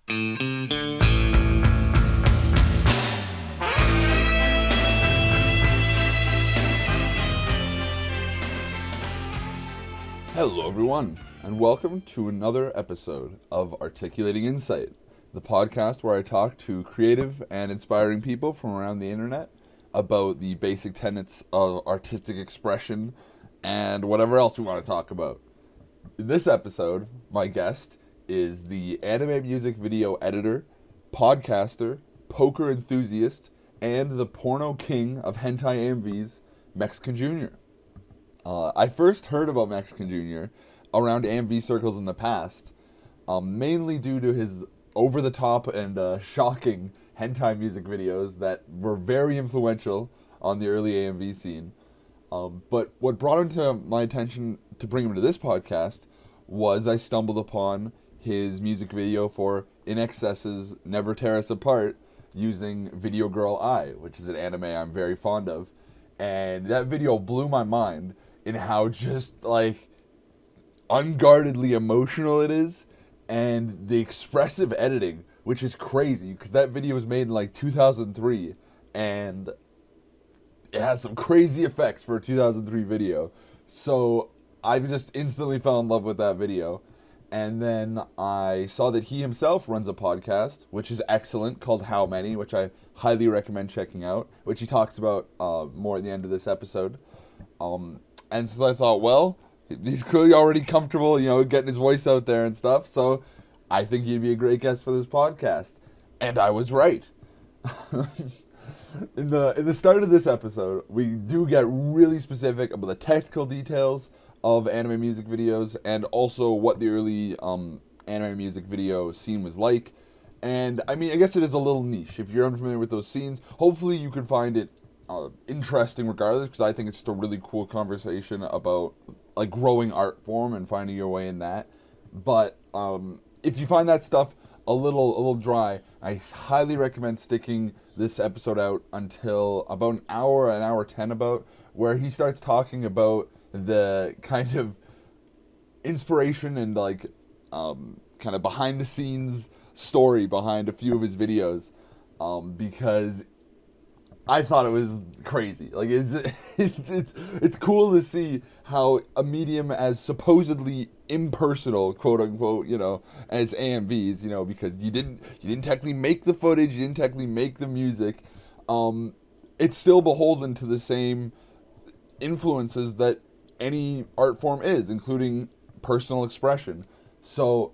Hello everyone, and welcome to another episode of Articulating Insight, the podcast where I talk to creative and inspiring people from around the internet about the basic tenets of artistic expression and whatever else we want to talk about. In this episode, my guest is the anime music video editor, podcaster, poker enthusiast, and the porno king of hentai AMVs, MexicanJunior. I first heard about MexicanJunior around AMV circles in the past, mainly due to his over-the-top and shocking hentai music videos that were very influential on the early AMV scene. But what brought him to my attention to bring him to this podcast was I stumbled upon his music video for INXS's Never Tear Us Apart using Video Girl I, which is an anime I'm very fond of. And that video blew my mind in how just, like, unguardedly emotional it is, and the expressive editing, which is crazy, because that video was made in, like, 2003, and it has some crazy effects for a 2003 video. So I just instantly fell in love with that video. And then I saw that he himself runs a podcast, which is excellent, called How Many, which I highly recommend checking out, which he talks about more at the end of this episode. And so I thought, well, he's clearly already comfortable, getting his voice out there and stuff, so I think he'd be a great guest for this podcast. And I was right. In the start of this episode, we do get really specific about the technical details of anime music videos and also what the early anime music video scene was like. And, I mean, I guess it is a little niche. If you're unfamiliar with those scenes, hopefully you can find it interesting regardless, because I think it's just a really cool conversation about, like, growing art form and finding your way in that. But if you find that stuff a little dry, I highly recommend sticking this episode out until about an hour 10 about, where he starts talking about the kind of inspiration and, like, kind of behind the scenes story behind a few of his videos, because I thought it was crazy. Like, it's cool to see how a medium as supposedly impersonal, quote unquote, as AMVs, because you didn't technically make the footage, you didn't technically make the music. It's still beholden to the same influences that any art form is, including personal expression. So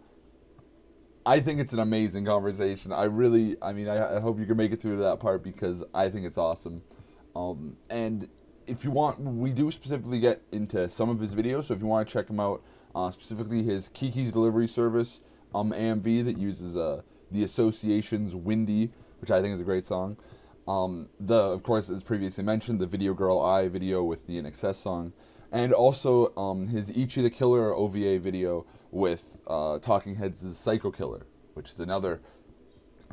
I think it's an amazing conversation. I hope you can make it through to that part, because I think it's awesome. And if you want, we do specifically get into some of his videos, so if you want to check him out, specifically his Kiki's Delivery Service AMV that uses the Association's Windy, which I think is a great song. Of course, as previously mentioned, the Video Girl I video with the INXS song, and also his Ichi the Killer OVA video with Talking Heads' Psycho Killer, which is another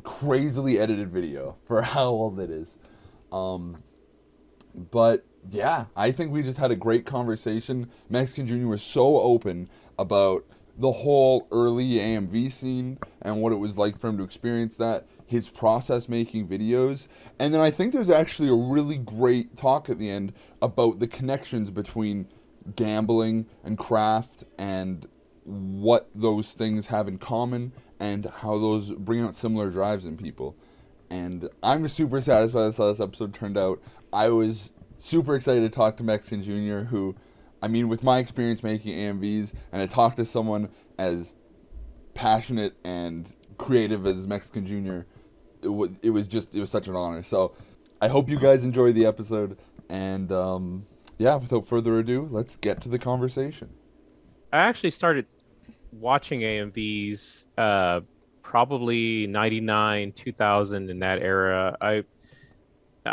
crazily edited video for how old it is. But yeah, I think we just had a great conversation. MexicanJunior was so open about the whole early AMV scene and what it was like for him to experience that, his process making videos, and then I think there's actually a really great talk at the end about the connections between gambling and craft and what those things have in common and how those bring out similar drives in people. And I'm super satisfied with how this episode turned out. I was super excited to talk to MexicanJunior, who, I mean, with my experience making AMVs, and to talk to someone as passionate and creative as MexicanJunior, it was such an honor. So I hope you guys enjoyed the episode, and without further ado, let's get to the conversation. I actually started watching AMVs probably 99, 2000, in that era.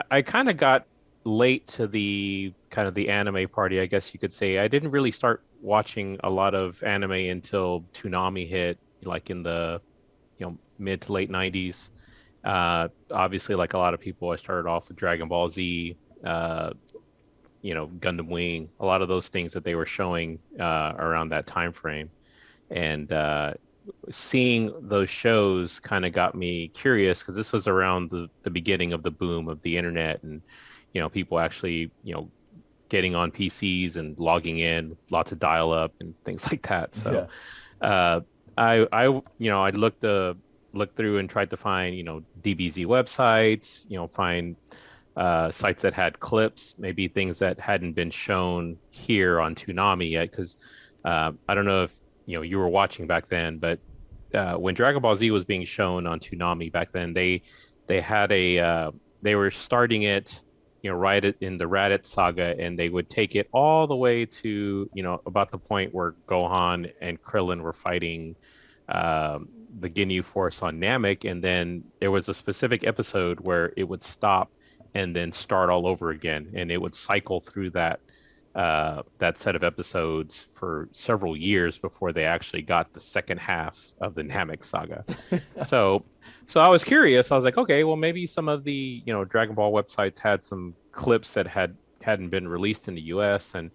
I kind of got late to the kind of the anime party, I guess you could say. I didn't really start watching a lot of anime until Toonami hit, like in the mid to late 90s. Obviously, like a lot of people, I started off with Dragon Ball Z, Gundam Wing, a lot of those things that they were showing around that time frame. And seeing those shows kind of got me curious because this was around the beginning of the boom of the internet and people actually getting on PCs and logging in, lots of dial up and things like that. So Yeah. uh, I looked through and tried to find DBZ websites, find sites that had clips, maybe things that hadn't been shown here on Toonami yet. Because I don't know if you were watching back then, but when Dragon Ball Z was being shown on Toonami back then, they had they were starting it, right in the Raditz saga, and they would take it all the way to about the point where Gohan and Krillin were fighting the Ginyu Force on Namek, and then there was a specific episode where it would stop and then start all over again, and it would cycle through that set of episodes for several years before they actually got the second half of the Namek saga. So, so I was curious. I was like, okay, well, maybe some of the Dragon Ball websites had some clips that hadn't been released in the U.S. And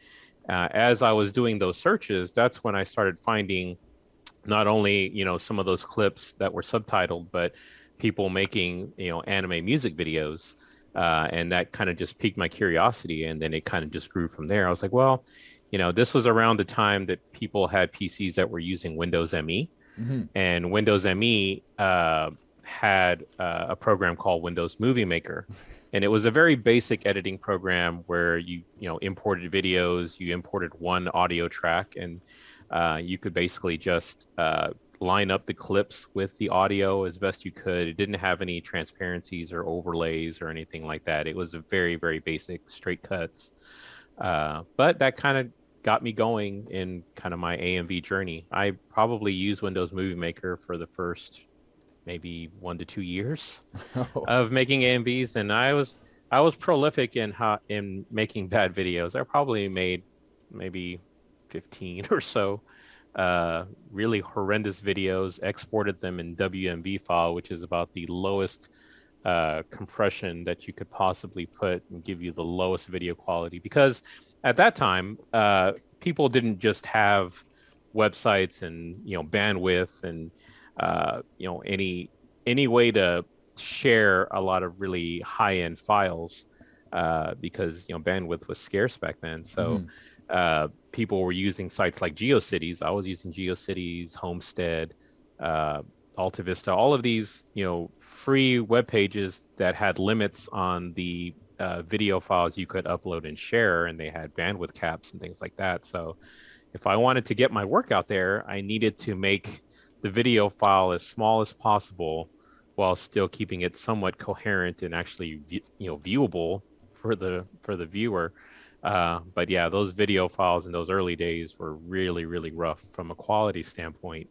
as I was doing those searches, that's when I started finding not only some of those clips that were subtitled, but people making anime music videos. And that kind of just piqued my curiosity, and then it kind of just grew from there. I was like, well, this was around the time that people had PCs that were using Windows ME, and Windows ME had a program called Windows Movie Maker, and it was a very basic editing program where you imported videos, you imported one audio track, and you could basically just line up the clips with the audio as best you could. It didn't have any transparencies or overlays or anything like that. It was a very, very basic straight cuts. But that kind of got me going in kind of my AMV journey. I probably used Windows Movie Maker for the first maybe 1 to 2 years of making AMVs, and I was prolific in making bad videos. I probably made maybe 15 or so really horrendous videos, exported them in WMV file, which is about the lowest compression that you could possibly put and give you the lowest video quality. Because at that time, people didn't just have websites and bandwidth and any way to share a lot of really high-end files because bandwidth was scarce back then. So people were using sites like GeoCities. I was using GeoCities, Homestead, AltaVista, all of these, free web pages that had limits on the video files you could upload and share, and they had bandwidth caps and things like that. So if I wanted to get my work out there, I needed to make the video file as small as possible while still keeping it somewhat coherent and actually, viewable for the viewer. But yeah, those video files in those early days were really, really rough from a quality standpoint.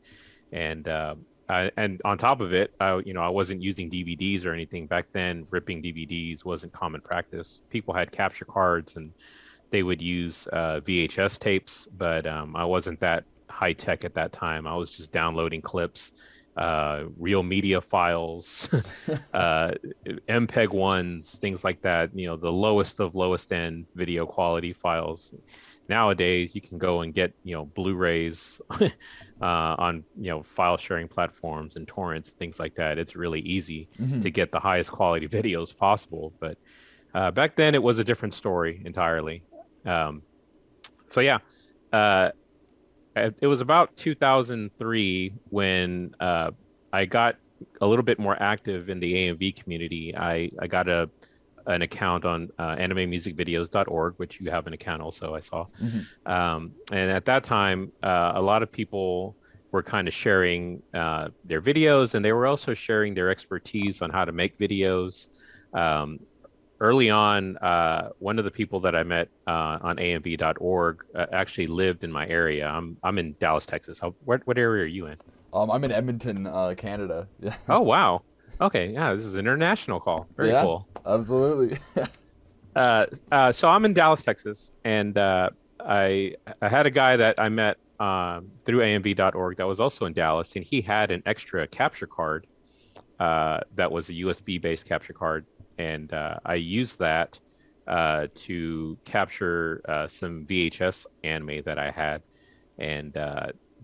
And on top of it, I wasn't using DVDs or anything back then. Ripping DVDs wasn't common practice. People had capture cards and they would use VHS tapes, but I wasn't that high tech at that time. I was just downloading clips, real media files, MPEG ones, things like that. The lowest of lowest end video quality files. Nowadays, you can go and get Blu-rays on file sharing platforms and torrents, things like that. It's really easy to get the highest quality videos possible. But back then, it was a different story entirely. So yeah. It was about 2003 when I got a little bit more active in the AMV community. I got an account on animemusicvideos.org, which you have an account also, I saw. And at that time, a lot of people were kind of sharing their videos, and they were also sharing their expertise on how to make videos. Early on, one of the people that I met on AMV.org actually lived in my area. I'm in Dallas, Texas. What area are you in? I'm in Edmonton, Canada. Yeah. Oh, wow. Okay, yeah, this is an international call. Very cool. Absolutely. So I'm in Dallas, Texas, and I had a guy that I met through AMV.org that was also in Dallas, and he had an extra capture card that was a USB-based capture card. And I used that to capture some VHS anime that I had. And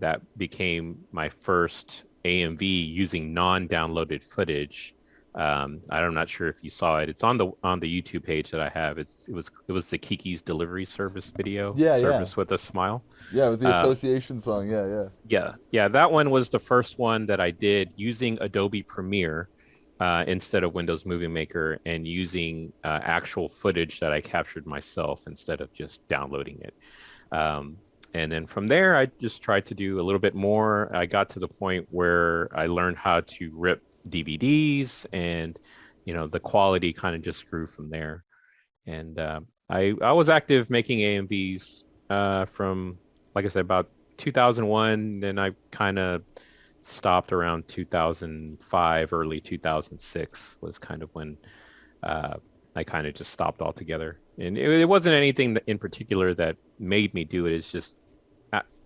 that became my first AMV using non-downloaded footage. I'm not sure if you saw it. It's on the YouTube page that I have. It was the Kiki's Delivery Service video, Yeah, yeah, Service with a Smile. yeah. With the Uh, association song. Yeah, yeah. yeah, that one was the first one that I did using Adobe Premiere instead of Windows Movie Maker, and using actual footage that I captured myself instead of just downloading it. Um, and then from there, I just tried to do a little bit more. I got to the point where I learned how to rip DVDs, and the quality kind of just grew from there. And I was active making AMVs from, like I said, about 2001. Then I kind of stopped around 2005, early 2006 was kind of when uh, I kind of just stopped altogether. And it wasn't anything in particular that made me do it. It's just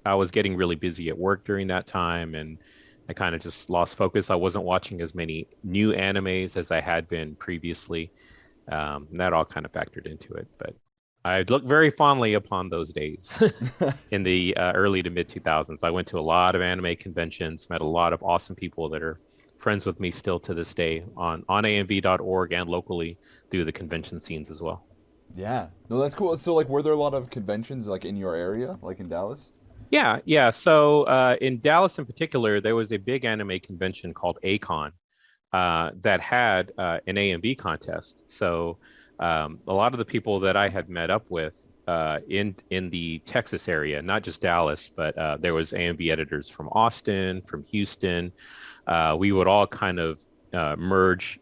I was getting really busy at work during that time, and I kind of just lost focus. I wasn't watching as many new animes as I had been previously. And that all kind of factored into it. But I look very fondly upon those days in the early to mid 2000s. I went to a lot of anime conventions, met a lot of awesome people that are friends with me still to this day on amv.org and locally through the convention scenes as well. Yeah. No, that's cool. So, like, were there a lot of conventions like in your area, like in Dallas? Yeah, yeah. So in Dallas in particular, there was a big anime convention called ACON that had an AMV contest. So a lot of the people that I had met up with in the Texas area, not just Dallas, but there was AMV editors from Austin, from Houston. We would all kind of merge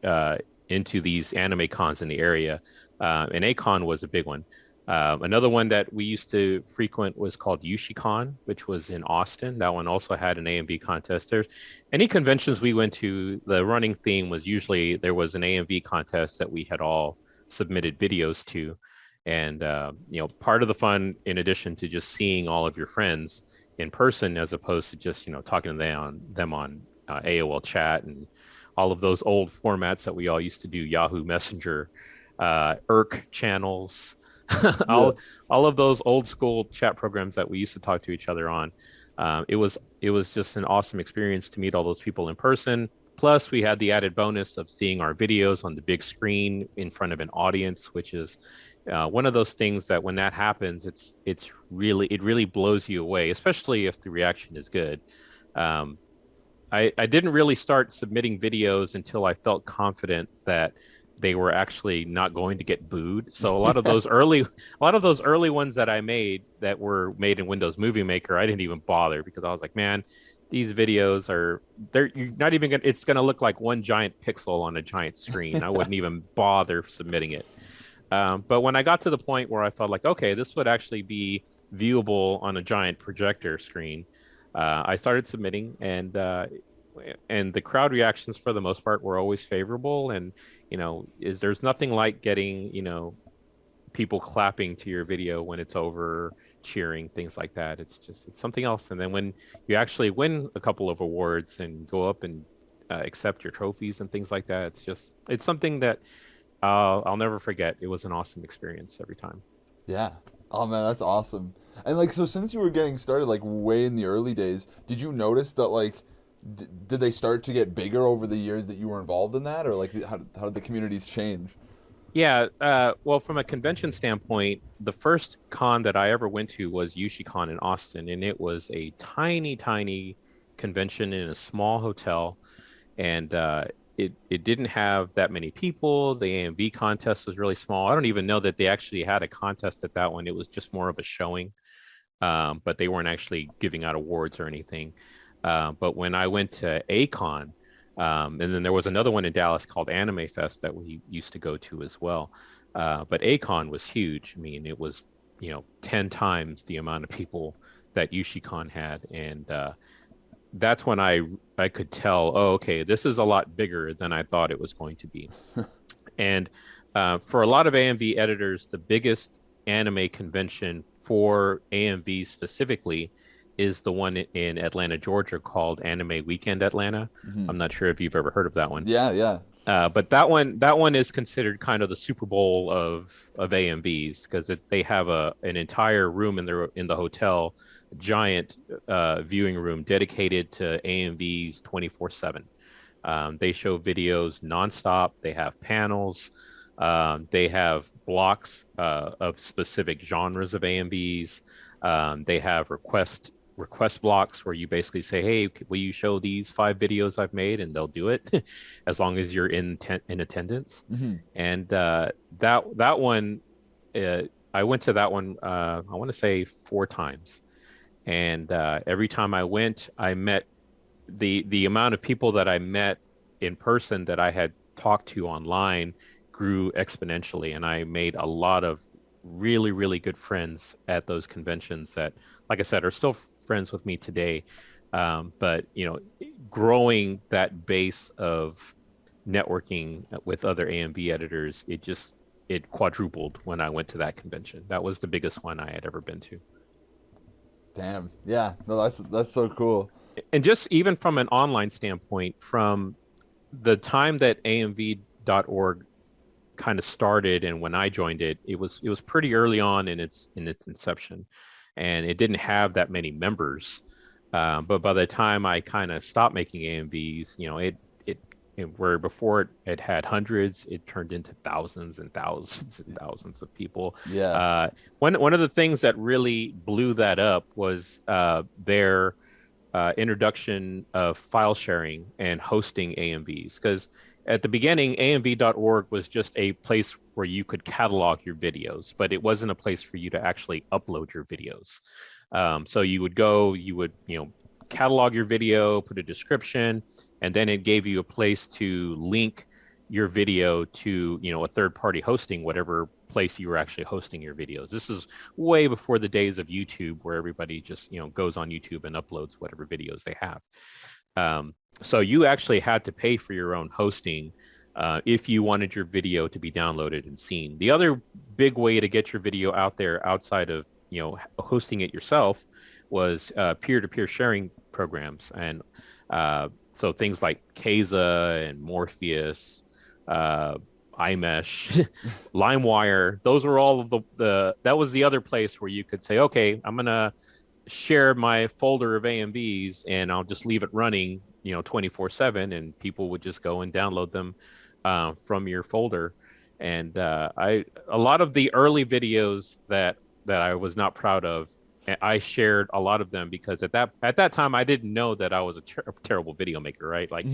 into these anime cons in the area, and ACON was a big one. Another one that we used to frequent was called YushiCon, which was in Austin. That one also had an AMV contest. There's any conventions we went to, the running theme was usually there was an AMV contest that we had all submitted videos to. And, part of the fun, in addition to just seeing all of your friends in person, as opposed to just, talking to them on AOL chat and all of those old formats that we all used to do, Yahoo Messenger, IRC channels, Yeah. all of those old school chat programs that we used to talk to each other on. It was just an awesome experience to meet all those people in person. Plus, we had the added bonus of seeing our videos on the big screen in front of an audience, which is one of those things that when that happens, it really blows you away, especially if the reaction is good. Um, I didn't really start submitting videos until I felt confident that they were actually not going to get booed. So a lot of those early ones that I made that were made in Windows Movie Maker, I didn't even bother, because I was like, man, these videos you're not even gonna, it's gonna look like one giant pixel on a giant screen. I wouldn't even bother submitting it. But when I got to the point where I felt like, okay, this would actually be viewable on a giant projector screen, I started submitting, and the crowd reactions for the most part were always favorable. And there's nothing like getting people clapping to your video when it's it's cheering, things like that. It's something else. And then when you actually win a couple of awards and go up and accept your trophies and things like that, it's something that I'll never forget. It was an awesome experience every time. Yeah. Oh man, that's awesome. And like, so since you were getting started, like way in the early days, did you notice that like, did they start to get bigger over the years that you were involved in that, or like, how did the communities change? Yeah, well, from a convention standpoint, the first con that I ever went to was YushiCon in Austin, and it was a tiny, tiny convention in a small hotel, and it didn't have that many people. The AMV contest was really small. I don't even know that they actually had a contest at that one. It was just more of a showing, but they weren't actually giving out awards or anything. But when I went to ACON, and then there was another one in Dallas called Anime Fest that we used to go to as well. But ACON was huge. I mean, it was, 10 times the amount of people that YushiCon had. And that's when I could tell, oh, okay, this is a lot bigger than I thought it was going to be. And for a lot of AMV editors, the biggest anime convention for AMV specifically is the one in Atlanta, Georgia, called Anime Weekend Atlanta. Hmm. I'm not sure if you've ever heard of that one. Yeah, yeah. But that one is considered kind of the Super Bowl of AMVs, because they have an entire room in the hotel giant viewing room dedicated to AMVs 24/7. They show videos nonstop. They have panels. They have blocks of specific genres of AMVs. They have request blocks where you basically say, "Hey, will you show these 5 videos I've made?" And they'll do it, as long as you're in attendance. Hmm. And that one, I went to that one. I want to say 4 times, and every time I went, I met the amount of people that I met in person that I had talked to online grew exponentially, and I made a lot of really good friends at those conventions that, like I said, are still friends with me today. But growing that base of networking with other AMV editors, it quadrupled when I went to that convention. That was the biggest one I had ever been to. Damn. Yeah. No, that's so cool. And just even from an online standpoint, from the time that amv.org kind of started and when I joined it, it was pretty early on in its inception, and it didn't have that many members. But by the time I kind of stopped making AMVs, where before it had hundreds, it turned into thousands and thousands and thousands of people. Yeah. One of the things that really blew that up was their introduction of file sharing and hosting AMVs. Because at the beginning, AMV.org was just a place where you could catalog your videos, but it wasn't a place for you to actually upload your videos. So you would catalog your video, put a description, and then it gave you a place to link your video to, a third-party hosting, whatever place you were actually hosting your videos. This is way before the days of YouTube, where everybody just, goes on YouTube and uploads whatever videos they have. So you actually had to pay for your own hosting if you wanted your video to be downloaded and seen. The other big way to get your video out there outside of, hosting it yourself was peer-to-peer sharing programs. And so things like Keza and Morpheus, iMesh, LimeWire, those were all of that was the other place where you could say, okay, I'm going to share my folder of AMVs and I'll just leave it running, 24/7, and people would just go and download them from your folder. And a lot of the early videos that I was not proud of, I shared a lot of them because at that time I didn't know that I was a terrible video maker, right? Like,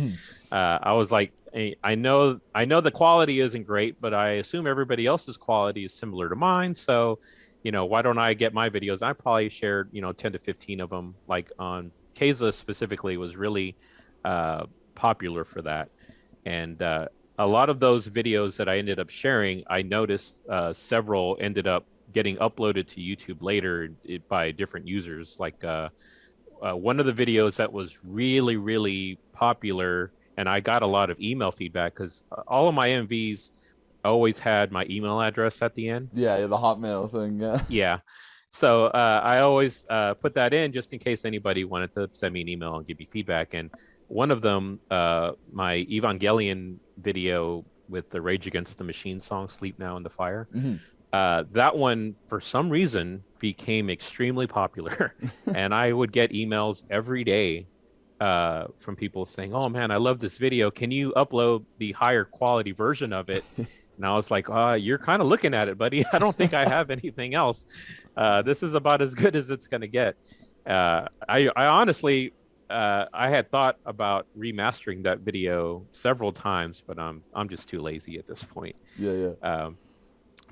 I was like, I know the quality isn't great, but I assume everybody else's quality is similar to mine. So, why don't I get my videos? I probably shared, 10 to 15 of them. Like on Keza specifically was really popular for that. And a lot of those videos that I ended up sharing, I noticed several ended up getting uploaded to YouTube later by different users. Like one of the videos that was really popular, and I got a lot of email feedback because all of my MVs always had my email address at the end. Yeah, the Hotmail thing. Yeah. Yeah. So I always put that in just in case anybody wanted to send me an email and give me feedback. And one of them, my Evangelion video with the Rage Against the Machine song, Sleep Now in the Fire. That one, for some reason, became extremely popular. And I would get emails every day from people saying, "Oh man, I love this video. Can you upload the higher quality version of it?" And I was like, "You're kind of looking at it, buddy. I don't think I have anything else. This is about as good as it's going to get." I honestly, I had thought about remastering that video several times, but I'm just too lazy at this point. Yeah.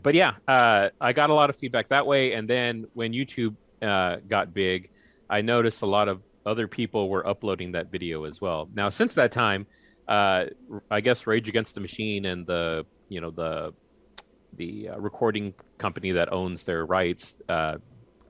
But yeah, I got a lot of feedback that way. And then when YouTube got big, I noticed a lot of other people were uploading that video as well. Now, since that time, I guess Rage Against the Machine and the recording company that owns their rights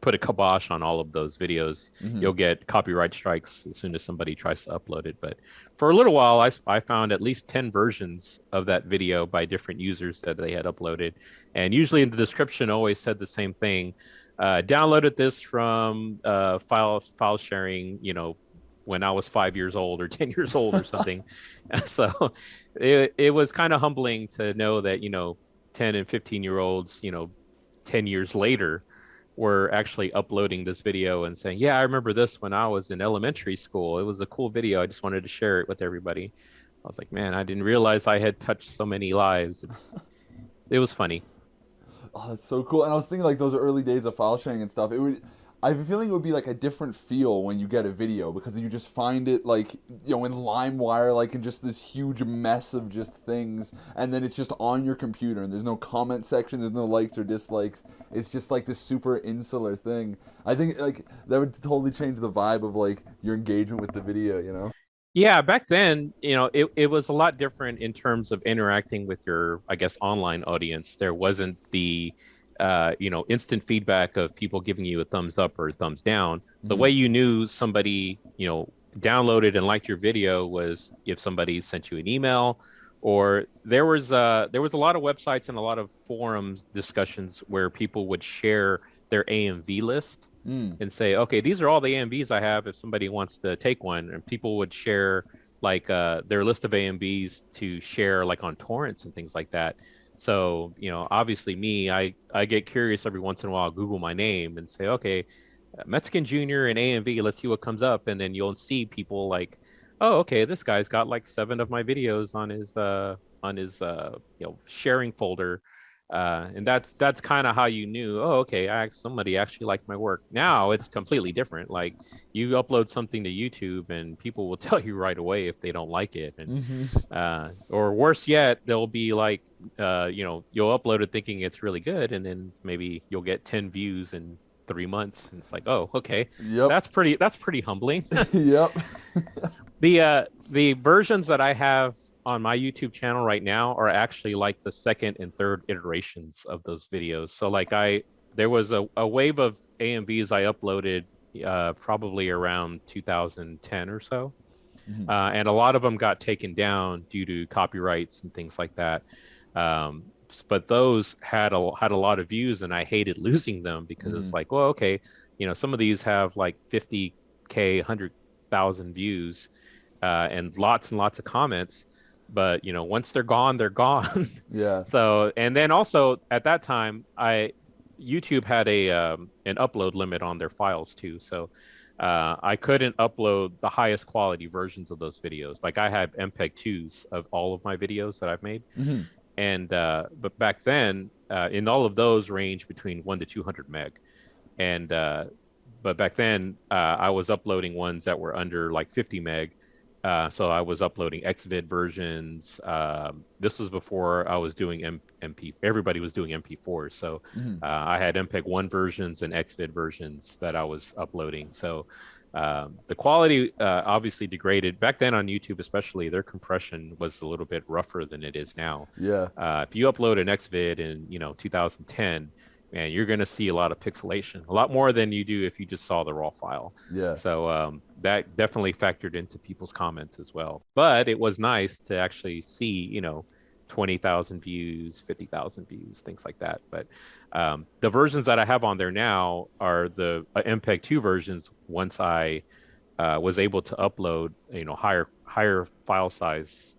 put a kibosh on all of those videos. You'll get copyright strikes as soon as somebody tries to upload it. But for a little while, I found at least 10 versions of that video by different users that they had uploaded. And usually in the description always said the same thing. Downloaded this from file sharing, when I was 5 years old or 10 years old or something. So it was kind of humbling to know that, 10 and 15-year-olds, 10 years later, were actually uploading this video and saying, "Yeah, I remember this when I was in elementary school. It was a cool video. I just wanted to share it with everybody." I was like, "Man, I didn't realize I had touched so many lives." It was funny. Oh, that's so cool. And I was thinking like those early days of file sharing and stuff. It would. I have a feeling it would be like a different feel when you get a video because you just find it like in LimeWire like in just this huge mess of just things, and then it's just on your computer and there's no comment section, there's no likes or dislikes. It's just like this super insular thing. I think like that would totally change the vibe of like your engagement with the video. You know? Yeah, back then, it was a lot different in terms of interacting with your, I guess, online audience. There wasn't the, instant feedback of people giving you a thumbs up or a thumbs down. The Mm-hmm. way you knew somebody, downloaded and liked your video was if somebody sent you an email, or there was a lot of websites and a lot of forums discussions where people would share their AMV list Mm. and say, okay, these are all the AMVs I have if somebody wants to take one. And people would share like their list of AMVs to share like on torrents and things like that. So, obviously me, I get curious every once in a while, Google my name and say, okay, Mexican Junior and AMV, let's see what comes up. And then you'll see people like, oh, okay, this guy's got like 7 of my videos on his sharing folder, and that's kind of how you knew, oh, okay, somebody actually liked my work. Now it's completely different. Like you upload something to YouTube and people will tell you right away if they don't like it. And Mm-hmm. or worse yet, they'll be like, you'll upload it thinking it's really good, and then maybe you'll get 10 views in 3 months, and it's like, oh, okay, Yep. that's pretty humbling. Yep. The versions that I have on my YouTube channel right now are actually like the second and third iterations of those videos. So like there was a wave of AMVs I uploaded probably around 2010 or so. Mhm. And a lot of them got taken down due to copyrights and things like that. Um, but those had a lot of views, and I hated losing them because it's Mhm. like, well, okay, some of these have like 50K, 100,000 views, and lots of comments. But once they're gone, they're gone. Yeah. So, and then also at that time, YouTube had an upload limit on their files too. So I couldn't upload the highest quality versions of those videos. Like I have MPEG 2s of all of my videos that I've made, Mhm. and but back then, in all of those range between 1 to 200 meg, and but back then I was uploading ones that were under like 50 meg. So I was uploading XVID versions. This was before I was doing MP. Everybody was doing MP4s. So Mhm. I had MPEG 1 versions and XVID versions that I was uploading. So the quality obviously degraded. Back then on YouTube especially, their compression was a little bit rougher than it is now. Yeah. If you upload an XVID in 2010, man, you're going to see a lot of pixelation, a lot more than you do if you just saw the raw file. Yeah. So that definitely factored into people's comments as well. But it was nice to actually see, 20,000 views, 50,000 views, things like that. But the versions that I have on there now are the MPEG 2 versions. Once I was able to upload, higher file size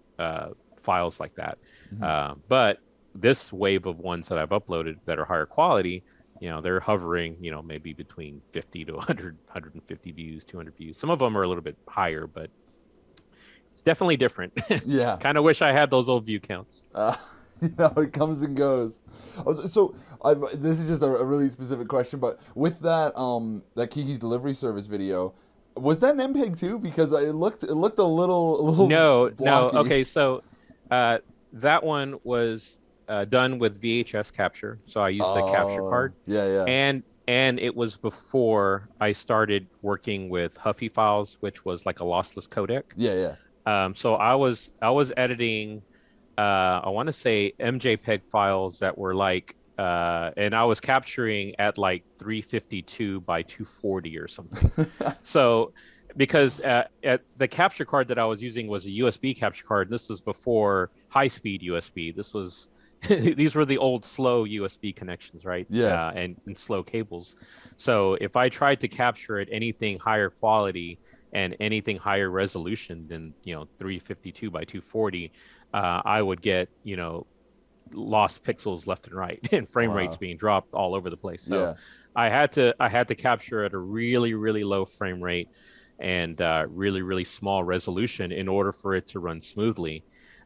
files like that. Mhm. But this wave of ones that I've uploaded that are higher quality, they're hovering, maybe between 50 to 100, 150 views, 200 views. Some of them are a little bit higher, but it's definitely different. Yeah. Kind of wish I had those old view counts. Uh, it comes and goes. So this is just a really specific question, but with that Kiki's Delivery Service video, was that an MPEG too? Because it looked a little No, no. blocky. Okay, so that one was done with VHS capture. So I used the capture Oh, card, yeah, yeah, and it was before I started working with Huffy files, which was like a lossless codec. yeah, yeah. So I was editing, I want to say MJPEG files that were like, and I was capturing at like 352 by 240 or something. So because at the capture card that I was using was a USB capture card, and this was before high-speed USB. This was these were the old slow USB connections, right? Yeah. And slow cables. So if I tried to capture at anything higher quality and anything higher resolution than 352 by 240, I would get lost pixels left and right and frame rates Wow. being dropped all over the place. So Yeah. I had to capture at a really, really low frame rate and really, really small resolution in order for it to run smoothly.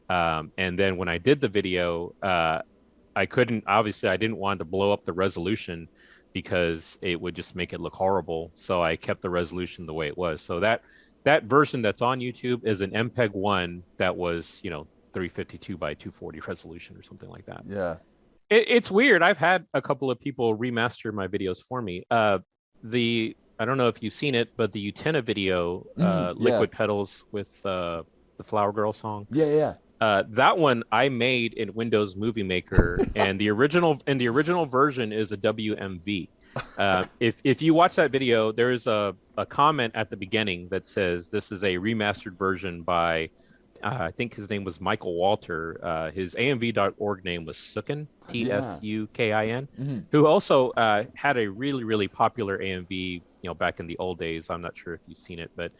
And then when I did the video, I couldn't, obviously I didn't want to blow up the resolution because it would just make it look horrible. So I kept the resolution the way it was. So that version that's on YouTube is an MPEG 1 that was, 352 by 240 resolution or something like that. Yeah. It's weird. I've had a couple of people remaster my videos for me. I don't know if you've seen it, but the Utena video, Yeah. Liquid Petals with the Flower Girl song. Yeah. Yeah. That one I made in Windows Movie Maker, and the original version is a WMV. If you watch that video, there is a comment at the beginning that says this is a remastered version by I think his name was Michael Walter. His AMV.org name was Tsukin, Tsukin, who also had a really, really popular AMV, back in the old days. I'm not sure if you've seen it, but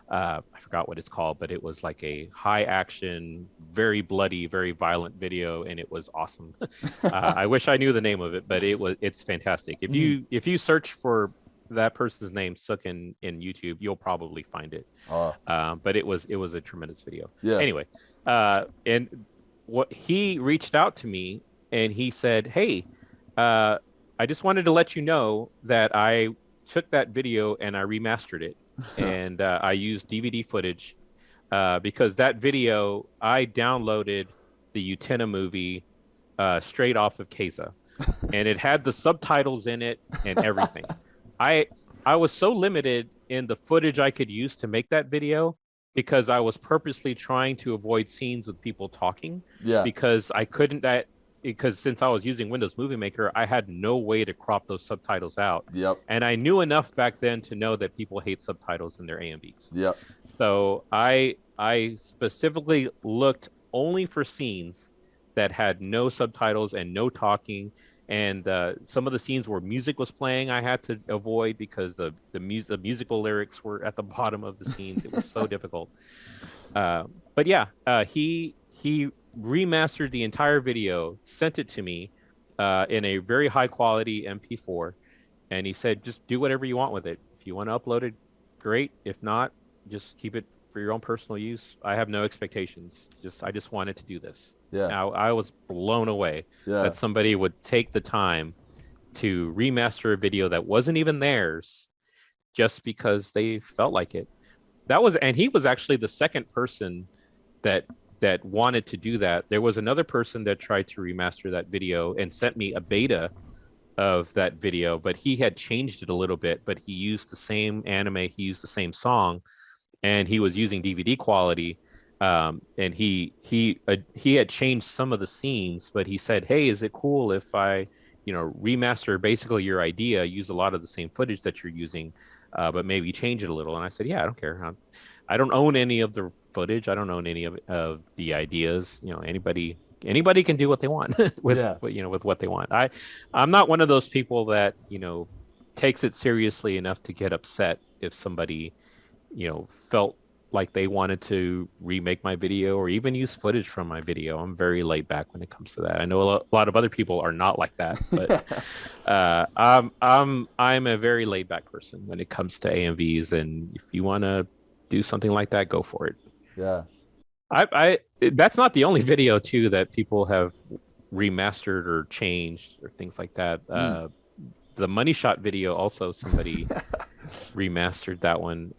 I forgot what it's called, but it was like a high action, very bloody, very violent video, and it was awesome. I wish I knew the name of it, but it's fantastic. If you search for that person's name, Tsukin, in YouTube, you'll probably find it. But it was a tremendous video. Yeah. Anyway, and what he reached out to me and he said, "Hey, I just wanted to let you know that I took that video and I remastered it, and I used DVD footage because that video I downloaded the Utena movie straight off of Keza, and it had the subtitles in it and everything." I was so limited in the footage I could use to make that video because I was purposely trying to avoid scenes with people talking. Yeah. Because since I was using Windows Movie Maker, I had no way to crop those subtitles out. Yep. And I knew enough back then to know that people hate subtitles in their AMVs. Yep. So I specifically looked only for scenes that had no subtitles and no talking. And some of the scenes where music was playing, I had to avoid because the musical lyrics were at the bottom of the scenes. It was so difficult. But yeah, he remastered the entire video, sent it to me in a very high quality MP4, and he said, "Just do whatever you want with it. If you want to upload it, great. If not, just keep it for your own personal use. I have no expectations. I just wanted to do this." Yeah. Now, I was blown away that somebody would take the time to remaster a video that wasn't even theirs just because they felt like it. And he was actually the second person that wanted to do that. There was another person that tried to remaster that video and sent me a beta of that video, but he had changed it a little bit, but he used the same anime, he used the same song, and he was using DVD quality. And he had changed some of the scenes, but he said, "Hey, is it cool if I, remaster basically your idea, use a lot of the same footage that you're using, but maybe change it a little?" And I said, "Yeah, I don't care. I don't own any of the footage. I don't own any of the ideas. Anybody can do what they want with what they want. I'm not one of those people that, takes it seriously enough to get upset if somebody, felt like they wanted to remake my video or even use footage from my video. I'm very laid back when it comes to that. I know a lot of other people are not like that, but I'm a very laid back person when it comes to AMVs. And if you want to do something like that, go for it. Yeah. That's not the only video too that people have remastered or changed or things like that. The Money Shot video also, somebody remastered that one.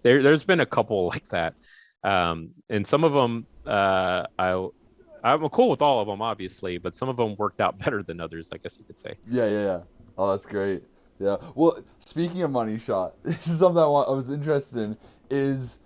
There's been a couple like that, and some of them I'm cool with all of them, obviously, but some of them worked out better than others, I guess you could say. Yeah. Oh, that's great. Yeah. Well, speaking of Money Shot, this is something I was interested in is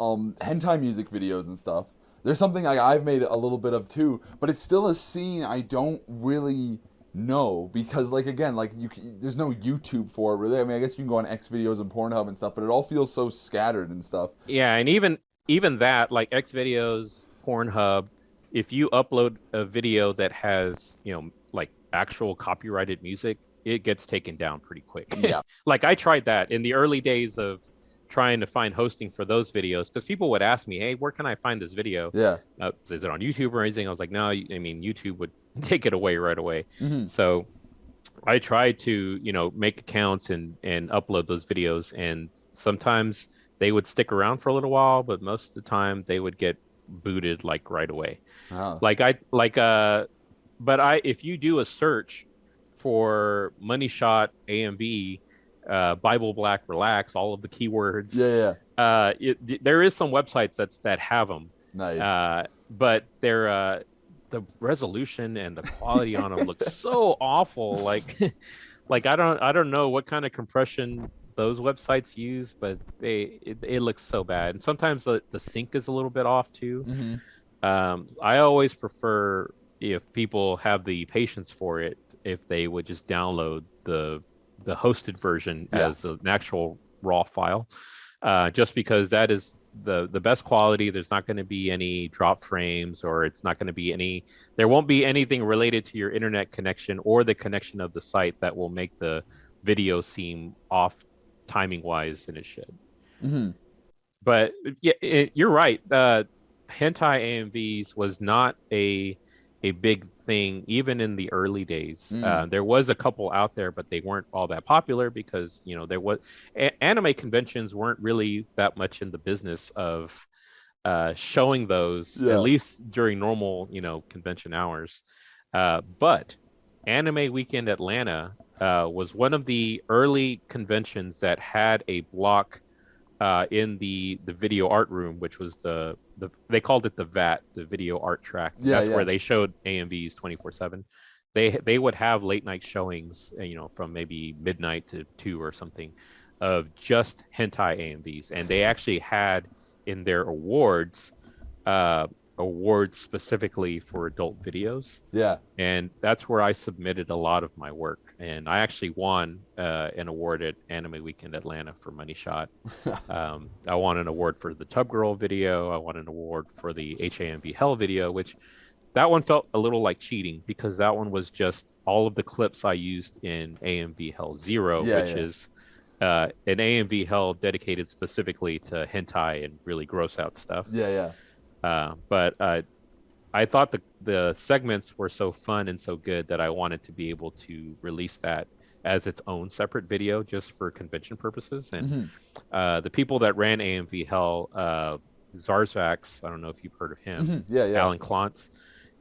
hentai music videos and stuff. There's something I've made a little bit of too, but it's still a scene I don't really know because, there's no YouTube for it really. I mean, I guess you can go on X videos and Pornhub and stuff, but it all feels so scattered and stuff. Yeah, and even that, like X videos, Pornhub, if you upload a video that has, actual copyrighted music, it gets taken down pretty quick. Yeah. Like I tried that in the early days of trying to find hosting for those videos, because people would ask me, hey, where can I find this video? Yeah. Is it on YouTube or anything? I was like, no, I mean, YouTube would take it away right away. Mm-hmm. So I try to, make accounts and upload those videos, and sometimes they would stick around for a little while, but most of the time they would get booted like right away. Oh. If you do a search for Money Shot AMV, Bible Black Relax, all of the keywords, there is some websites that have them. Nice. But they're the resolution and the quality on them looks so awful. Like I don't know what kind of compression those websites use, but it looks so bad. And sometimes the sync is a little bit off too. Mm-hmm. I always prefer, if people have the patience for it, if they would just download the hosted version as an actual raw file, just because that is the best quality. There's not going to be any drop frames, or there won't be anything related to your internet connection or the connection of the site that will make the video seem off timing wise than it should. Mm-hmm. But yeah, you're right. Hentai AMVs was not a big thing even in the early days. There was a couple out there, but they weren't all that popular because anime conventions weren't really that much in the business of showing those, at least during normal convention hours. But Anime Weekend Atlanta was one of the early conventions that had a block in the video art room, which was they called it the VAT, the video art track. That's where they showed AMVs 24/7. They would have late night showings, from maybe midnight to 2 or something, of just hentai AMVs, and they actually had in their awards specifically for adult videos. Yeah. And that's where I submitted a lot of my work. And I actually won an award at Anime Weekend Atlanta for Money Shot. I won an award for the Tub Girl video. I won an award for the HAMV Hell video, which that one felt a little like cheating because that one was just all of the clips I used in AMV Hell Zero, is an AMV Hell dedicated specifically to hentai and really gross out stuff. But I thought the segments were so fun and so good that I wanted to be able to release that as its own separate video just for convention purposes. And the people that ran AMV Hell, Zarzax, I don't know if you've heard of him, Alan Klontz,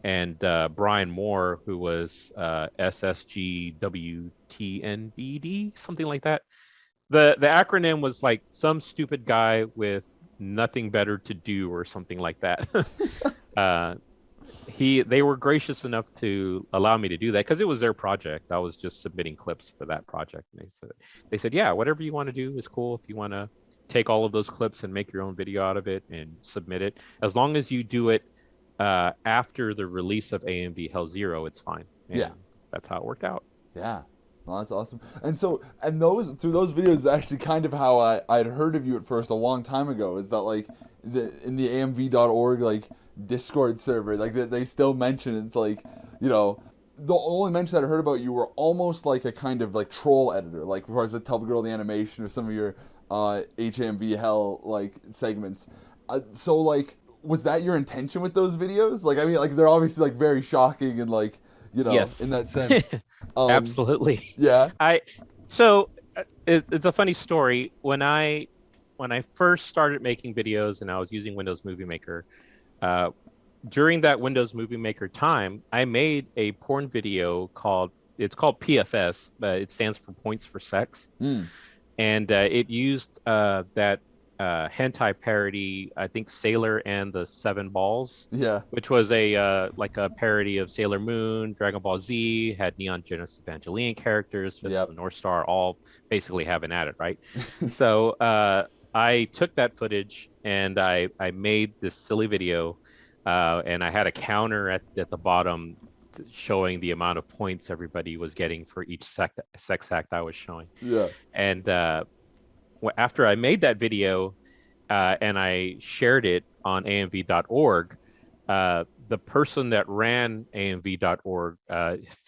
and Brian Moore, who was SSGWTNBD, something like that. The acronym was like some stupid guy with nothing better to do or something like that. They were gracious enough to allow me to do that because it was their project. I was just submitting clips for that project. And they said, yeah, whatever you want to do is cool. If you want to take all of those clips and make your own video out of it and submit it, as long as you do it after the release of AMV Hell Zero, it's fine. And that's how it worked out. Yeah. Well, that's awesome. And so, through those videos is actually kind of how I'd heard of you at first a long time ago, is that like in the amv.org like Discord server, like they still mention it's like, the only mention that I heard about you were almost like a kind of like troll editor, like as far as the Tub Girl the animation or some of your HMV Hell like segments. So like, was that your intention with those videos? Like, I mean, like they're obviously like very shocking and like, yes. in that sense. Absolutely. Yeah. It's a funny story. When I first started making videos and I was using Windows Movie Maker, during that Windows Movie Maker time, I made a porn video called PFS, but it stands for Points for Sex. And it used that hentai parody, I think Sailor and the Seven Balls, which was a parody of Sailor Moon, Dragon Ball Z, had Neon Genesis Evangelion characters, Fist of the North Star, all basically having at it, right? So I took that footage and I made this silly video, and I had a counter at the bottom showing the amount of points everybody was getting for each sex act I was showing. And after I made that video and I shared it on amv.org, the person that ran amv.org,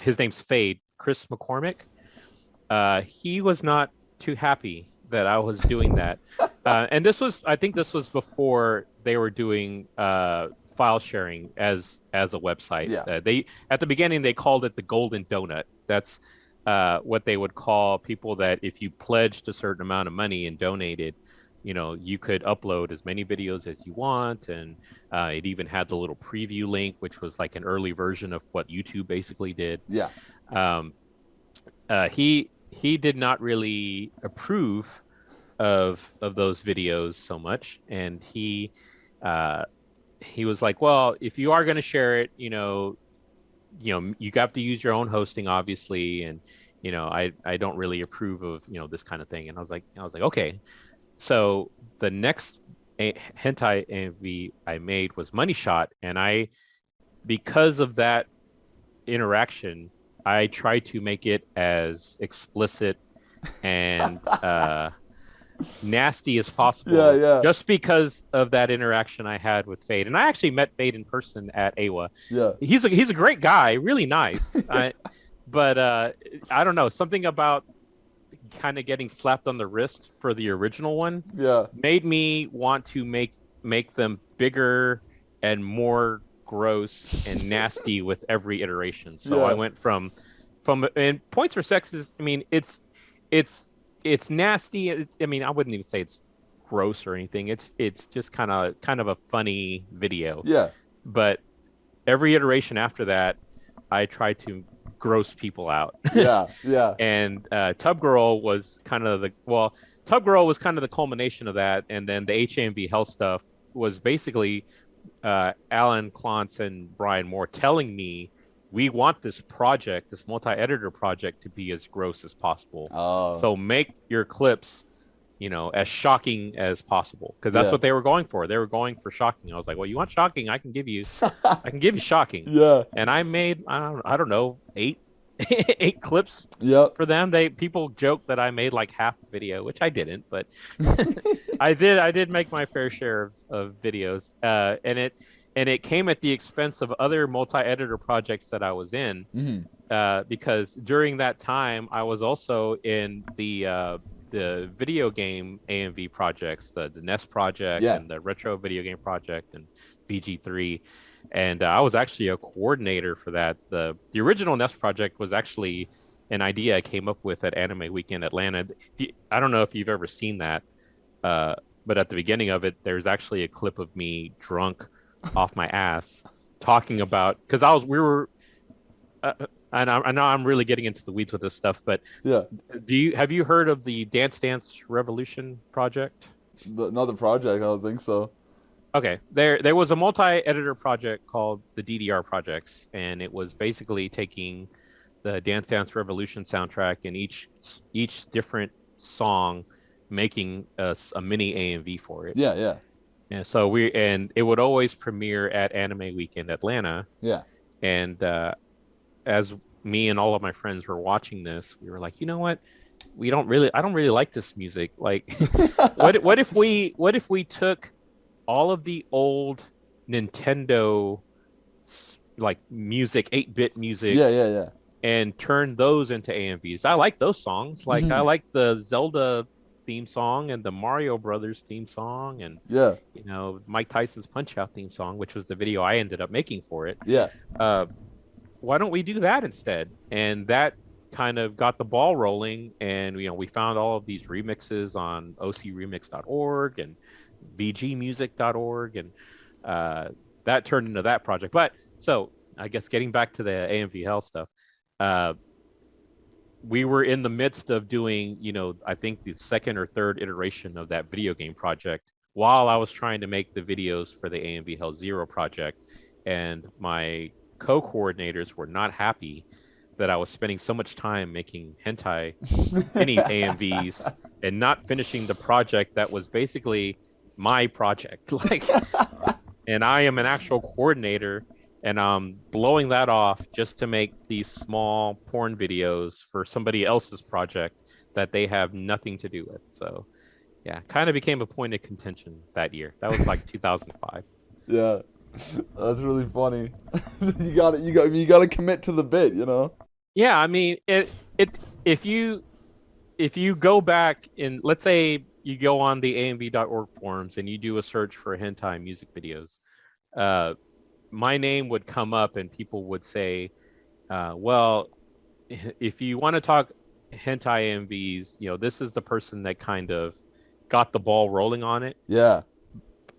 his name's Fade, Chris McCormick, he was not too happy that I was doing that. And I think this was before they were doing file sharing as a website. Yeah. They at the beginning they called it the Golden Donut. That's what they would call people that if you pledged a certain amount of money and donated, you could upload as many videos as you want, and it even had the little preview link, which was like an early version of what YouTube basically did. Yeah. He did not really approve of those videos so much, and he was like, well, if you are going to share it, you have to use your own hosting, obviously, and I don't really approve of this kind of thing. And I was like, okay. So the next hentai AMV I made was Money Shot, and because of that interaction, I tried to make it as explicit and nasty as possible. Yeah. Just because of that interaction I had with Fade, and I actually met Fade in person at AWA. Yeah. He's a great guy, really nice. But I don't know, something about kind of getting slapped on the wrist for the original one made me want to make them bigger and more gross and nasty with every iteration. So I went from and Points for Sex is, I mean, it's nasty. I mean, I wouldn't even say it's gross or anything. It's just kind of a funny video. Yeah. But every iteration after that, I tried to gross people out. Yeah. And Tub Girl was kind of the culmination of that, and then the HMV Hell stuff was basically Alan Klontz and Brian Moore telling me, we want this project, this multi-editor project, to be as gross as possible. Oh. So make your clips, as shocking as possible, because that's what they were going for. They were going for shocking. I was like, well, you want shocking? I can give you shocking. Yeah. And I made, I don't know, 8 clips for them. People joke that I made like half a video, which I didn't, but I did make my fair share of videos. And it came at the expense of other multi-editor projects that I was in, because during that time I was also in the video game AMV projects, the NES project and the retro video game project and VG3. And I was actually a coordinator for that. The original NES project was actually an idea I came up with at Anime Weekend Atlanta. I don't know if you've ever seen that, but at the beginning of it, there's actually a clip of me drunk off my ass talking about, because and I know I'm really getting into the weeds with this stuff, but have you heard of the Dance Dance Revolution project? Not the project, I don't think so. Okay, there was a multi-editor project called the DDR projects, and it was basically taking the Dance Dance Revolution soundtrack and each different song, making a mini AMV for it. Yeah. And so it would always premiere at Anime Weekend Atlanta. Yeah. And as me and all of my friends were watching this, we were like, you know what? I don't really like this music. Like, what if we took all of the old Nintendo like music, 8-bit music, and turned those into AMVs? I like those songs. Like I like the Zelda theme song and the Mario Brothers theme song, and Mike Tyson's Punch Out theme song, which was the video I ended up making for it. Why don't we do that instead? And that kind of got the ball rolling, and we found all of these remixes on ocremix.org and vgmusic.org, and that turned into that project. But so I guess getting back to the AMV Hell stuff, we were in the midst of doing, I think the second or third iteration of that video game project while I was trying to make the videos for the AMV Hell Zero project. And my co-coordinators were not happy that I was spending so much time making hentai mini AMVs and not finishing the project that was basically my project. And I am an actual coordinator, and I'm blowing that off just to make these small porn videos for somebody else's project that they have nothing to do with. So yeah, kind of became a point of contention that year. That was like 2005. Yeah, that's really funny. you got to commit to the bit, Yeah, I mean, if you if you go back and let's say you go on the amv.org forums and you do a search for hentai music videos, uh, my name would come up and people would say, well, if you want to talk hentai AMVs, this is the person that kind of got the ball rolling on it. Yeah.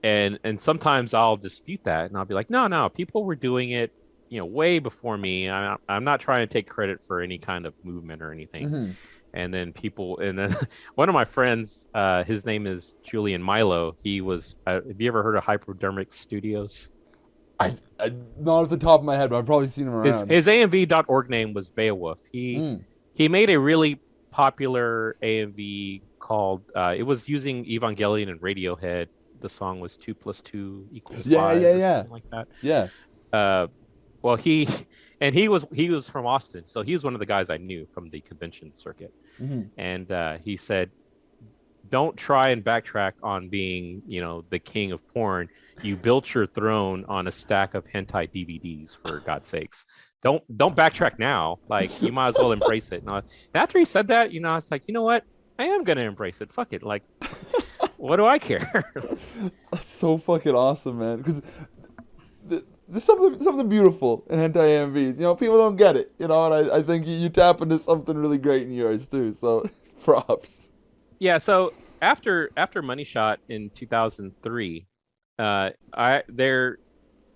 And sometimes I'll dispute that and I'll be like, no, people were doing it, way before me. I'm not trying to take credit for any kind of movement or anything. Mm-hmm. And then one of my friends, his name is Julian Milo. He was, have you ever heard of Hypodermic Studios? I not at the top of my head, but I've probably seen him around. His AMV.org name was Beowulf. He made a really popular AMV called, it was using Evangelion and Radiohead. The song was 2 + 2 = 5. Something like that. Yeah. Well, he was from Austin, so he was one of the guys I knew from the convention circuit. Mm-hmm. And he said, don't try and backtrack on being, the king of porn. You built your throne on a stack of hentai DVDs, for God's sakes. Don't backtrack now. Like, you might as well embrace it. And after he said that, I was like, you know what? I am going to embrace it. Fuck it. Like, what do I care? That's so fucking awesome, man. Because there's something beautiful in hentai AMVs. People don't get it, and I think you tap into something really great in yours too. So, props. Yeah. So after Money Shot in 2003,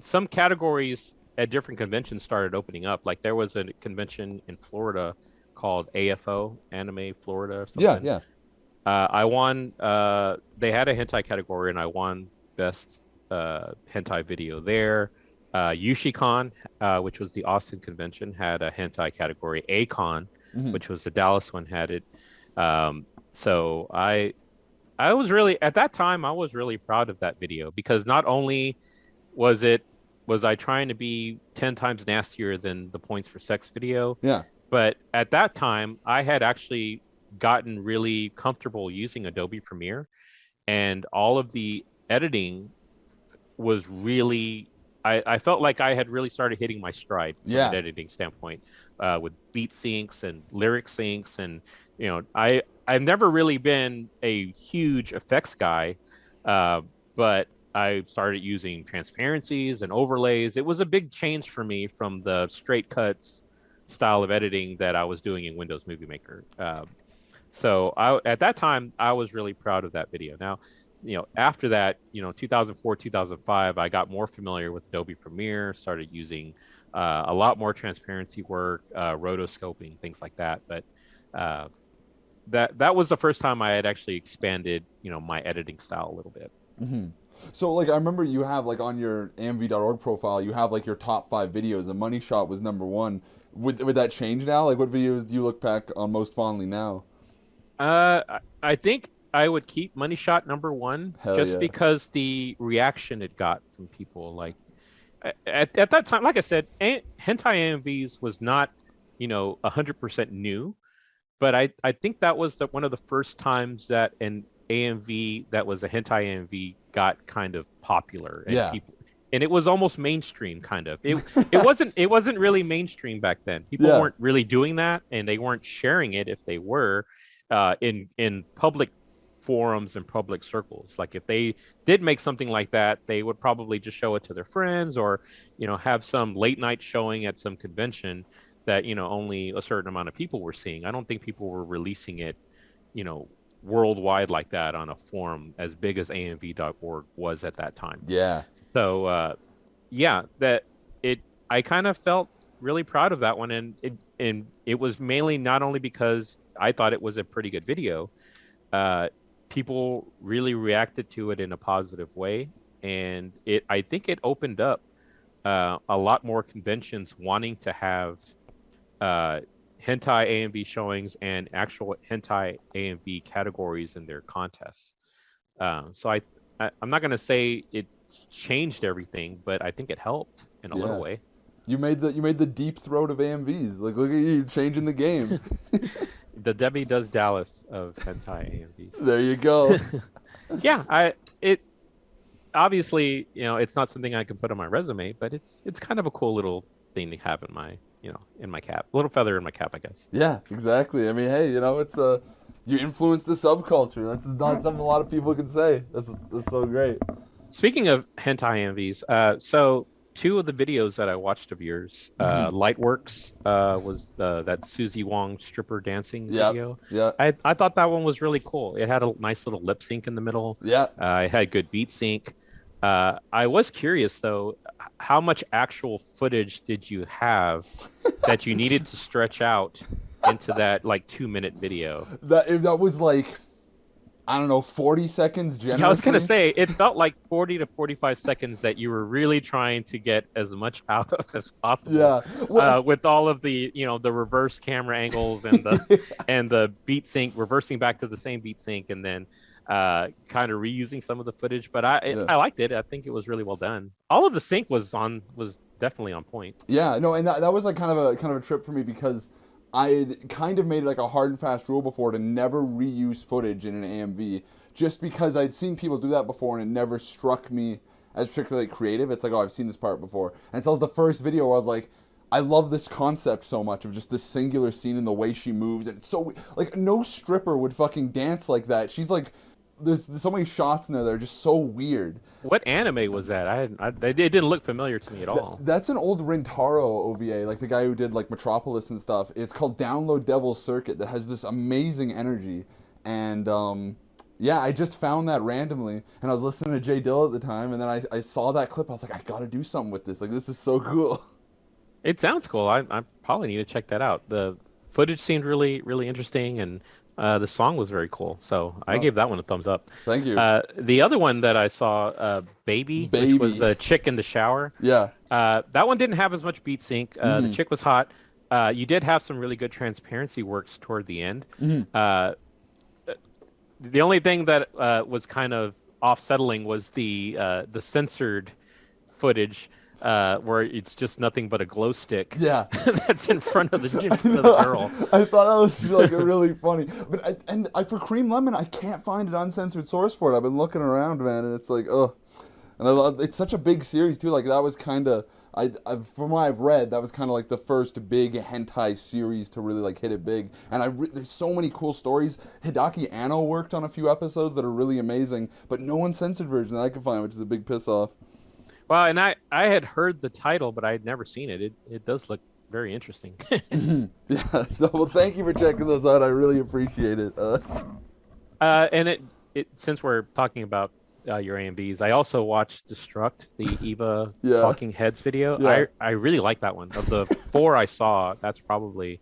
some categories at different conventions started opening up. Like there was a convention in Florida called AFO, Anime Florida or something. Yeah. I won. They had a hentai category, and I won best hentai video there. YushiCon, which was the Austin convention, had a hentai category. ACon, which was the Dallas one, had it. So I was really, at that time, I was really proud of that video, because not only was I trying to be 10 times nastier than the Points for Sex video, but at that time I had actually gotten really comfortable using Adobe Premiere, and all of the editing was really, I felt like I had really started hitting my stride from an editing standpoint, with beat syncs and lyric syncs. And I've never really been a huge effects guy, but I started using transparencies and overlays. It was a big change for me from the straight cuts style of editing that I was doing in Windows Movie Maker. So at that time, I was really proud of that video. Now, after that, 2004, 2005, I got more familiar with Adobe Premiere, started using a lot more transparency work, rotoscoping, things like that. But that was the first time I had actually expanded, my editing style a little bit. Mm-hmm. So, like, I remember you have, like, on your amv.org profile, you have, like, your top 5 videos, and Money Shot was number 1. Would that change now? Like, what videos do you look back on most fondly now? I think I would keep Money Shot number 1, because the reaction it got from people. Like, at that time, like I said, hentai AMVs was not, 100% new, but I think that was one of the first times that an AMV that was a hentai AMV got kind of popular, and and it was almost mainstream, kind of. It wasn't really mainstream back then. People weren't really doing that, and they weren't sharing it if they were in public forums and public circles. Like if they did make something like that, they would probably just show it to their friends, or have some late night showing at some convention that only a certain amount of people were seeing. I don't think people were releasing it worldwide like that on a forum as big as amv.org was at that time. So I kind of felt really proud of that one, and it was mainly not only because I thought it was a pretty good video. People really reacted to it in a positive way, and I think it opened up a lot more conventions wanting to have hentai AMV showings and actual hentai AMV categories in their contests. So I'm not going to say it changed everything, but I think it helped in a little way. You made the deep throat of AMVs. Like, look at you changing the game. The Debbie Does Dallas of hentai AMVs. There you go. It obviously, it's not something I can put on my resume, but it's kind of a cool little thing to have in my, in my cap, a little feather in my cap, I guess. Yeah, exactly. I mean, hey, it's You influenced the subculture. That's not something a lot of people can say. That's so great. Speaking of hentai MVs, so two of the videos that I watched of yours, Lightworks was that Susie Wong stripper dancing Yeah, video. yeah, I thought that one was really cool. It had a nice little lip sync in the middle. yeah. It had good beat sync. I was curious though, how much actual footage did you have that you needed to stretch out into that like 2-minute video? That was like, I don't know, 40 seconds generously. Yeah, I was gonna say it felt like 40 to 45 seconds that you were really trying to get as much out of as possible. Yeah, well, with all of the the reverse camera angles and the and the beat sync, reversing back to the same beat sync, and then kind of reusing some of the footage. But I liked it. I think it was really well done. All of the sync was definitely on point. Yeah, no, and that was like kind of a trip for me because I had kind of made like a hard and fast rule before to never reuse footage in an AMV, just because I'd seen people do that before and it never struck me as particularly creative. It's like, oh, I've seen this part before. And so it was the first video where I was like, I love this concept so much of just this singular scene and the way she moves. And it's so, like, no stripper would fucking dance like that. She's like, there's so many shots in there that are just so weird. What anime was that? It didn't look familiar to me at all. That's an old Rintaro OVA, like the guy who did like Metropolis and stuff. It's called Download Devil's Circuit that has this amazing energy. And yeah, I just found that randomly. And I was listening to Jay Dill at the time, and then I saw that clip. I was like, I gotta do something with this. Like, this is so cool. It sounds cool. I probably need to check that out. The footage seemed really, really interesting, and the song was very cool. So I gave that one a thumbs up. Thank you. The other one that I saw, Baby, which was a chick in the shower. Yeah. That one didn't have as much beat sync. The chick was hot. You did have some really good transparency works toward the end. The only thing that was kind of off-settling was the censored footage. Where it's just nothing but a glow stick. Yeah, that's in front of the girl. I thought that was like a really funny. But for Cream Lemon, I can't find an uncensored source for it. I've been looking around, man, and it's like, oh, and it's such a big series too. Like that was kind of from what I've read, that was kind of like the first big hentai series to really like hit it big. And there's so many cool stories. Hidaki Anno worked on a few episodes that are really amazing, but no uncensored version that I could find, which is a big piss off. Well, and I had heard the title, but I had never seen it. It does look very interesting. Yeah. Well, thank you for checking those out. I really appreciate it. And it since we're talking about your AMVs, I also watched Destruct, the Eva Talking Heads video. Yeah. I really like that one. Of the 4 I saw, that's probably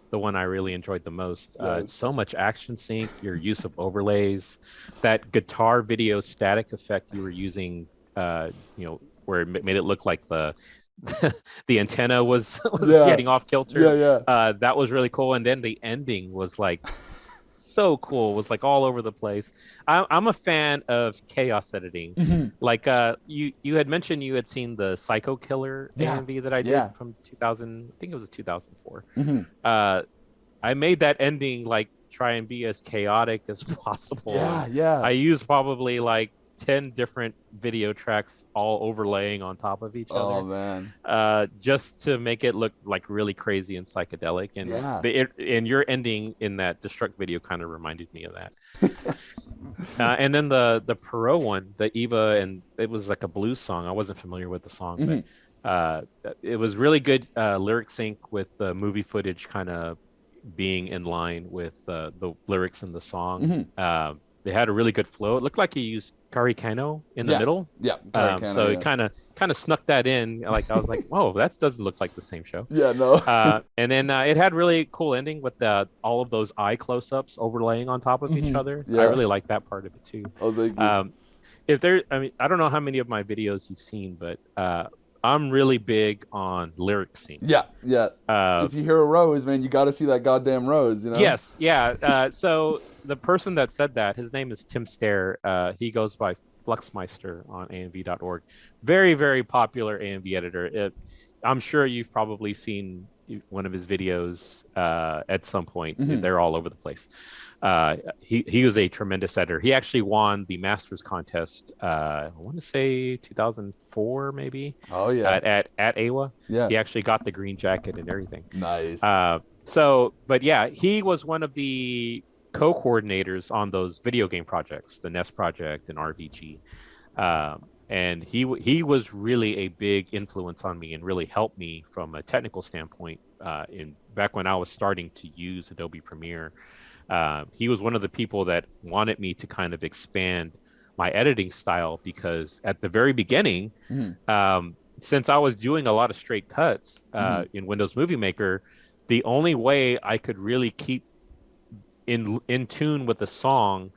the one I really enjoyed the most. So much action sync, your use of overlays, that guitar video static effect you were using, where it made it look like the antenna was getting off kilter. That was really cool. And then the ending was like so cool. It was like all over the place. I'm a fan of chaos editing. Like you had mentioned you had seen the Psycho Killer AMV that I did from 2000. I think it was 2004. I made that ending like try and be as chaotic as possible. I used probably like 10 different video tracks all overlaying on top of each other. Oh man. Just to make it look like really crazy and psychedelic. And and your ending in that Destruct video kind of reminded me of that. And then the Perot one, the Eva, and it was like a blues song. I wasn't familiar with the song, but it was really good lyric sync with the movie footage kind of being in line with the lyrics in the song. They had a really good flow. It looked like he used Karikano in the middle. So it kind of snuck that in. Like I was like, whoa, that doesn't look like the same show. And then it had really cool ending with all of those eye close-ups overlaying on top of each other. I really like that part of it too. Oh, thank you. I don't know how many of my videos you've seen, but I'm really big on lyric sync. If you hear a rose, man, you got to see that goddamn rose, you know? Yes, so the person that said that, his name is Tim Stair. He goes by Fluxmeister on AMV.org. Very, very popular AMV editor. I'm sure you've probably seen one of his videos at some point. They're all over the place. He was a tremendous editor. He actually won the Masters contest. I want to say 2004, maybe. Oh yeah. At AWA. Yeah. He actually got the green jacket and everything. Nice. But yeah, he was one of the co-coordinators on those video game projects, the NES project and RVG. And he was really a big influence on me and really helped me from a technical standpoint. In back when I was starting to use Adobe Premiere, he was one of the people that wanted me to kind of expand my editing style, because at the very beginning, since I was doing a lot of straight cuts in Windows Movie Maker, the only way I could really keep in tune with the song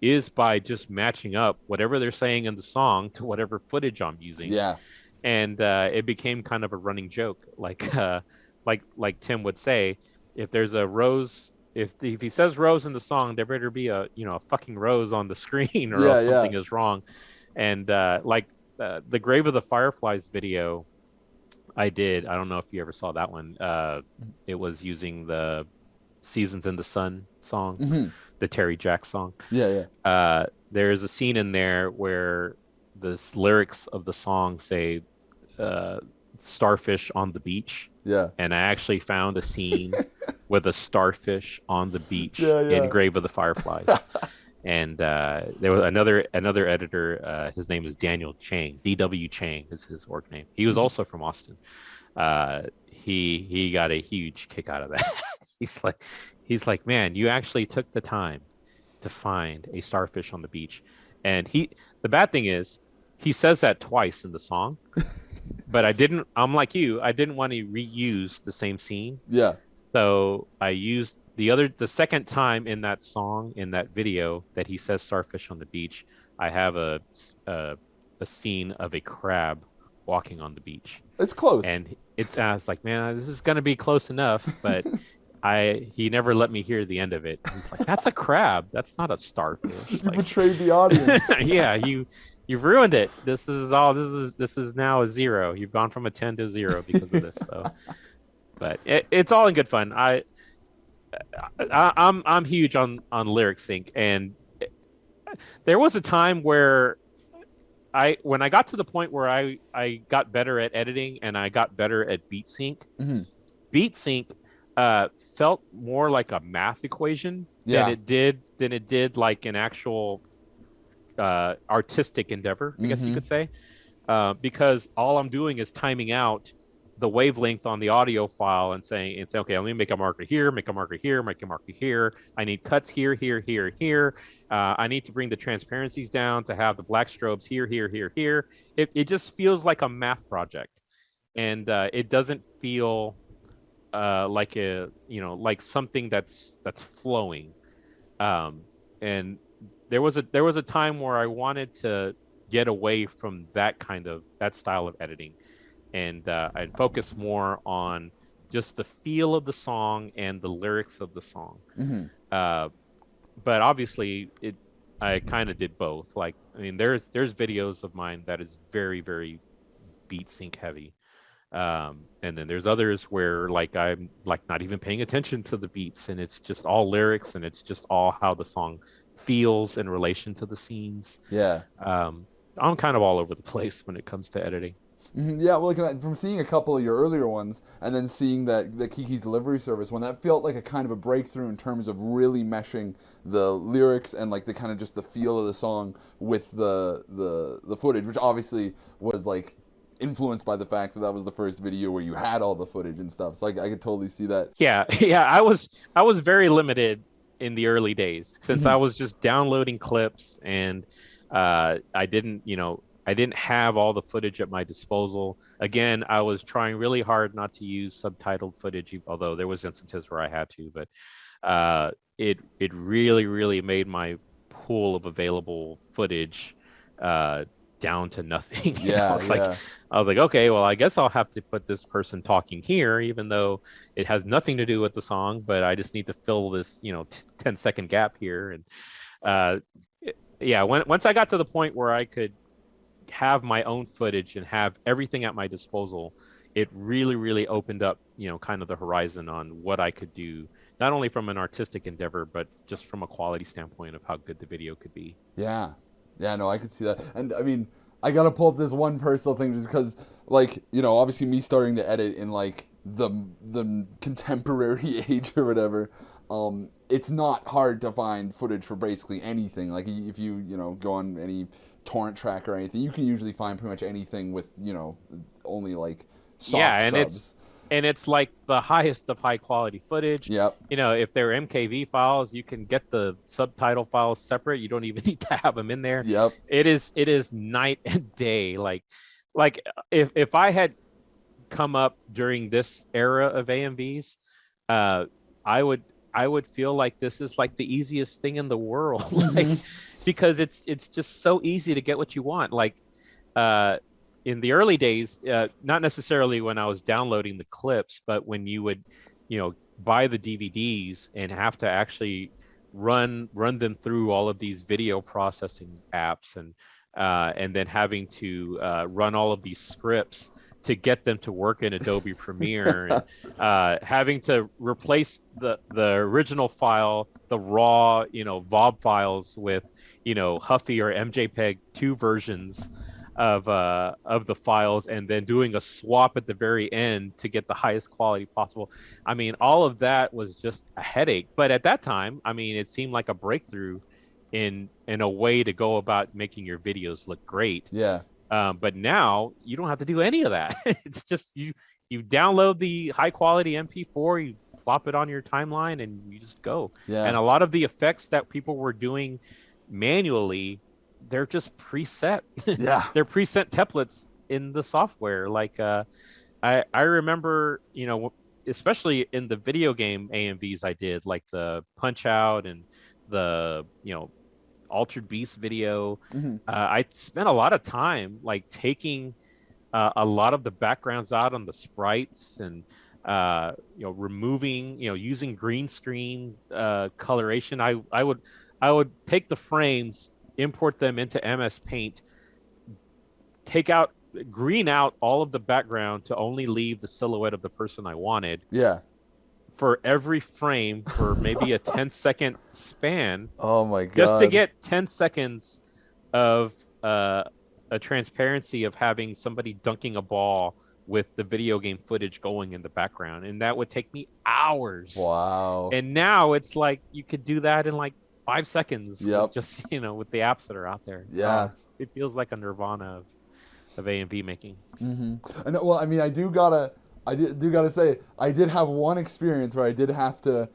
is by just matching up whatever they're saying in the song to whatever footage I'm using. Yeah. And it became kind of a running joke, like Tim would say, if there's a rose, if he says rose in the song, there better be a fucking rose on the screen, or else something is wrong. And the Grave of the Fireflies video I did, I don't know if you ever saw that one. It was using the Seasons in the Sun song, the Terry Jacks song. There's a scene in there where the lyrics of the song say starfish on the beach. And I actually found a scene with a starfish on the beach in Grave of the Fireflies. And there was another editor. His name is Daniel Chang. D.W. Chang is his org name. He was also from Austin. He got a huge kick out of that. He's like, man, you actually took the time to find a starfish on the beach. And the bad thing is, he says that twice in the song. But I'm like you, I didn't want to reuse the same scene. So I used the second time in that song, in that video, that he says starfish on the beach, I have a scene of a crab walking on the beach. It's close. And I was like, man, this is going to be close enough. But he never let me hear the end of it. He's like, that's a crab. That's not a starfish. You betrayed the audience. Yeah, you've ruined it. This is now a 0. You've gone from a 10 to a 0 because of this. So, but it's all in good fun. I'm huge on lyric sync, and there was a time where when I got to the point where I got better at editing and I got better at beat sync. Beat sync felt more like a math equation than it did like an actual artistic endeavor, I guess you could say, because all I'm doing is timing out the wavelength on the audio file and saying, okay, let me make a marker here, make a marker here, make a marker here. I need cuts here, here, here, here. I need to bring the transparencies down to have the black strobes here, here, here, here. It just feels like a math project, and it doesn't feel like like something that's flowing. And there was a time where I wanted to get away from that style of editing, and I'd focus more on just the feel of the song and the lyrics of the song. But obviously, I kind of did both. Like, I mean, there's videos of mine that is very, very beat sync heavy, and then there's others where like I'm like not even paying attention to the beats, and it's just all lyrics, and it's just all how the song feels in relation to the scenes. I'm kind of all over the place when it comes to editing. Yeah, well, like, from seeing a couple of your earlier ones, and then seeing the Kiki's Delivery Service one, that felt like a kind of a breakthrough in terms of really meshing the lyrics and like the kind of just the feel of the song with the footage, which obviously was like influenced by the fact that was the first video where you had all the footage and stuff. So I could totally see that. Yeah, I was very limited in the early days, since I was just downloading clips, and I didn't have all the footage at my disposal. Again, I was trying really hard not to use subtitled footage, although there was instances where I had to, but it really, really made my pool of available footage down to nothing. I was like, okay, well, I guess I'll have to put this person talking here, even though it has nothing to do with the song, but I just need to fill this 10-second gap here. And once I got to the point where I could have my own footage and have everything at my disposal, it really, really opened up kind of the horizon on what I could do, not only from an artistic endeavor, but just from a quality standpoint of how good the video could be. No, I could see that. And I mean, I gotta pull up this one personal thing just because, like, obviously me starting to edit in like the contemporary age or whatever, it's not hard to find footage for basically anything. Like if you go on any torrent track or anything, you can usually find pretty much anything with only like Yeah, soft and it's like the highest of high quality footage. Yep. If they're MKV files, you can get the subtitle files separate. You don't even need to have them in there. Yep. It is night and day. Like if I had come up during this era of AMVs, uh, I would feel like this is like the easiest thing in the world. Like because it's just so easy to get what you want. Like in the early days, not necessarily when I was downloading the clips, but when you would, buy the DVDs and have to actually run them through all of these video processing apps, and then having to run all of these scripts to get them to work in Adobe Premiere, and having to replace the original file, the raw, VOB files with, Huffy or MJPEG 2 versions of the files, and then doing a swap at the very end to get the highest quality possible. I mean, all of that was just a headache. But at that time, I mean, it seemed like a breakthrough in a way to go about making your videos look great. Yeah. But now you don't have to do any of that. It's just you download the high quality MP4, you plop it on your timeline, and you just go. Yeah. And a lot of the effects that people were doing manually, they're just preset. Yeah. They're preset templates in the software. Like I remember, especially in the video game AMVs I did, like the Punch Out and the Altered Beast video. I spent a lot of time like taking a lot of the backgrounds out on the sprites, and removing, using green screen coloration. I would take the frames, import them into MS Paint, green out all of the background to only leave the silhouette of the person I wanted. Yeah. For every frame, for maybe a 10-second span. Oh my god. Just to get 10 seconds of a transparency of having somebody dunking a ball with the video game footage going in the background. And that would take me hours. Wow. And now it's like you could do that in like 5 seconds. Yep. Just, with the apps that are out there. Yeah. It feels like a nirvana of AMV making. And well, I mean, I do gotta say, I did have one experience where I did have to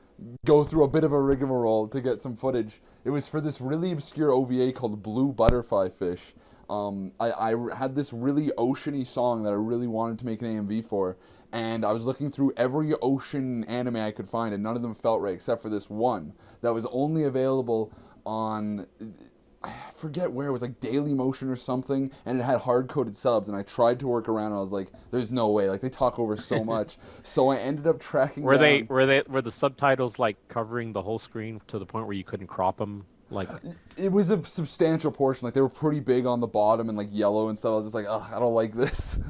go through a bit of a rigmarole to get some footage. It was for this really obscure OVA called Blue Butterfly Fish. I had this really oceany song that I really wanted to make an AMV for, and I was looking through every ocean anime I could find, and none of them felt right except for this one that was only available on, I forget where, it was like Daily Motion or something, and it had hard-coded subs, and I tried to work around, and I was like, there's no way, like they talk over so much. So I ended up tracking were down... Were the subtitles like covering the whole screen to the point where you couldn't crop them? Like, it was a substantial portion. Like they were pretty big on the bottom and like yellow and stuff. I was just like, ugh, I don't like this.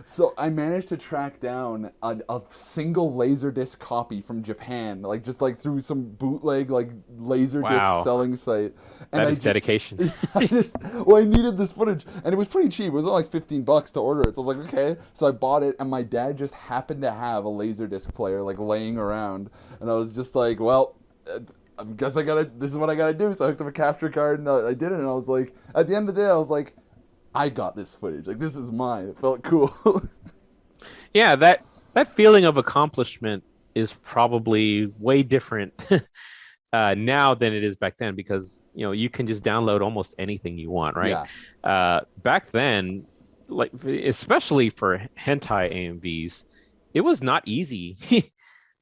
So I managed to track down a single Laserdisc copy from Japan, like just like through some bootleg like Laserdisc selling site. And that is dedication. I needed this footage, and it was pretty cheap. It was only like $15 to order it. So I was like, okay. So I bought it, and my dad just happened to have a Laserdisc player like laying around, and I was just like, well, I guess this is what I gotta do. So I hooked up a capture card, and I did it, and I was like, at the end of the day, I was like, I got this footage. Like, this is mine. It felt cool. Yeah, that feeling of accomplishment is probably way different now than it is back then, because you can just download almost anything you want, right? Yeah. Back then, like especially for hentai AMVs, it was not easy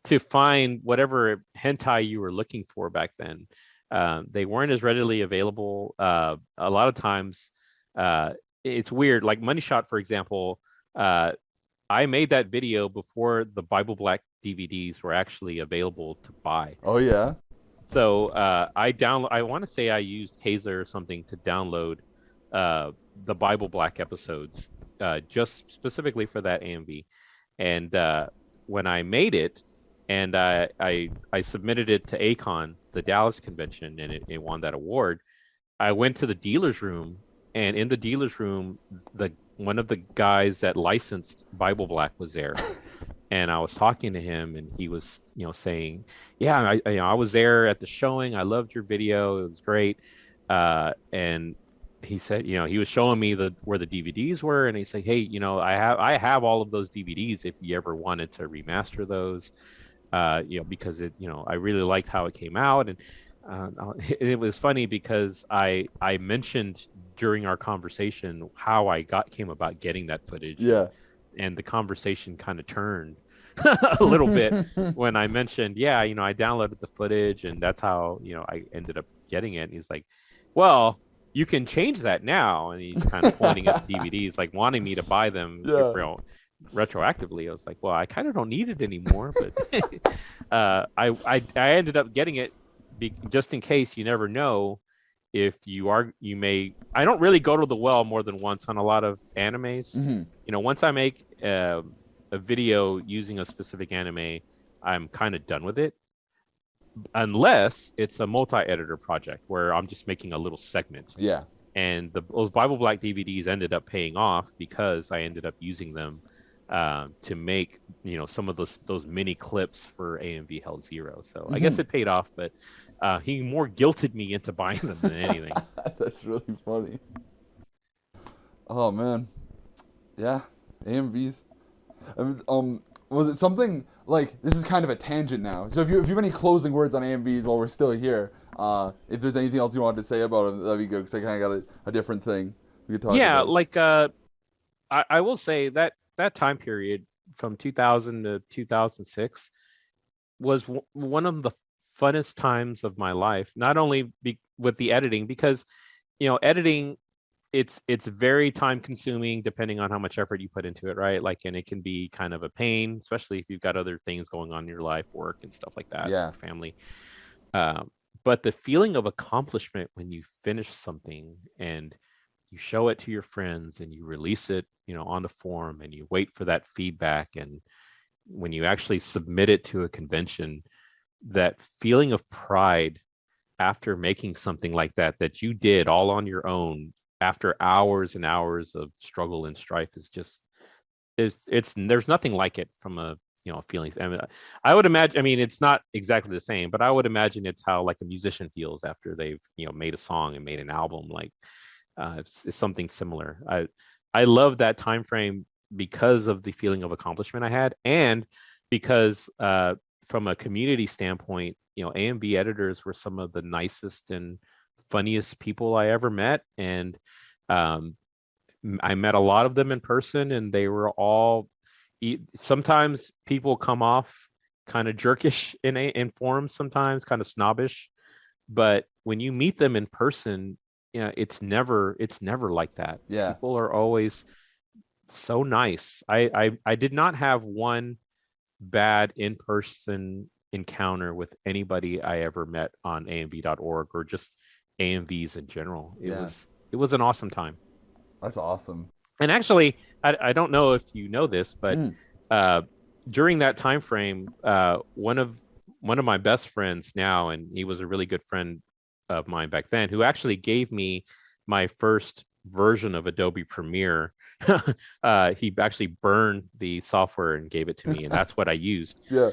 to find whatever hentai you were looking for back then. They weren't as readily available. A lot of times, it's weird. Like Money Shot, for example, I made that video before the Bible Black DVDs were actually available to buy. Oh yeah. So I want to say I used Kaiser or something to download the Bible Black episodes, just specifically for that AMV. And when I made it, and I submitted it to ACON, the Dallas convention, and it won that award. I went to the dealer's room, and in the dealer's room, one of the guys that licensed Bible Black was there. and I was talking to him, and he was, saying, "Yeah, I was there at the showing. I loved your video. It was great." And he said, he was showing me where the DVDs were, and he said, "Hey, I have all of those DVDs if you ever wanted to remaster those, because I really liked how it came out." And it was funny because I mentioned during our conversation how I came about getting that footage, Yeah. and the conversation kind of turned a little bit when I mentioned, yeah, I downloaded the footage, and that's how, I ended up getting it. And he's like, "Well, you can change that now." And he's kind of pointing at the DVDs, like wanting me to buy them, Yeah. retroactively. I was like, "Well, I kind of don't need it anymore," but I ended up getting it just in case. You never know if you may. I don't really go to the well more than once on a lot of animes. Once I make a video using a specific anime, I'm kind of done with it, unless it's a multi-editor project where I'm just making a little segment. Yeah. And those Bible Black DVDs ended up paying off because I ended up using them to make some of those mini clips for AMV Hell Zero. So I guess it paid off, but he more guilted me into buying them than anything. That's really funny. Oh man, yeah, AMVs. Was it something like, this is kind of a tangent now? So if you have any closing words on AMVs while we're still here, if there's anything else you wanted to say about them, that'd be good, because I kind of got a different thing we could talk about. Yeah, like I will say that time period from 2000 to 2006 was one of the funnest times of my life. Not only with the editing, because editing, it's very time consuming depending on how much effort you put into it, right? Like, and it can be kind of a pain, especially if you've got other things going on in your life, work and stuff like that, Yeah. family. But the feeling of accomplishment when you finish something and you show it to your friends and you release it, on the forum, and you wait for that feedback, and when you actually submit it to a convention, that feeling of pride after making something like that you did all on your own after hours and hours of struggle and strife is just, there's nothing like it from a feelings. I mean, I would imagine, I mean, it's not exactly the same, but I would imagine it's how like a musician feels after they've made a song and made an album. Like it's something similar. I love that time frame because of the feeling of accomplishment I had, and because from a community standpoint, AMV editors were some of the nicest and funniest people I ever met. And I met a lot of them in person, and they were all, sometimes people come off kind of jerkish in forums, sometimes kind of snobbish, but when you meet them in person, it's never like that. Yeah. People are always so nice. I did not have one bad in-person encounter with anybody I ever met on AMV.org or just AMVs in general. It was an awesome time. That's awesome. And actually, I don't know if you know this, but during that time frame, one of my best friends now, and he was a really good friend of mine back then, who actually gave me my first version of Adobe Premiere. He actually burned the software and gave it to me, and that's what I used. Yeah.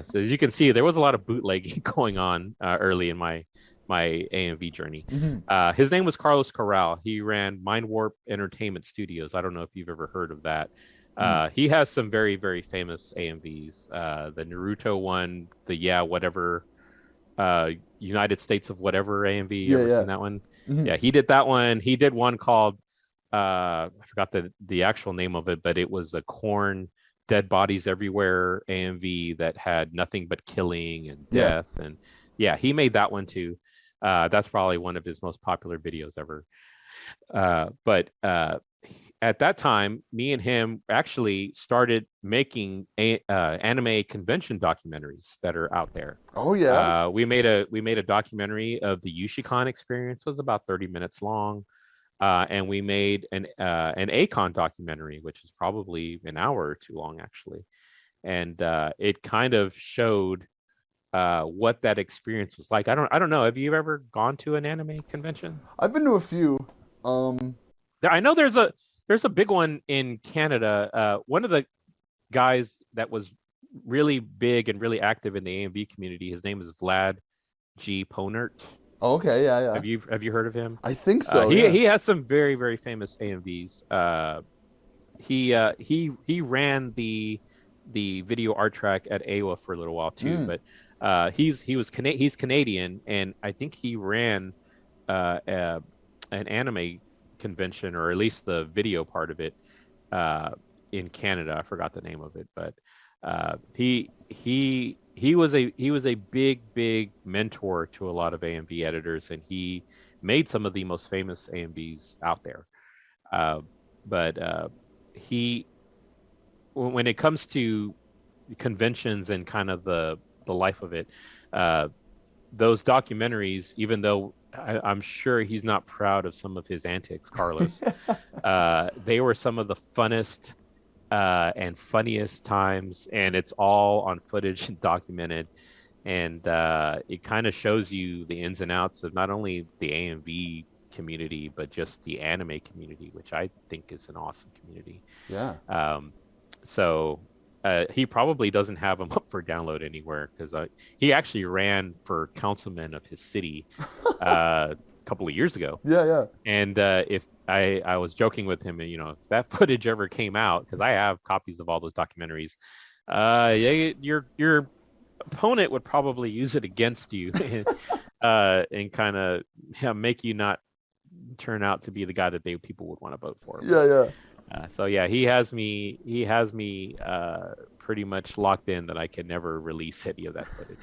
So as you can see, there was a lot of bootlegging going on early in my AMV journey. His name was Carlos Corral. He ran Mind Warp Entertainment Studios. I don't know if you've ever heard of that. He has some very, very famous AMVs. The Naruto one, the whatever, United States of whatever AMV. You ever seen that one? Yeah, he did that one. He did one called I forgot the actual name of it, but it was a Korn Dead Bodies Everywhere AMV that had nothing but killing and death. And he made that one too. That's probably one of his most popular videos ever. But at that time, me and him actually started making anime convention documentaries that are out there. Oh yeah. We made a documentary of the Yushikon experience. It was about 30 minutes long. And we made an Akon documentary, which is probably an hour or two long, actually. And it kind of showed what that experience was like. I don't know. Have you ever gone to an anime convention? I've been to a few. I know there's a big one in Canada. One of the guys that was really big and really active in the AMV community. His name is Vlad G. Ponert. Okay, yeah, yeah. Have you heard of him? I think so. He Yeah. he has some very very famous AMVs. He ran the video art track at AWA for a little while too, Mm. but he's Canadian, and I think he ran uh, uh, an anime convention, or at least the video part of it, uh, in Canada. I forgot the name of it, but he was a big mentor to a lot of AMV editors, and he made some of the most famous AMVs out there. Uh, but he, when it comes to conventions and kind of the life of it, uh, those documentaries, even though I'm sure he's not proud of some of his antics, Carlos, they were some of the funnest and funniest times, and it's all on footage and documented. And it kind of shows you the ins and outs of not only the AMV community, but just the anime community, which I think is an awesome community. Yeah. So he probably doesn't have them up for download anywhere, because he actually ran for councilman of his city a couple of years ago. Yeah, yeah. And if I was joking with him, and if that footage ever came out, because I have copies of all those documentaries, yeah, your opponent would probably use it against you, and kind of make you not turn out to be the guy that people would want to vote for. Yeah, yeah. So yeah, he has me pretty much locked in that I can never release any of that footage.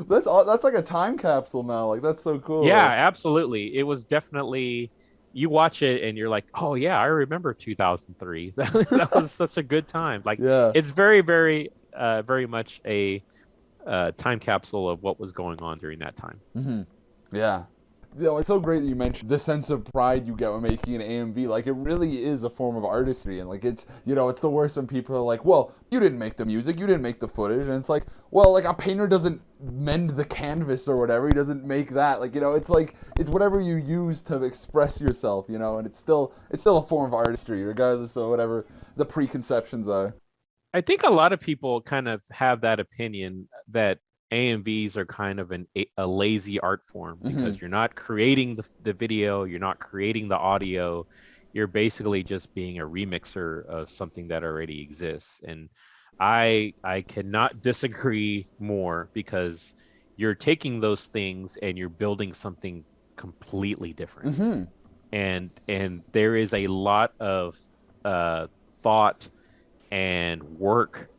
That's like a time capsule now. Like, that's so cool. Yeah, absolutely. It was definitely, you watch it and you're like, oh yeah, I remember 2003. That was such a good time. Like, Yeah. it's very, very, very much a time capsule of what was going on during that time. Mm-hmm. Yeah. It's so great that you mentioned the sense of pride you get when making an AMV. Like, it really is a form of artistry, and like, it's it's the worst when people are like, well, you didn't make the music, you didn't make the footage, and it's like, well, like, a painter doesn't mend the canvas or whatever, he doesn't make that. Like, it's like, it's whatever you use to express yourself, and it's still a form of artistry, regardless of whatever the preconceptions are. I think a lot of people kind of have that opinion that AMVs are kind of a lazy art form, because you're not creating the video, you're not creating the audio, you're basically just being a remixer of something that already exists. And I cannot disagree more, because you're taking those things and you're building something completely different. And there is a lot of thought and work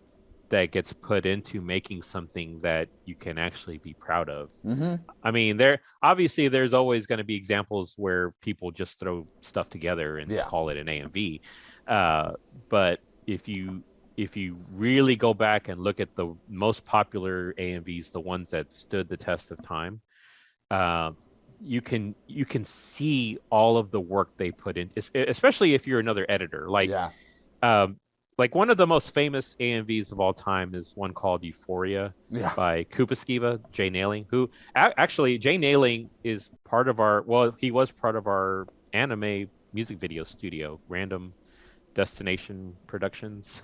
that gets put into making something that you can actually be proud of. I mean, there's always going to be examples where people just throw stuff together and call it an AMV. But if you really go back and look at the most popular AMVs, the ones that stood the test of time, you can see all of the work they put in, especially if you're another editor. Like one of the most famous AMVs of all time is one called Euphoria by Kupaskiva, Jay Nailing, who actually, Jay Nailing is he was part of our anime music video studio, Random Destination Productions.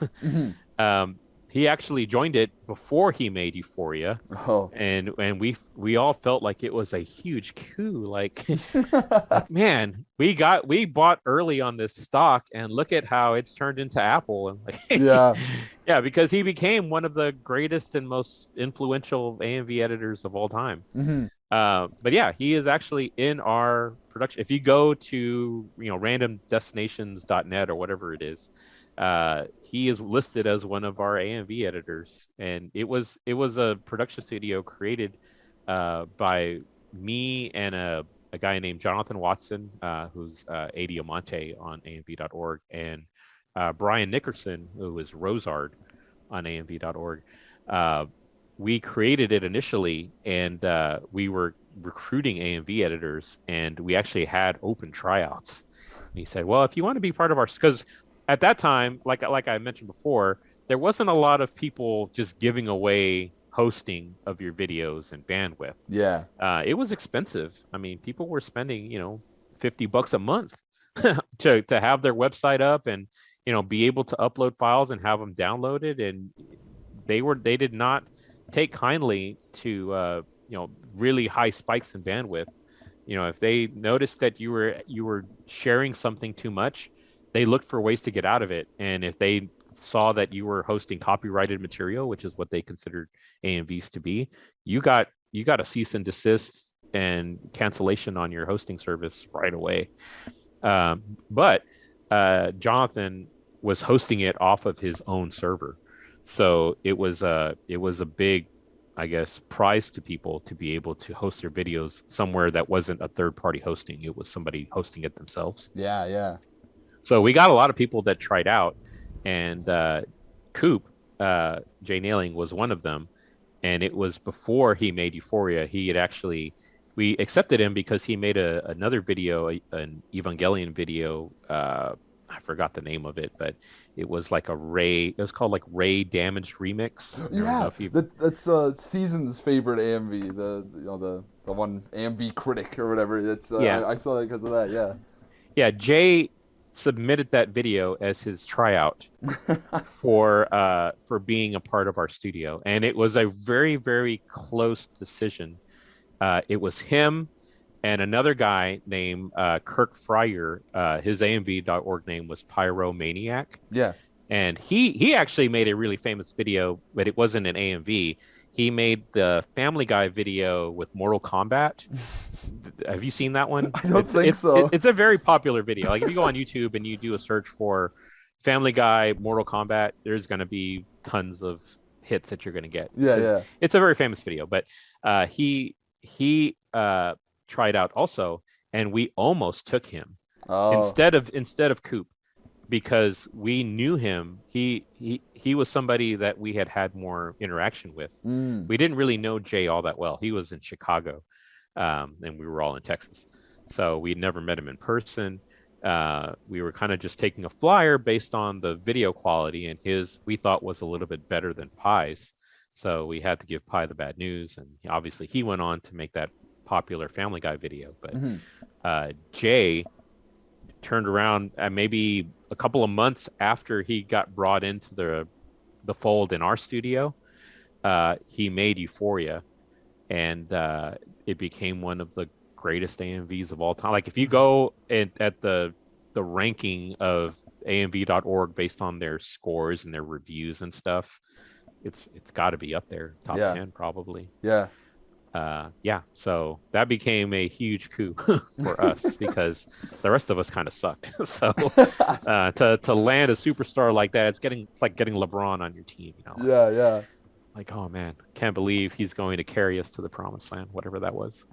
He actually joined it before he made Euphoria. And we all felt like it was a huge coup. Like, man, we bought early on this stock, and look at how it's turned into Apple. And like, yeah, because he became one of the greatest and most influential AMV editors of all time. But yeah, he is actually in our production. If you go to randomdestinations.net or whatever it is, he is listed as one of our AMV editors, and it was a production studio created by me and a guy named Jonathan Watson, who's A. Diamante on AMV.org, and Brian Nickerson, who is Rosard on AMV.org. We created it initially, and we were recruiting AMV editors, and we actually had open tryouts. And he said, well, if you want to be part of our, because at that time, like I mentioned before, there wasn't a lot of people just giving away hosting of your videos and bandwidth. It was expensive. I mean, people were spending $50 a month to have their website up, and be able to upload files and have them downloaded, and they did not take kindly to really high spikes in bandwidth. If they noticed that you were sharing something too much, they looked for ways to get out of it. And if they saw that you were hosting copyrighted material, which is what they considered AMVs to be, you got a cease and desist and cancellation on your hosting service right away. But Jonathan was hosting it off of his own server, so it was a big, I guess, prize to people to be able to host their videos somewhere that wasn't a third party hosting. It was somebody hosting it themselves. Yeah, yeah. So we got a lot of people that tried out, and Coop, Jay Nailing, was one of them. And it was before he made Euphoria. We accepted him because he made another video, an Evangelion video. I forgot the name of it, but it was like it was called like Ray Damaged Remix. Yeah, that's Season's favorite AMV, the one AMV critic or whatever. It's I saw it because of that. Yeah. Yeah, Jay submitted that video as his tryout for being a part of our studio, and it was a very, very close decision. It was him and another guy named Kirk Fryer. His AMV.org name was Pyromaniac. Yeah. And he actually made a really famous video, but it wasn't an AMV. He made the Family Guy video with Mortal Kombat. Have you seen that one? I don't think so. It's a very popular video. Like if you go on YouTube and you do a search for Family Guy, Mortal Kombat, there's going to be tons of hits that you're going to get. Yeah. It's a very famous video, but he tried out also, and we almost took him instead of Coop, because we knew him. He was somebody that we had more interaction with. We didn't really know Jay all that well. He was in Chicago, and we were all in Texas, so we'd never met him in person. We were kind of just taking a flyer based on the video quality, and his we thought was a little bit better than Pi's, so we had to give Pi the bad news. And obviously he went on to make that popular Family Guy video, but Jay turned around maybe a couple of months after he got brought into the fold in our studio. He made Euphoria, and it became one of the greatest AMVs of all time. Like if you go at the ranking of AMV.org based on their scores and their reviews and stuff, it's got to be up there, top 10 probably. Yeah. So that became a huge coup for us because the rest of us kind of sucked. So to land a superstar like that, it's like getting LeBron on your team. Yeah. Like, oh man, can't believe he's going to carry us to the promised land, whatever that was.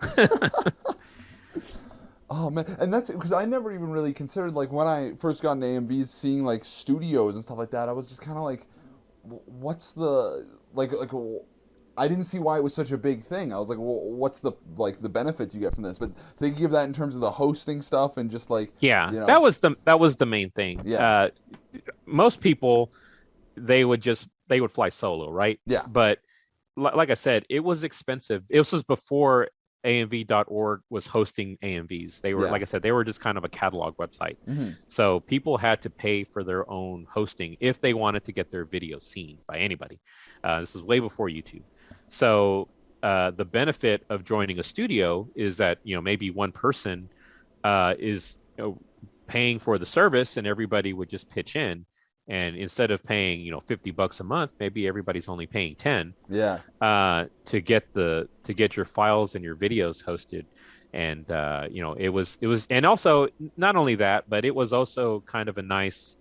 Oh man, and that's because I never even really considered, like when I first got into AMVs, seeing like studios and stuff like that. I was just kind of like, what's the like I didn't see why it was such a big thing. I was like, well, what's the benefits you get from this? But they give that in terms of the hosting stuff and just like that was the main thing. Yeah. Most people they would fly solo, right? Yeah. But like I said, it was expensive. This was before AMV.org was hosting AMVs. They were, like I said, they were just kind of a catalog website. So people had to pay for their own hosting if they wanted to get their video seen by anybody. This was way before YouTube. So the benefit of joining a studio is that maybe one person is paying for the service, and everybody would just pitch in. And instead of paying $50 a month, maybe everybody's only paying 10. Yeah. To get your files and your videos hosted. And it was, and also not only that, but it was also kind of a nice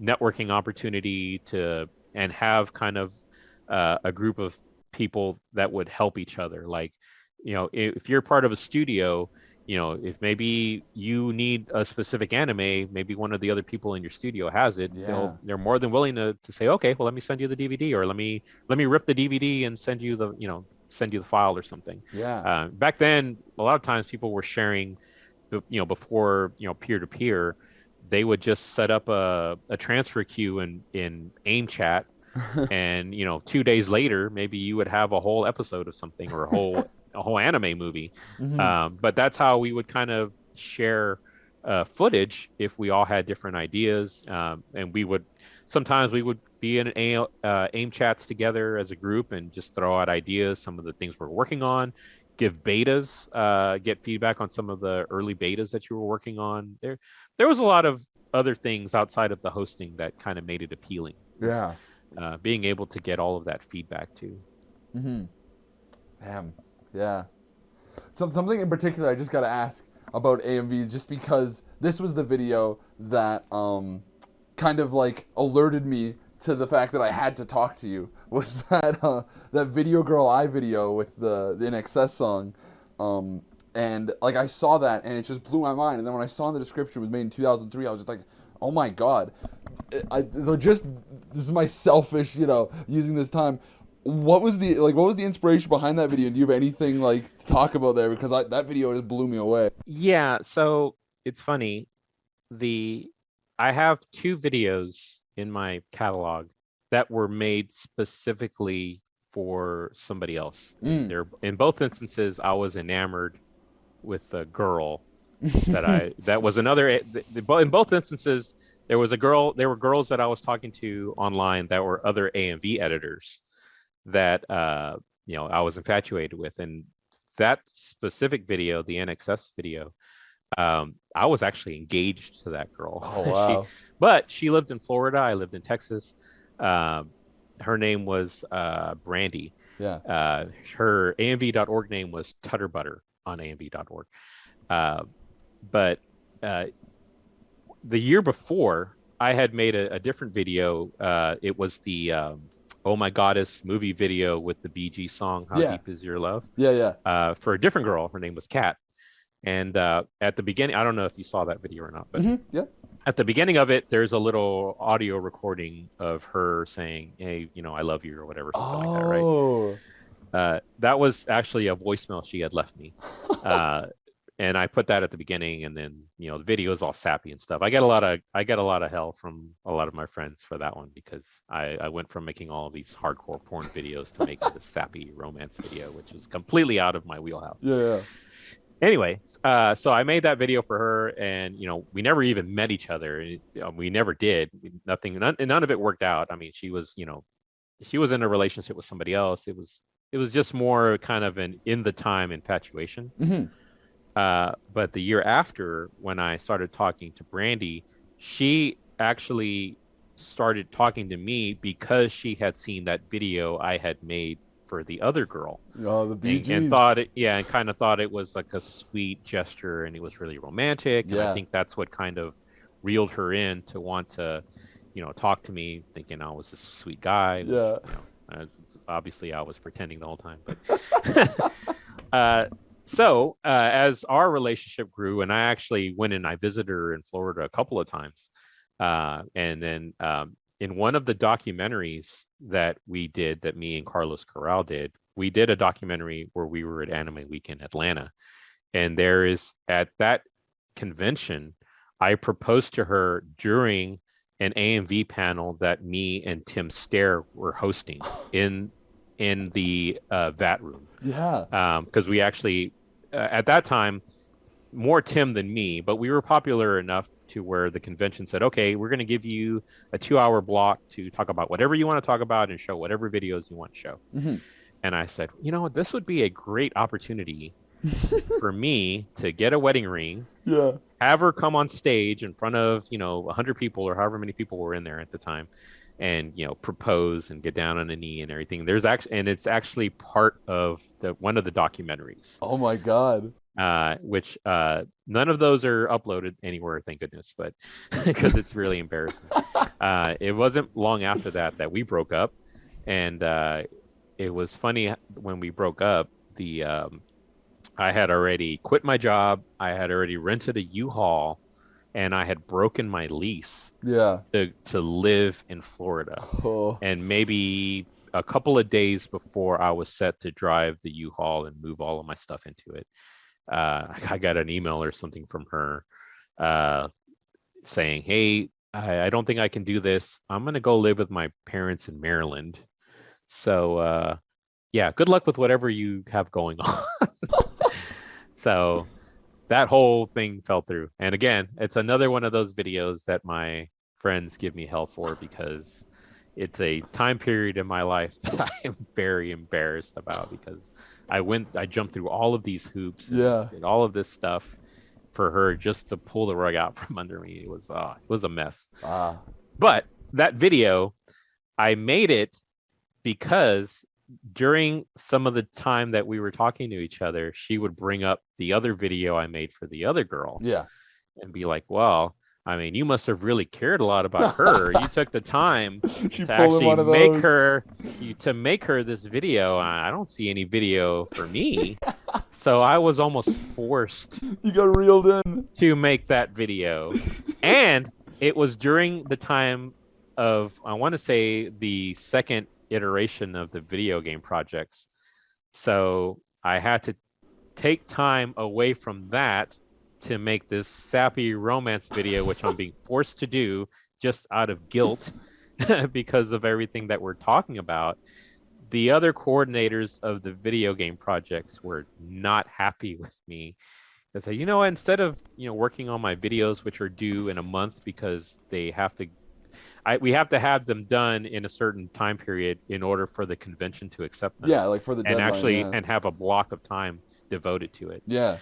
networking opportunity and have kind of a group of people that would help each other. Like, if you're part of a studio, if maybe you need a specific anime, maybe one of the other people in your studio has it. Yeah. They're more than willing to say, okay, well, let me send you the DVD, or let me rip the DVD and send you the file or something. Yeah. Back then, a lot of times people were sharing, before peer to peer, they would just set up a transfer queue in AIM chat, and 2 days later, maybe you would have a whole episode of something, or a whole anime movie. But that's how we would kind of share footage if we all had different ideas, and sometimes we would be in aim chats together as a group and just throw out ideas, some of the things we're working on, give betas, get feedback on some of the early betas that you were working on. There was a lot of other things outside of the hosting that kind of made it appealing. Yeah. Being able to get all of that feedback too. Mm-hmm. Damn. Yeah. Something in particular I just got to ask about AMVs, just because this was the video that kind of like alerted me to the fact that I had to talk to you, was that Video Girl I video with the NXS song. And like I saw that and it just blew my mind. And then when I saw in the description it was made in 2003, I was just like, oh my God. So just, this is my selfish, using this time. What was the inspiration behind that video? Do you have anything like to talk about there? Because that video just blew me away. Yeah, so it's funny. I have 2 videos in my catalog that were made specifically for somebody else. They're, in both instances, I was enamored with a girl that was another. In both instances, there were girls that I was talking to online that were other AMV editors that I was infatuated with. And that specific video, the NXS video, I was actually engaged to that girl. Oh, wow. But she lived in Florida. I lived in Texas. Her name was Brandy. Yeah. Her AMV.org name was Tutterbutter on AMV.org. But the year before, I had made a different video. It was the Oh My Goddess movie video with the Bee Gees song, How Deep Is Your Love? Yeah. For a different girl. Her name was Kat. And at the beginning, I don't know if you saw that video or not, but yeah. At the beginning of it, there's a little audio recording of her saying, hey, I love you or whatever, something like that, right? That was actually a voicemail she had left me. And I put that at the beginning, and then, the video is all sappy and stuff. I get a lot of hell from a lot of my friends for that one, because I went from making all of these hardcore porn videos to making this sappy romance video, which is completely out of my wheelhouse. Yeah. Anyway, so I made that video for her, and we never even met each other. We never did. None of it worked out. I mean, she was in a relationship with somebody else. It was just more kind of an in the time infatuation. Mm-hmm. But the year after, when I started talking to Brandy, she actually started talking to me because she had seen that video I had made for the other girl. Oh, the Bee Gees. And kind of thought it was like a sweet gesture, and it was really romantic. And I think that's what kind of reeled her in to want to, talk to me, thinking I was this sweet guy. Which, obviously I was pretending the whole time, but so as our relationship grew, and I actually went and I visited her in Florida a couple of times, and then in one of the documentaries that we did, that me and Carlos Corral did, we did a documentary where we were at Anime Week in Atlanta. And there is, at that convention, I proposed to her during an AMV panel that me and Tim Stair were hosting in the VAT room. Yeah. Because we actually, at that time, more Tim than me, but we were popular enough to where the convention said, okay, we're going to give you a 2-hour block to talk about whatever you want to talk about and show whatever videos you want to show. Mm-hmm. And I said, this would be a great opportunity for me to get a wedding ring, have her come on stage in front of, 100 people or however many people were in there at the time, and, propose and get down on a knee and everything. It's actually part of one of the documentaries. Oh my God. Which none of those are uploaded anywhere, thank goodness, but because it's really embarrassing. It wasn't long after that we broke up, and it was funny when we broke up. I had already quit my job. I had already rented a U-Haul, and I had broken my lease. To live in Florida. And maybe a couple of days before I was set to drive the U-Haul and move all of my stuff into it, I got an email or something from her saying, hey, I don't think I can do this. I'm going to go live with my parents in Maryland. So, good luck with whatever you have going on. So that whole thing fell through. And again, it's another one of those videos that my friends give me hell for because it's a time period in my life that I am very embarrassed about because I jumped through all of these hoops and did all of this stuff for her just to pull the rug out from under me. It was a mess. But that video, I made it because during some of the time that we were talking to each other, she would bring up the other video I made for the other girl. Yeah. And be like, well, I mean, you must have really cared a lot about her. You took the time to actually make her this video. I don't see any video for me. So I was almost forced. You got reeled in to make that video. And it was during the time of, I want to say, the second iteration of the video game projects. So I had to take time away from that to make this sappy romance video, which I'm being forced to do just out of guilt because of everything that we're talking about. The other coordinators of the video game projects were not happy with me. They said, you know what, instead of working on my videos, which are due in a month because we have to have them done in a certain time period in order for the convention to accept them. Yeah, like for the deadline, and have a block of time devoted to it. Yeah.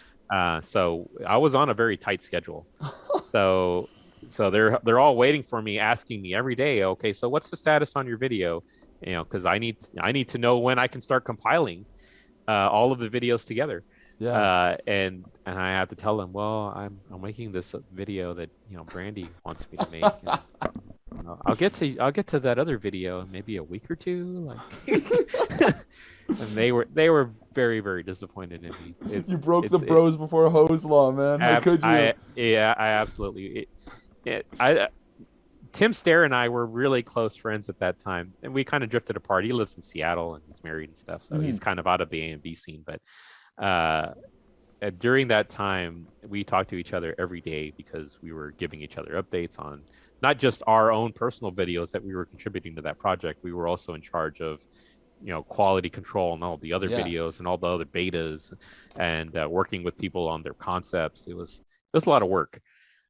So I was on a very tight schedule. So they're all waiting for me, asking me every day, okay, so what's the status on your video? Because I need to know when I can start compiling all of the videos together. Yeah. And I have to tell them, well, I'm making this video that Brandy wants me to make. I'll get to that other video in maybe a week or two. And they were very, very disappointed in me. You broke the bros before hoes law, man. How could you? I absolutely. Tim Stair and I were really close friends at that time, and we kind of drifted apart. He lives in Seattle and he's married and stuff, so he's kind of out of the A&B scene. But during that time, we talked to each other every day because we were giving each other updates on not just our own personal videos that we were contributing to that project. We were also in charge of quality control and all the other videos and all the other betas and working with people on their concepts. It was a lot of work.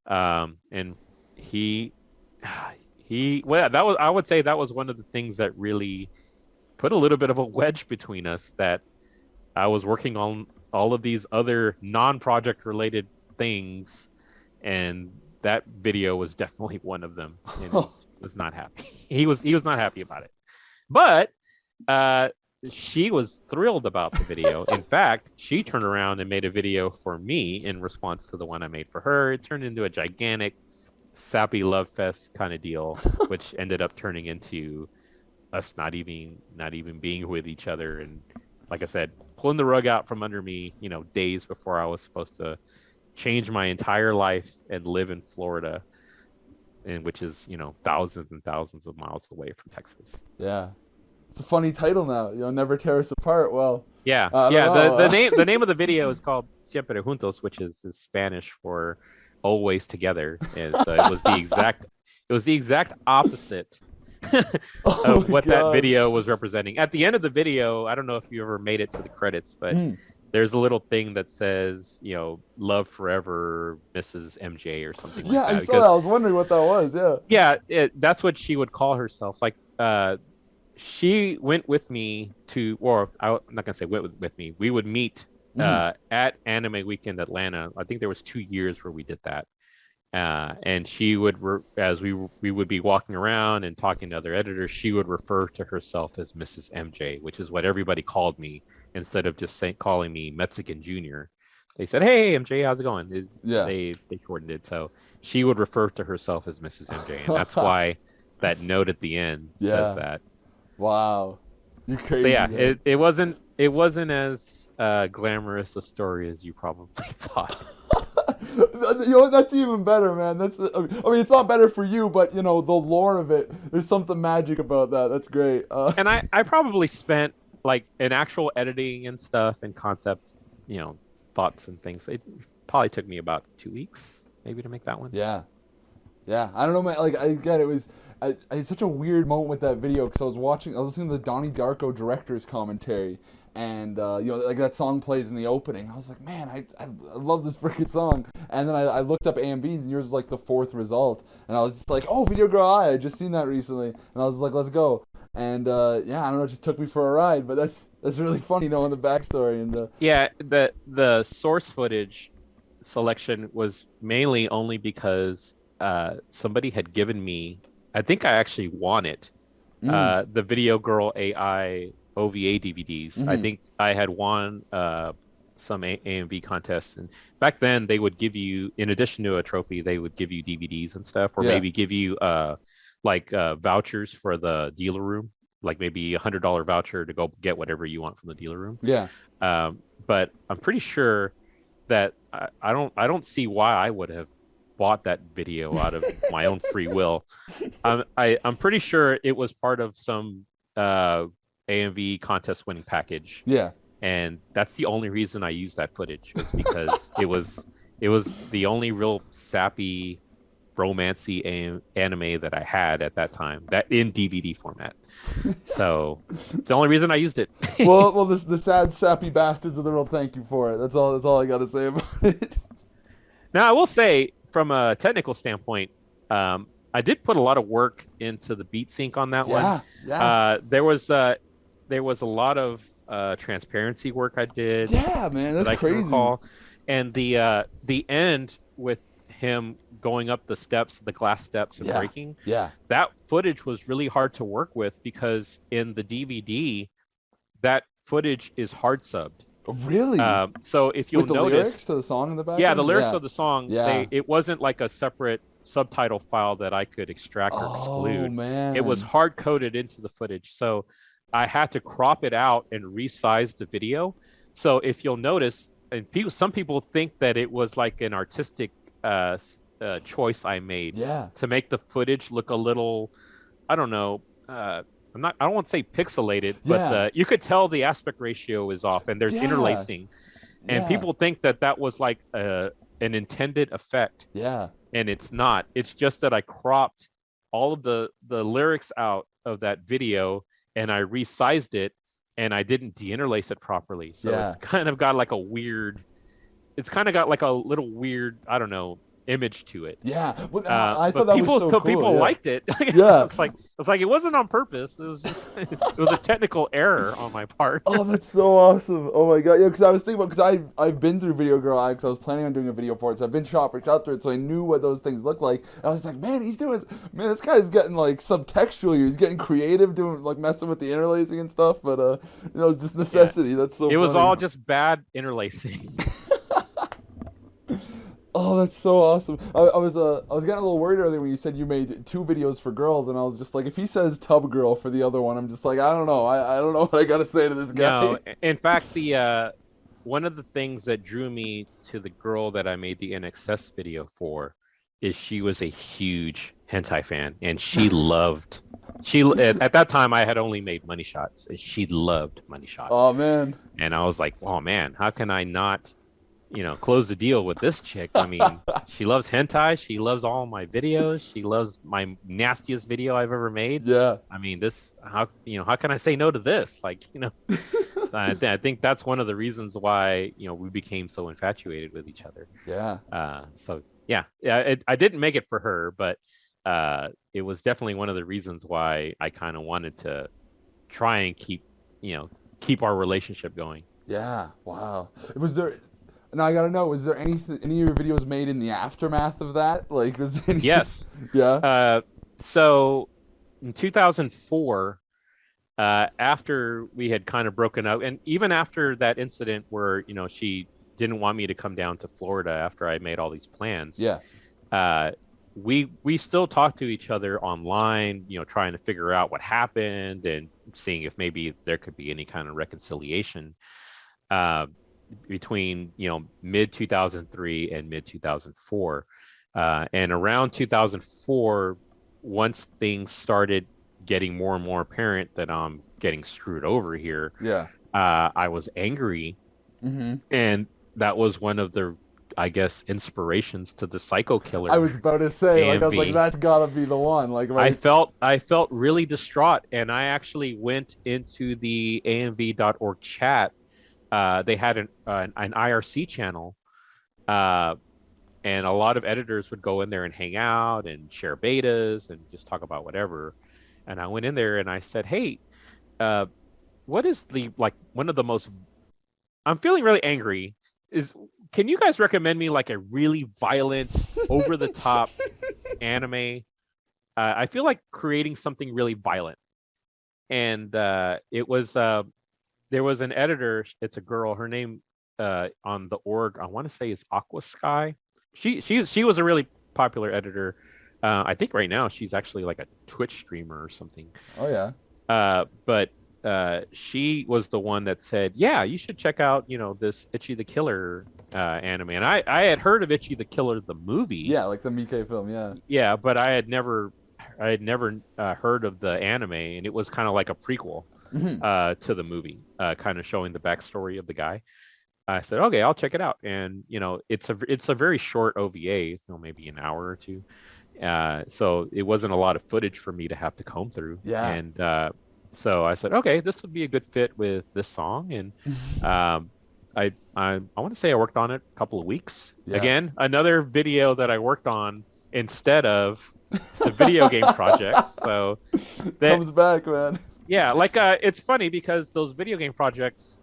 And I would say that was one of the things that really put a little bit of a wedge between us, that I was working on all of these other non-project related things, and that video was definitely one of them, and he was not happy. He was not happy about it. But she was thrilled about the video. In fact, she turned around and made a video for me in response to the one I made for her. It turned into a gigantic sappy love fest kind of deal, which ended up turning into us not even being with each other, and like I said, pulling the rug out from under me, days before I was supposed to change my entire life and live in Florida, and which is thousands and thousands of miles away from Texas. Yeah, it's a funny title now. Never tear us apart. Well, yeah. The name of the video is called Siempre Juntos, which is Spanish for always together. And so it was the exact opposite of what that video was representing. At the end of the video, I don't know if you ever made it to the credits, but there's a little thing that says, love forever, Mrs. MJ or something like that. Yeah, I saw that. I was wondering what that was. Yeah. Yeah, that's what she would call herself. Like, she went with me to, or I'm not going to say went with me. We would meet at Anime Weekend Atlanta. I think there was 2 years where we did that. And she would, as we would be walking around and talking to other editors, she would refer to herself as Mrs. MJ, which is what everybody called me instead of just calling me MexicanJunior. They said, "Hey MJ, how's it going?" They shortened it, so she would refer to herself as Mrs. MJ, and that's why that note at the end says that. Wow, you're crazy. So yeah, it wasn't as glamorous a story as you probably thought. That's even better, man. It's not better for you, but the lore of it, there's something magic about that. That's great. And I probably spent like an actual editing and stuff and concept, thoughts and things. It probably took me about 2 weeks maybe to make that one. Yeah. I don't know, man. Like, again, it was. I had such a weird moment with that video because I was listening to the Donnie Darko director's commentary, and like that song plays in the opening. I was like, man, I love this freaking song. And then I looked up AMVs, and yours was like the fourth result, and I was just like, oh, Video Girl I just seen that recently, and I was like, let's go. And yeah, I don't know, it just took me for a ride, but that's really funny knowing the backstory. And Yeah, the source footage selection was mainly only because somebody had given me, I think I actually won it, the Video Girl AI OVA DVDs. I think I had won some AMV contests, and back then they would give you, in addition to a trophy, they would give you DVDs and stuff, or maybe give you vouchers for the dealer room, like maybe $100 voucher to go get whatever you want from the dealer room. Yeah. But I'm pretty sure that I don't see why I would have bought that video out of my own free will. I'm pretty sure it was part of some AMV contest winning package. Yeah. And that's the only reason I used that footage, was because it was the only real sappy, romancy anime that I had at that time, that in DVD format. So it's the only reason I used it. well, the sad sappy bastards of the world thank you for it. That's all I got to say about it. Now I will say, from a technical standpoint, I did put a lot of work into the beat sync on that one. Yeah. There was a lot of transparency work I did. Yeah, man, that's crazy. And the end with him going up the steps, the glass steps, and breaking. Yeah. That footage was really hard to work with, because in the DVD, that footage is hard subbed. Really? So if you'll with the notice, lyrics to the song in the background? Yeah, the lyrics of the song. It wasn't like a separate subtitle file that I could extract or exclude. Oh, man. It was hard coded into the footage. So I had to crop it out and resize the video. So if you'll notice, and some people think that it was like an artistic choice I made to make the footage look a little, I don't know, I don't want to say pixelated, but you could tell the aspect ratio is off, and there's interlacing, and people think that was like an intended effect. Yeah. And it's not. It's just that I cropped all of the lyrics out of that video, and I resized it, and I didn't deinterlace it properly. So it's kind of got like a weird, little weird, I don't know, image to it. Yeah. Well, I thought that was so cool. People liked it. Yeah. It's like it wasn't on purpose. It was just it was a technical error on my part. Oh, that's so awesome. Oh my god. Yeah, because I was thinking about, because I've been through Video Girl I, because I was planning on doing a video for it, so I've been shot through it, so I knew what those things look like. And I was like, man, this guy's getting like subtextual here. He's getting creative, doing like messing with the interlacing and stuff, but it's just necessity. Yeah. That's so funny. It was all just bad interlacing. Oh, that's so awesome. I was getting a little worried earlier when you said you made 2 videos for girls, and I was just like, if he says tub girl for the other one, I'm just like, I don't know. I don't know what I got to say to this guy. No, in fact, the one of the things that drew me to the girl that I made the NXS video for is she was a huge hentai fan, and she loved. At that time I had only made Money Shots, and she loved Money Shots. Oh man. And I was like, oh man, how can I not, close the deal with this chick? I mean, she loves hentai. She loves all my videos. She loves my nastiest video I've ever made. Yeah. I mean, how can I say no to this? Like, I think that's one of the reasons why, we became so infatuated with each other. Yeah. I didn't make it for her, but it was definitely one of the reasons why I kind of wanted to try and keep our relationship going. Yeah. Wow. Now I gotta know, was there any of your videos made in the aftermath of that? Like, was there any... Yes. Yeah. So in 2004, after we had kind of broken up, and even after that incident where she didn't want me to come down to Florida after I made all these plans. Yeah. We still talk to each other online, trying to figure out what happened and seeing if maybe there could be any kind of reconciliation. Between mid 2003 and mid 2004, and around 2004, once things started getting more and more apparent that I'm getting screwed over here, I was angry, and that was one of the I guess, inspirations to the Psycho I Killer was about to say, like, I was like, AMV. that's gotta be the one. Like, I right? felt really distraught, and I actually went into the AMV.org chat. They had an IRC channel, uh, and a lot of editors would go in there and hang out and share betas and just talk about whatever. And I went in there and I said, "Hey, uh, what is the like one of the most? I'm feeling really angry. Is Can you guys recommend me like a really violent, over the top anime? I feel like creating something really violent." And it was there was an editor. It's a girl. Her name on the org, I want to say, is Aqua Sky. She was a really popular editor. I think right now she's actually like a Twitch streamer or something. Oh yeah. But she was the one that said, "Yeah, you should check out, this Itchy the Killer anime." And I had heard of Itchy the Killer the movie. Yeah, like the Miike film. Yeah. Yeah, but I had never heard of the anime, and it was kind of like a prequel to the movie, kind of showing the backstory of the guy. I said, "Okay, I'll check it out." And it's a very short OVA, maybe an hour or two. So it wasn't a lot of footage for me to have to comb through. Yeah. And so I said, "Okay, this would be a good fit with this song." And I want to say I worked on it a couple of weeks. Yeah. Again, another video that I worked on instead of the video game projects. So that comes back, man. Yeah, like it's funny because those video game projects,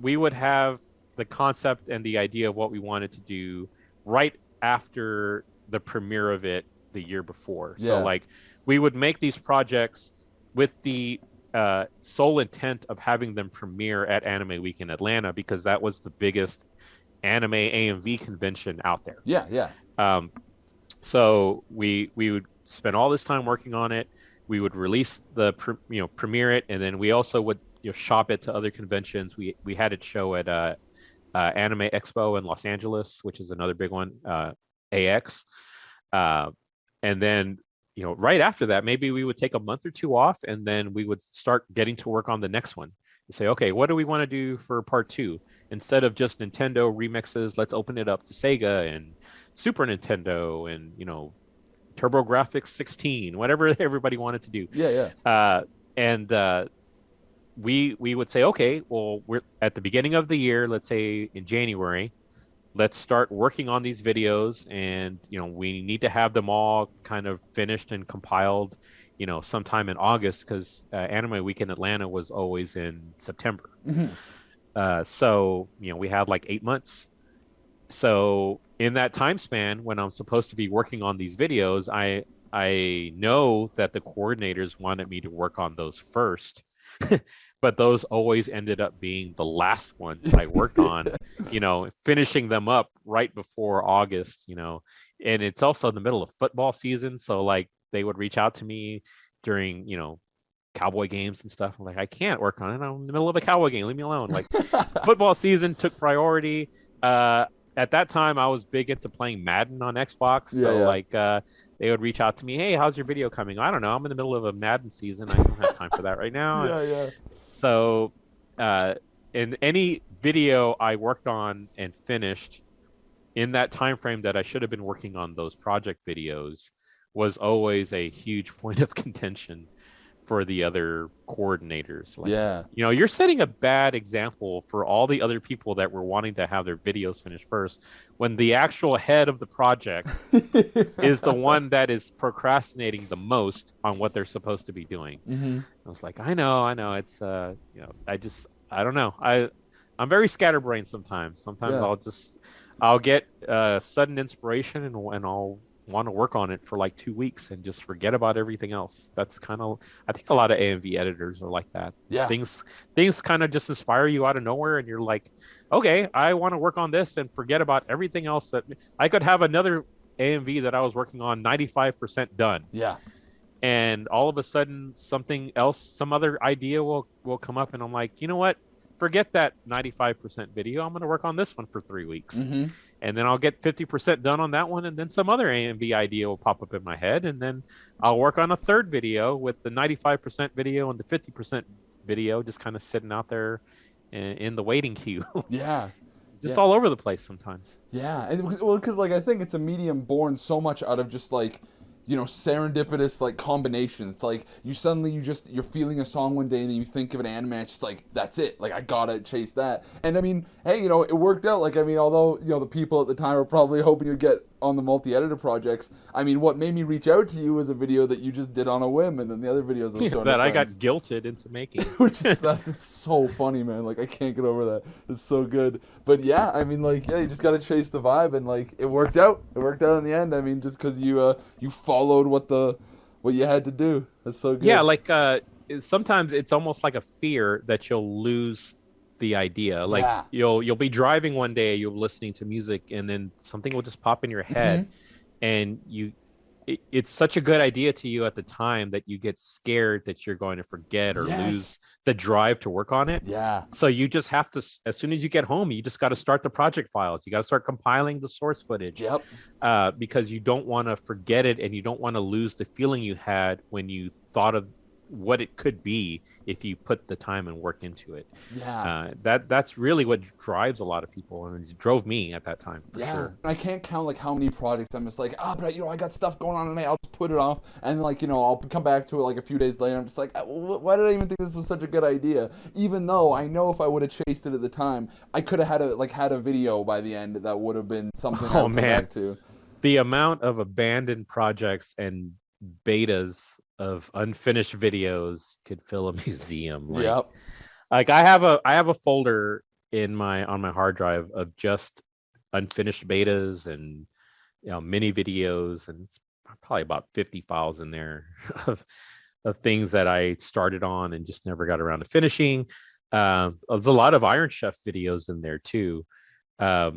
we would have the concept and the idea of what we wanted to do right after the premiere of it the year before. Yeah. So like we would make these projects with the sole intent of having them premiere at Anime Week in Atlanta, because that was the biggest anime AMV convention out there. Yeah, yeah. So we would spend all this time working on it. We would release premiere it, and then we also would shop it to other conventions. We had it show at Anime Expo in Los Angeles, which is another big one, AX. And then right after that, maybe we would take a month or two off, and then we would start getting to work on the next one. And say, okay, what do we want to do for part 2? Instead of just Nintendo remixes, let's open it up to Sega and Super Nintendo and TurboGrafx 16, whatever everybody wanted to do. Yeah, yeah. And we would say, okay, well, we're at the beginning of the year, let's say in January, let's start working on these videos, and we need to have them all kind of finished and compiled, sometime in August, because Anime Week in Atlanta was always in September. So we had like 8 months. So in that time span, when I'm supposed to be working on these videos, I know that the coordinators wanted me to work on those first, but those always ended up being the last ones I worked on, finishing them up right before August, and it's also in the middle of football season. So like they would reach out to me during, Cowboy games and stuff. I'm like, I can't work on it. I'm in the middle of a Cowboy game. Leave me alone. Like football season took priority. At that time, I was big into playing Madden on Xbox. So like they would reach out to me, hey, how's your video coming? I don't know. I'm in the middle of a Madden season. I don't have time for that right now. Yeah. So in any video I worked on and finished in that time frame that I should have been working on those project videos was always a huge point of contention for the other coordinators. Like, you're setting a bad example for all the other people that were wanting to have their videos finished first, when the actual head of the project is the one that is procrastinating the most on what they're supposed to be doing. I was like, I know. It's I don't know. I'm very scatterbrained sometimes. Sometimes I'll get sudden inspiration and I'll want to work on it for like 2 weeks and just forget about everything else. That's kind of, I think a lot of AMV editors are like that. Yeah. Things kind of just inspire you out of nowhere, and you're like, okay, I want to work on this and forget about everything else. That I could have another AMV that I was working on 95% done. Yeah. And all of a sudden something else, some other idea will come up, and I'm like, you know what? Forget that 95% video. I'm going to work on this one for 3 weeks. And then I'll get 50% done on that one, and then some other AMV idea will pop up in my head, and then I'll work on a third video with the 95% video and the 50% video just kind of sitting out there in the waiting queue. Yeah. just all over the place sometimes. Yeah, and well, because like I think it's a medium born so much out of just like, serendipitous like combinations. It's like you're feeling a song one day and then you think of an anime. It's just like that's it. Like I gotta chase that. And I mean, hey, it worked out. Like I mean, although the people at the time were probably hoping you'd get on the multi-editor projects. I mean, what made me reach out to you was a video that you just did on a whim, and then the other videos I was showing That I got friends. guilted into making. Which is that's so funny, man. Like I can't get over that. It's so good. But yeah, I mean, like you just gotta chase the vibe, and like it worked out. It worked out in the end. I mean, just because you followed what you had to do. That's so good. Yeah, like sometimes it's almost like a fear that you'll lose the idea. Like Yeah. you'll be driving one day, you're listening to music, and then something will just pop in your head, and it's such a good idea to you at the time that you get scared that you're going to forget or lose the drive to work on it. Yeah. So you just have to, as soon as you get home, you just got to start the project files. You got to start compiling the source footage. Yep. Because you don't want to forget it, and you don't want to lose the feeling you had when you thought of what it could be if you put the time and work into it. Yeah. That's really what drives a lot of people, and it drove me at that time for sure. I can't count like how many projects I'm just like, but I got stuff going on tonight. I'll just put it off, and like I'll come back to it like a few days later. I'm just like, why did I even think this was such a good idea? Even though I know if I would have chased it at the time, I could have had a video by the end that would have been something. Oh man, the amount of abandoned projects and betas of unfinished videos could fill a museum. Like I have a folder on my hard drive of just unfinished betas and mini videos, and it's probably about 50 files in there of things that I started on and just never got around to finishing. There's a lot of Iron Chef videos in there too. I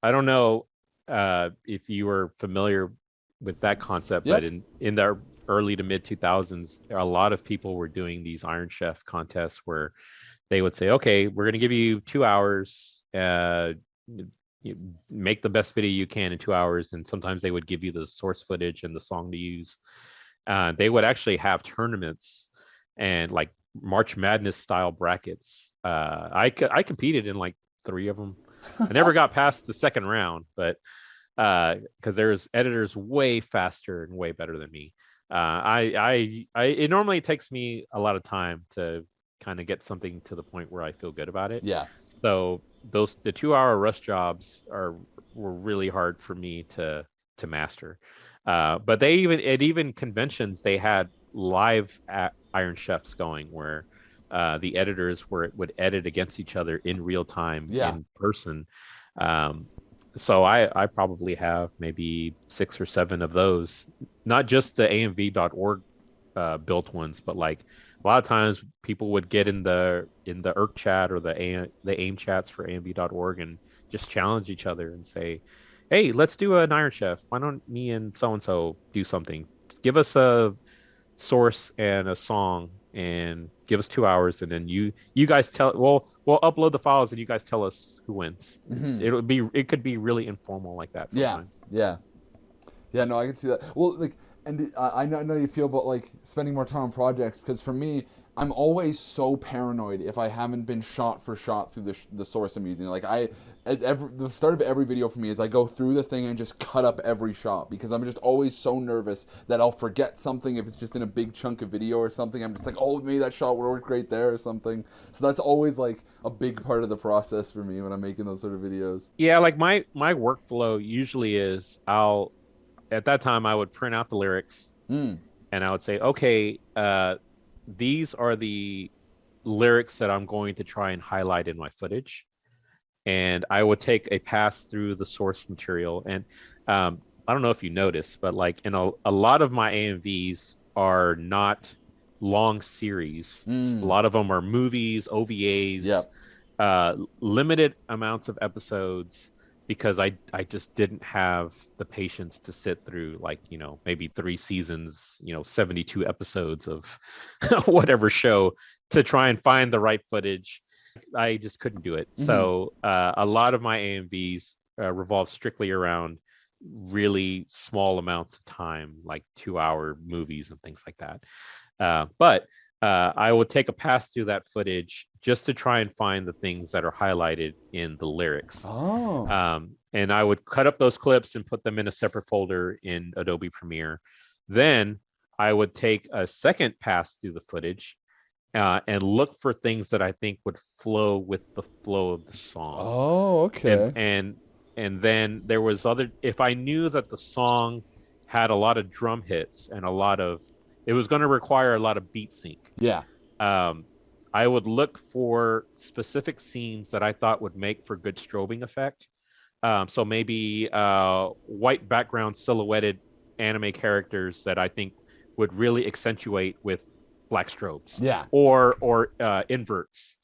don't know if you were familiar with that concept, but in the early to mid 2000s, a lot of people were doing these Iron Chef contests where they would say, okay, we're going to give you 2 hours, you make the best video you can in 2 hours. And sometimes they would give you the source footage and the song to use. They would actually have tournaments and like March Madness style brackets. I competed in like 3 of them. I never got past the second round, but because there's editors way faster and way better than me. It normally takes me a lot of time to kind of get something to the point where I feel good about it. Yeah. So the 2 hour rush jobs were really hard for me to master. But even conventions, they had live Iron Chefs going where the editors would edit against each other in real time in person. So I probably have maybe 6 or 7 of those, not just the amv.org built ones, but like a lot of times people would get in the IRC chat or the AIM chats for amv.org and just challenge each other and say, hey, let's do an Iron Chef. Why don't me and so-and-so do something? Give us a source and a song and give us 2 hours, and then you guys we'll upload the files and you guys tell us who wins. It could be really informal like that sometimes. Yeah, no, I can see that. Well, like, and I know you feel about like spending more time on projects, because for me, I'm always so paranoid if I haven't been shot for shot through the source I'm using. Like the start of every video for me is I go through the thing and just cut up every shot, because I'm just always so nervous that I'll forget something if it's just in a big chunk of video or something. I'm just like, oh, maybe that shot would work great there or something. So that's always like a big part of the process for me when I'm making those sort of videos. Yeah, like my workflow usually is at that time I would print out the lyrics and I would say, okay, these are the lyrics that I'm going to try and highlight in my footage. And I would take a pass through the source material. And I don't know if you noticed, but like in a lot of my AMVs are not long series. A lot of them are movies, OVAs, limited amounts of episodes, because I just didn't have the patience to sit through like, maybe 3 seasons, 72 episodes of whatever show to try and find the right footage. I just couldn't do it. So a lot of my AMVs revolve strictly around really small amounts of time, like 2 hour movies and things like that. But I would take a pass through that footage just to try and find the things that are highlighted in the lyrics. Oh. And I would cut up those clips and put them in a separate folder in Adobe Premiere. Then I would take a second pass through the footage and look for things that I think would flow with the flow of the song. Oh, okay. And then there was other, if I knew that the song had a lot of drum hits and it was going to require a lot of beat sync. Yeah. I would look for specific scenes that I thought would make for good strobing effect. So maybe white background silhouetted anime characters that I think would really accentuate with black strobes. Yeah. Or inverts,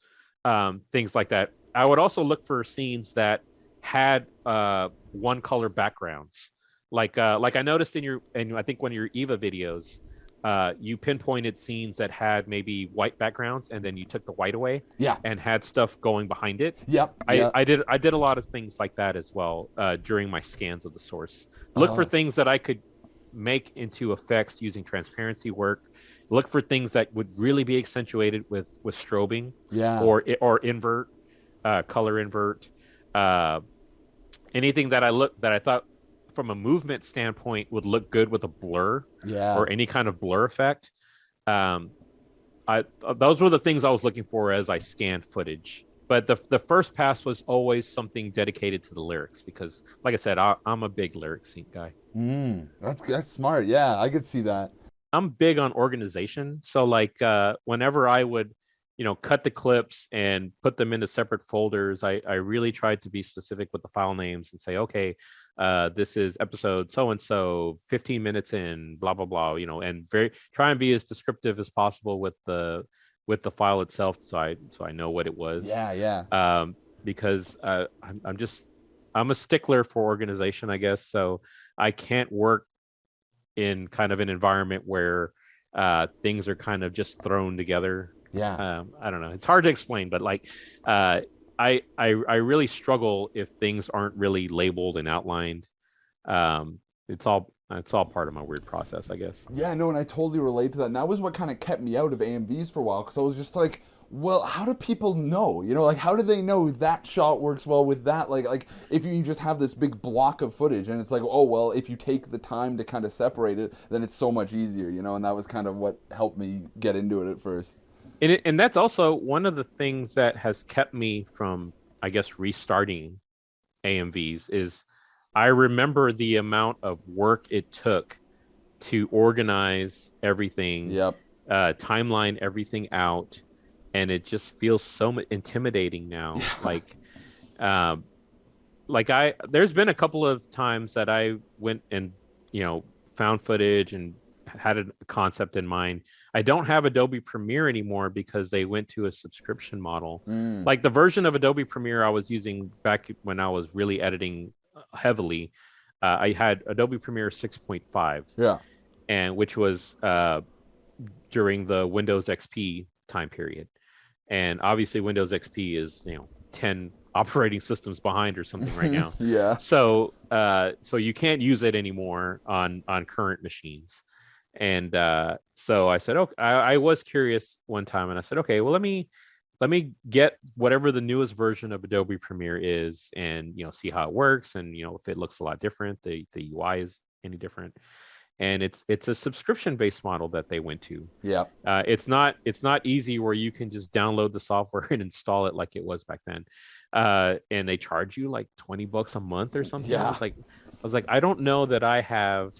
things like that. I would also look for scenes that had one color backgrounds. Like I noticed and I think one of your Eva videos, you pinpointed scenes that had maybe white backgrounds, and then you took the white away, Yeah. and had stuff going behind it. Yep. I did a lot of things like that as well during my scans of the source. Look for things that I could make into effects using transparency work. Look for things that would really be accentuated with strobing, Yeah. or invert, color invert. Anything that I thought from a movement standpoint would look good with a blur, or any kind of blur effect. Those were the things I was looking for as I scanned footage. But the first pass was always something dedicated to the lyrics, because, like I said, I'm a big lyric sync guy. That's smart. Yeah, I could see that. I'm big on organization. So like whenever I would, cut the clips and put them into separate folders, I really tried to be specific with the file names and say, okay, this is episode so and so, 15 minutes in, blah blah blah, and try and be as descriptive as possible with the file itself, so I know what it was. Yeah. Because I'm a stickler for organization, I guess. So I can't work in kind of an environment where things are kind of just thrown together. Yeah. I don't know. It's hard to explain, but like I really struggle if things aren't really labeled and outlined. It's all part of my weird process, I guess. Yeah, no, and I totally relate to that. And that was what kind of kept me out of AMVs for a while, because I was just like, well, how do people know? Like, how do they know that shot works well with that? Like if you just have this big block of footage, and it's like, oh, well, if you take the time to kind of separate it, then it's so much easier, and that was kind of what helped me get into it at first. And that's also one of the things that has kept me from, I guess, restarting AMVs is I remember the amount of work it took to organize everything, timeline everything out, and it just feels so intimidating now. There's been a couple of times that I went and found footage and had a concept in mind. I don't have Adobe Premiere anymore because they went to a subscription model. Like the version of Adobe Premiere I was using back when I was really editing heavily, I had Adobe Premiere 6.5. Yeah. And which was during the Windows XP time period. And obviously Windows XP is 10 operating systems behind or something right now. Yeah. So you can't use it anymore on current machines. And so I said, okay, I was curious one time, and I said, okay, well, let me get whatever the newest version of Adobe Premiere is, and see how it works, and if it looks a lot different, the UI is any different. And it's a subscription-based model that they went to. Yeah. It's not easy where you can just download the software and install it like it was back then. And they charge you like $20 a month or something. Yeah. I was like, I don't know that I have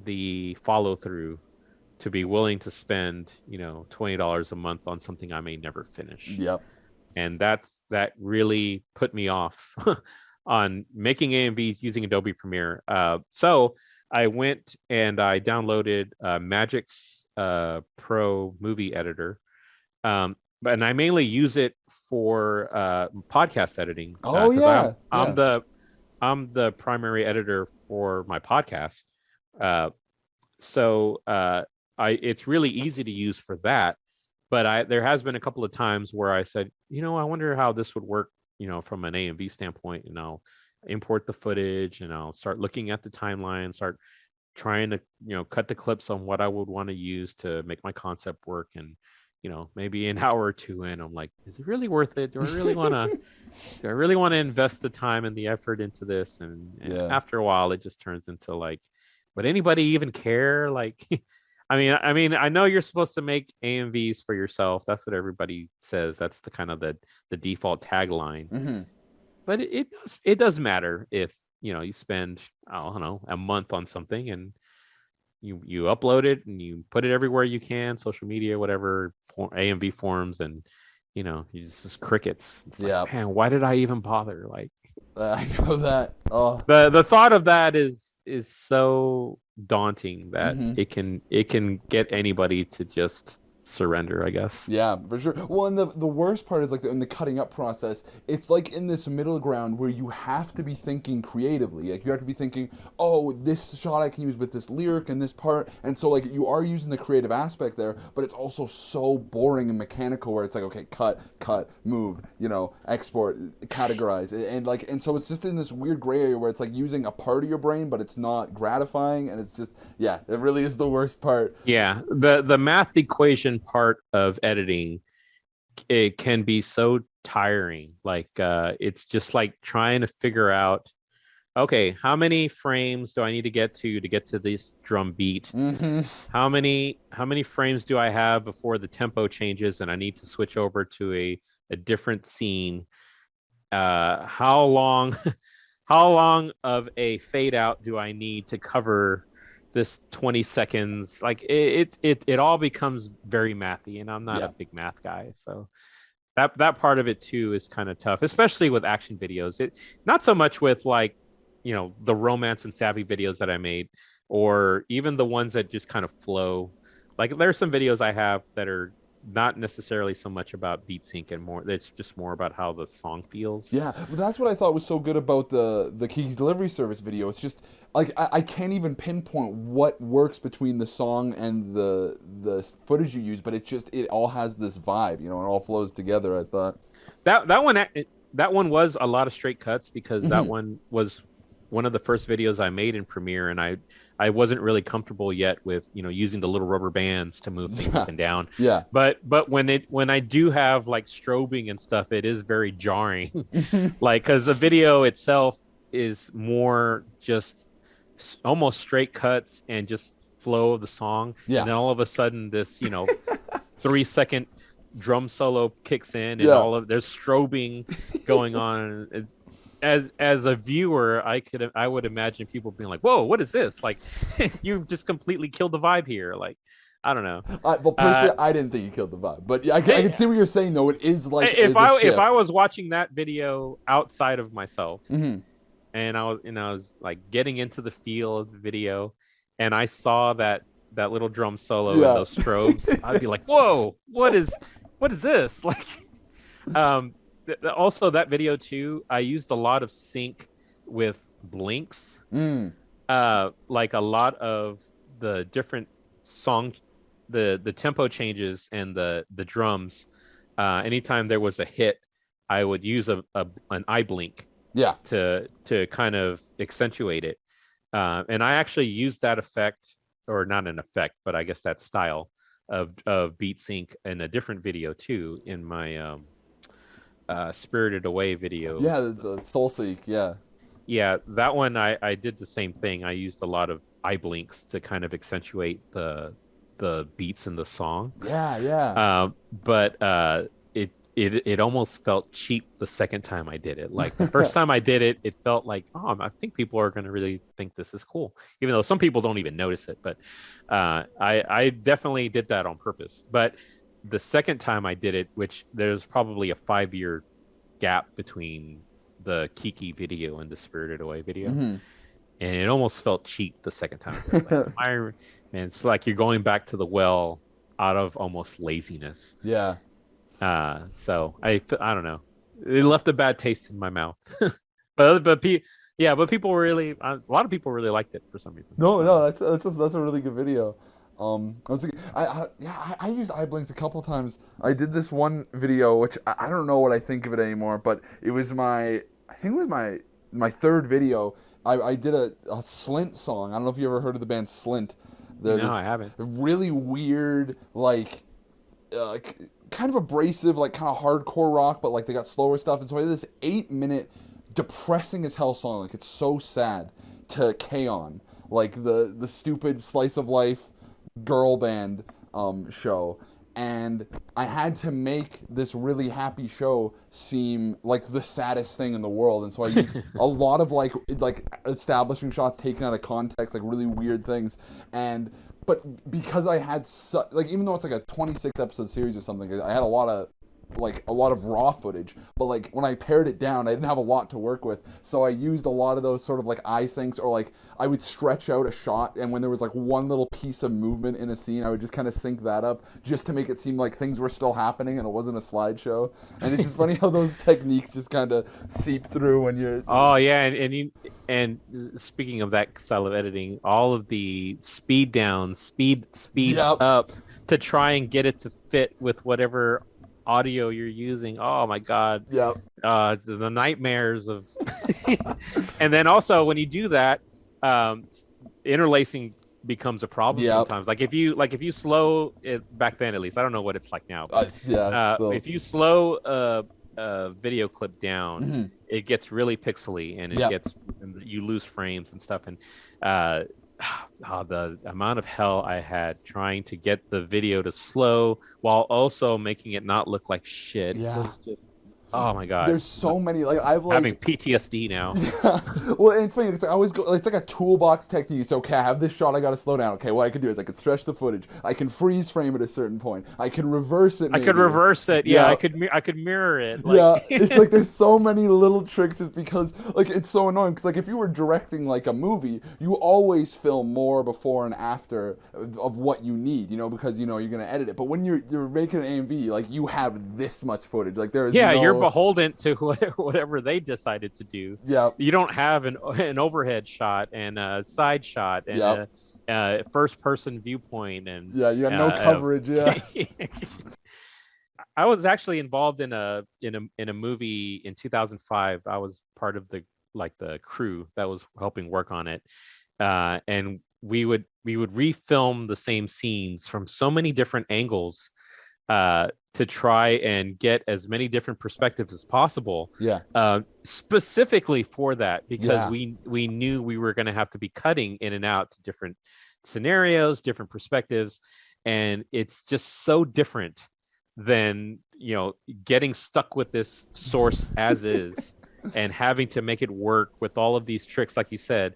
the follow through to be willing to spend $20 a month on something I may never finish. Yep. And that really put me off on making AMVs using Adobe Premiere. So I went and I downloaded Magic's Pro movie editor, and I mainly use it for podcast editing. Oh yeah. I'm the primary editor for my podcast. So it's really easy to use for that, but there has been a couple of times where I said, I wonder how this would work, from an AMV standpoint, and I'll import the footage and I'll start looking at the timeline, start trying to, cut the clips on what I would want to use to make my concept work. And, maybe an hour or two in, I'm like, is it really worth it? Do I really want to invest the time and the effort into this? And Yeah. after a while, it just turns into like, would anybody even care? Like, I know you're supposed to make AMVs for yourself. That's what everybody says. That's the kind of the default tagline. Mm-hmm. But it does matter if you spend, I don't know, a month on something, and you upload it and you put it everywhere you can, social media, whatever, AMV forums, and you just crickets. It's like, man, why did I even bother? Like, I know that. Oh, the thought of that is so daunting that mm-hmm. it can get anybody to just surrender, I guess. Yeah, for sure. Well, and the worst part is like in the cutting up process, it's like in this middle ground where you have to be thinking creatively. Like you have to be thinking, oh, this shot I can use with this lyric and this part, and so like you are using the creative aspect there, but it's also so boring and mechanical where it's like, okay, cut, move, export, categorize, and so it's just in this weird gray area where it's like using a part of your brain, but it's not gratifying, and it's just, yeah, it really is the worst part. Yeah, the math equation part of editing, it can be so tiring. Like it's just like trying to figure out, okay, how many frames do I need to get to this drum beat? Mm-hmm. How many frames do I have before the tempo changes and I need to switch over to a different scene? How long how long of a fade out do I need to cover this 20 seconds? Like it all becomes very mathy, and I'm not a big math guy, so that part of it too is kind of tough, especially with action videos. It not so much with like the romance and savvy videos that I made, or even the ones that just kind of flow. Like there's some videos I have that are not necessarily so much about beat sync and more. It's just more about how the song feels. Yeah, but that's what I thought was so good about the Kiki's Delivery Service video. It's just like I can't even pinpoint what works between the song and the footage you use, but it all has this vibe, it all flows together. I thought that one was a lot of straight cuts, because that one was one of the first videos I made in Premiere, and I wasn't really comfortable yet with using the little rubber bands to move things up and down. Yeah. But when I do have like strobing and stuff, it is very jarring. Like, because the video itself is more just almost straight cuts and just flow of the song. Yeah. And then all of a sudden this 3-second drum solo kicks in, and there's strobing going on. It's, as a viewer, I would imagine people being like, "Whoa, what is this? Like, you've just completely killed the vibe here." Like, I don't know. Well, personally, I didn't think you killed the vibe, but I can see what you're saying. Though it is like if I was watching that video outside of myself, and I was like getting into the feel of the video, and I saw that little drum solo and those strobes, I'd be like, "Whoa, what is this?" Like, also that video too, I used a lot of sync with blinks. Like a lot of the different song, the tempo changes and the drums. Anytime there was a hit, I would use an eye blink. To kind of accentuate it. And I actually used that effect, or not an effect, but I guess that style of beat sync in a different video too, in my Spirited Away video. Yeah, the Soul Seek, yeah, that one I did the same thing. I used a lot of eye blinks to kind of accentuate the beats in the song. But it almost felt cheap the second time I did it. Like the first time I did it, it felt like, oh, I think people are going to really think this is cool, even though some people don't even notice it. But I definitely did that on purpose. But the second time I did it, which there's probably a 5-year gap between the Kiki video and the Spirited Away video, and it almost felt cheap the second time. Like, man, it's like you're going back to the well out of almost laziness. So I don't know. It left a bad taste in my mouth. but people really, a lot of people really liked it for some reason. No, that's a really good video. I was thinking, I used eye blinks a couple times. I did this one video, which I don't know what I think of it anymore, but it was my third video, I did a Slint song. I don't know if you ever heard of the band Slint. They're No, I this haven't. really weird, like, uh, kind of abrasive, like kind of hardcore rock, but like they got slower stuff. And so I did this 8 minute depressing as hell song. Like it's so sad to K-On, like the stupid slice of life girl band show. And I had to make this really happy show seem like the saddest thing in the world. And so I used a lot of like establishing shots taken out of context, like really weird things. And but because I had like, even though it's like a 26 episode series or something, I had a lot of raw footage, but like when I pared it down, I didn't have a lot to work with, so I used a lot of those sort of like eye syncs, or like I would stretch out a shot, and when there was like one little piece of movement in a scene, I would just kind of sync that up just to make it seem like things were still happening and it wasn't a slideshow. And it's just funny how those techniques just kind of seep through when you're Oh yeah, and speaking of that style of editing, all of the speed downs, speeds Yep. up to try and get it to fit with whatever audio you're using. Oh my God. Yep. The nightmares of and then also when you do that, interlacing becomes a problem Yep. sometimes. Like if you slow it back then, at least I don't know what it's like now. But, So. if you slow a video clip down, Mm-hmm. it gets really pixely and and you lose frames and stuff. And the amount of hell I had trying to get the video to slow while also making it not look like shit. Yeah. Was just, oh my God. There's so many, like I've like having PTSD now. Yeah. Well, and it's funny. It's like I always go. It's like a toolbox technique. It's okay. I have this shot. I got to slow down. Okay. What I can do is I can stretch the footage. I can freeze frame at a certain point. I can reverse it. I could reverse it. Yeah. I could mirror it. Like... Yeah. It's like there's so many little tricks, just because like it's so annoying. Because like if you were directing like a movie, you always film more before and after of what you need. You know, because you know you're gonna edit it. But when you're making an AMV, like you have this much footage. Like there is you're beholden to whatever they decided to do. Yeah. You don't have an overhead shot and a side shot and a first person viewpoint, and you got no coverage. I was actually involved in a movie in 2005. I was part of the crew that was helping work on it, and we would refilm the same scenes from so many different angles to try and get as many different perspectives as possible. Specifically for that, because we knew we were going to have to be cutting in and out to different scenarios, different perspectives, and it's just so different than getting stuck with this source as is and having to make it work with all of these tricks, like you said.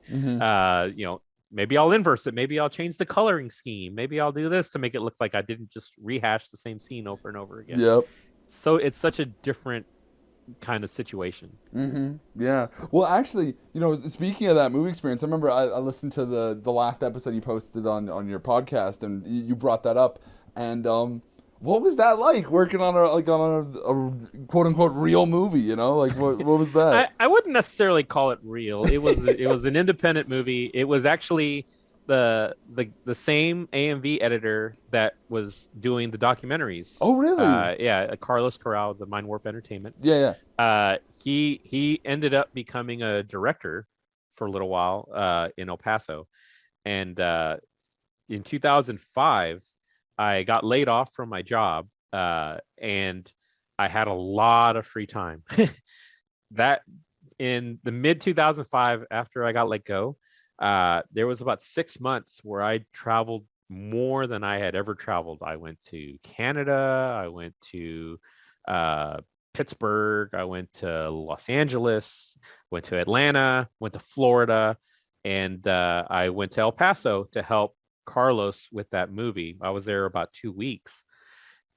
Maybe I'll inverse it. Maybe I'll change the coloring scheme. Maybe I'll do this to make it look like I didn't just rehash the same scene over and over again. Yep. So it's such a different kind of situation. Yeah. Well, actually, speaking of that movie experience, I remember I listened to the last episode you posted on your podcast, and you brought that up. And what was that like, working on a quote unquote real movie? Like what was that? I wouldn't necessarily call it real. It was an independent movie. It was actually the same AMV editor that was doing the documentaries. Oh, really? Carlos Corral, the Mind Warp Entertainment. He ended up becoming a director for a little while in El Paso, and in 2005. I got laid off from my job, and I had a lot of free time. That in the mid 2005, after I got let go, there was about 6 months where I traveled more than I had ever traveled. I went to Canada, I went to Pittsburgh, I went to Los Angeles, went to Atlanta, went to Florida, and I went to El Paso to help Carlos with that movie. I was there about 2 weeks,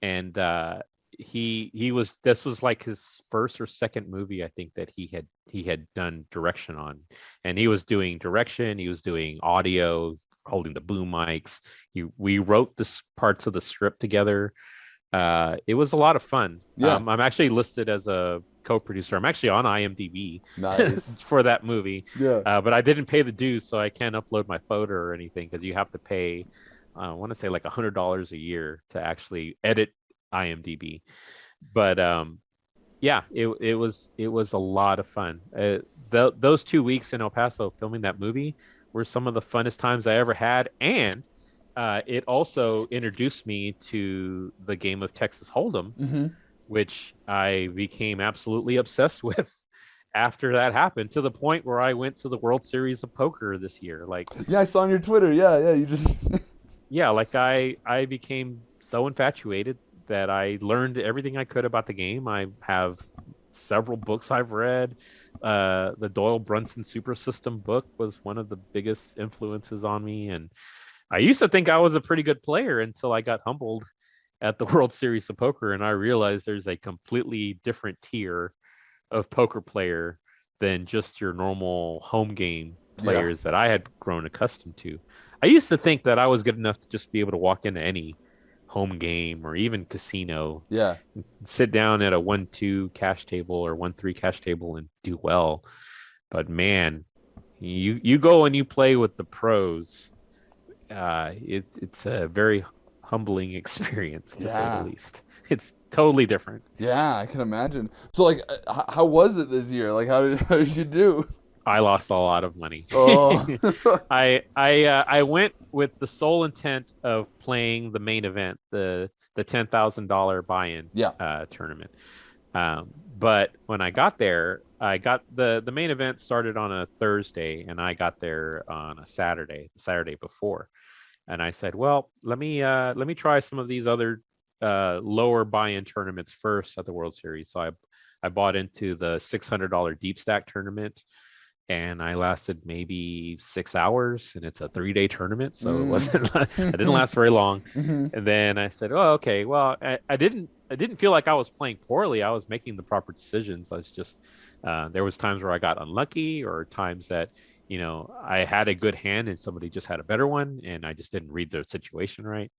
and this was like his first or second movie, I think, that he had done direction on, and he was doing direction, he was doing audio, holding the boom mics. We wrote the parts of the script together. It was a lot of fun. I'm actually listed as a co-producer. I'm actually on IMDb. Nice. For that movie. But I didn't pay the dues, so I can't upload my photo or anything, because you have to pay I want to say like $100 a year to actually edit IMDb. But Yeah, it was a lot of fun. Those 2 weeks in El Paso filming that movie were some of the funnest times I ever had, and it also introduced me to the game of Texas Hold'em, Mm-hmm. which I became absolutely obsessed with after that happened, to the point where I went to the World Series of Poker this year. Like, Yeah, I saw on your Twitter. Yeah, yeah, you just. yeah, like I became so infatuated that I learned everything I could about the game. I have several books I've read. The Doyle Brunson Super System book was one of the biggest influences on me, and I used to think I was a pretty good player until I got humbled at the World Series of Poker, and I realized there's a completely different tier of poker player than just your normal home game Yeah. players that I had grown accustomed to. I used to think that I was good enough to just be able to walk into any home game or even casino, Yeah. sit down at a 1-2 cash table or 1-3 cash table and do well. But man, you go and you play with the pros. It's a very humbling experience, to say the Yeah. least. It's totally different. Yeah, I can imagine. So, like, how was it this year? Like, how did you do? I lost a lot of money. Oh. I went with the sole intent of playing the main event, the $10,000 buy-in Yeah. tournament. But when I got there, I got the main event started on a Thursday, and I got there on a Saturday, the Saturday before. And I said, well, let me try some of these other lower buy-in tournaments first at the World Series. So I bought into the $600 deep stack tournament, and I lasted maybe 6 hours, and it's a 3-day tournament, so it Mm. wasn't I didn't last very long. Hmm. And then I said, oh, okay, well, I didn't feel like I was playing poorly. I was making the proper decisions. I was just there was times where I got unlucky, or times that I had a good hand and somebody just had a better one, and I just didn't read the situation right.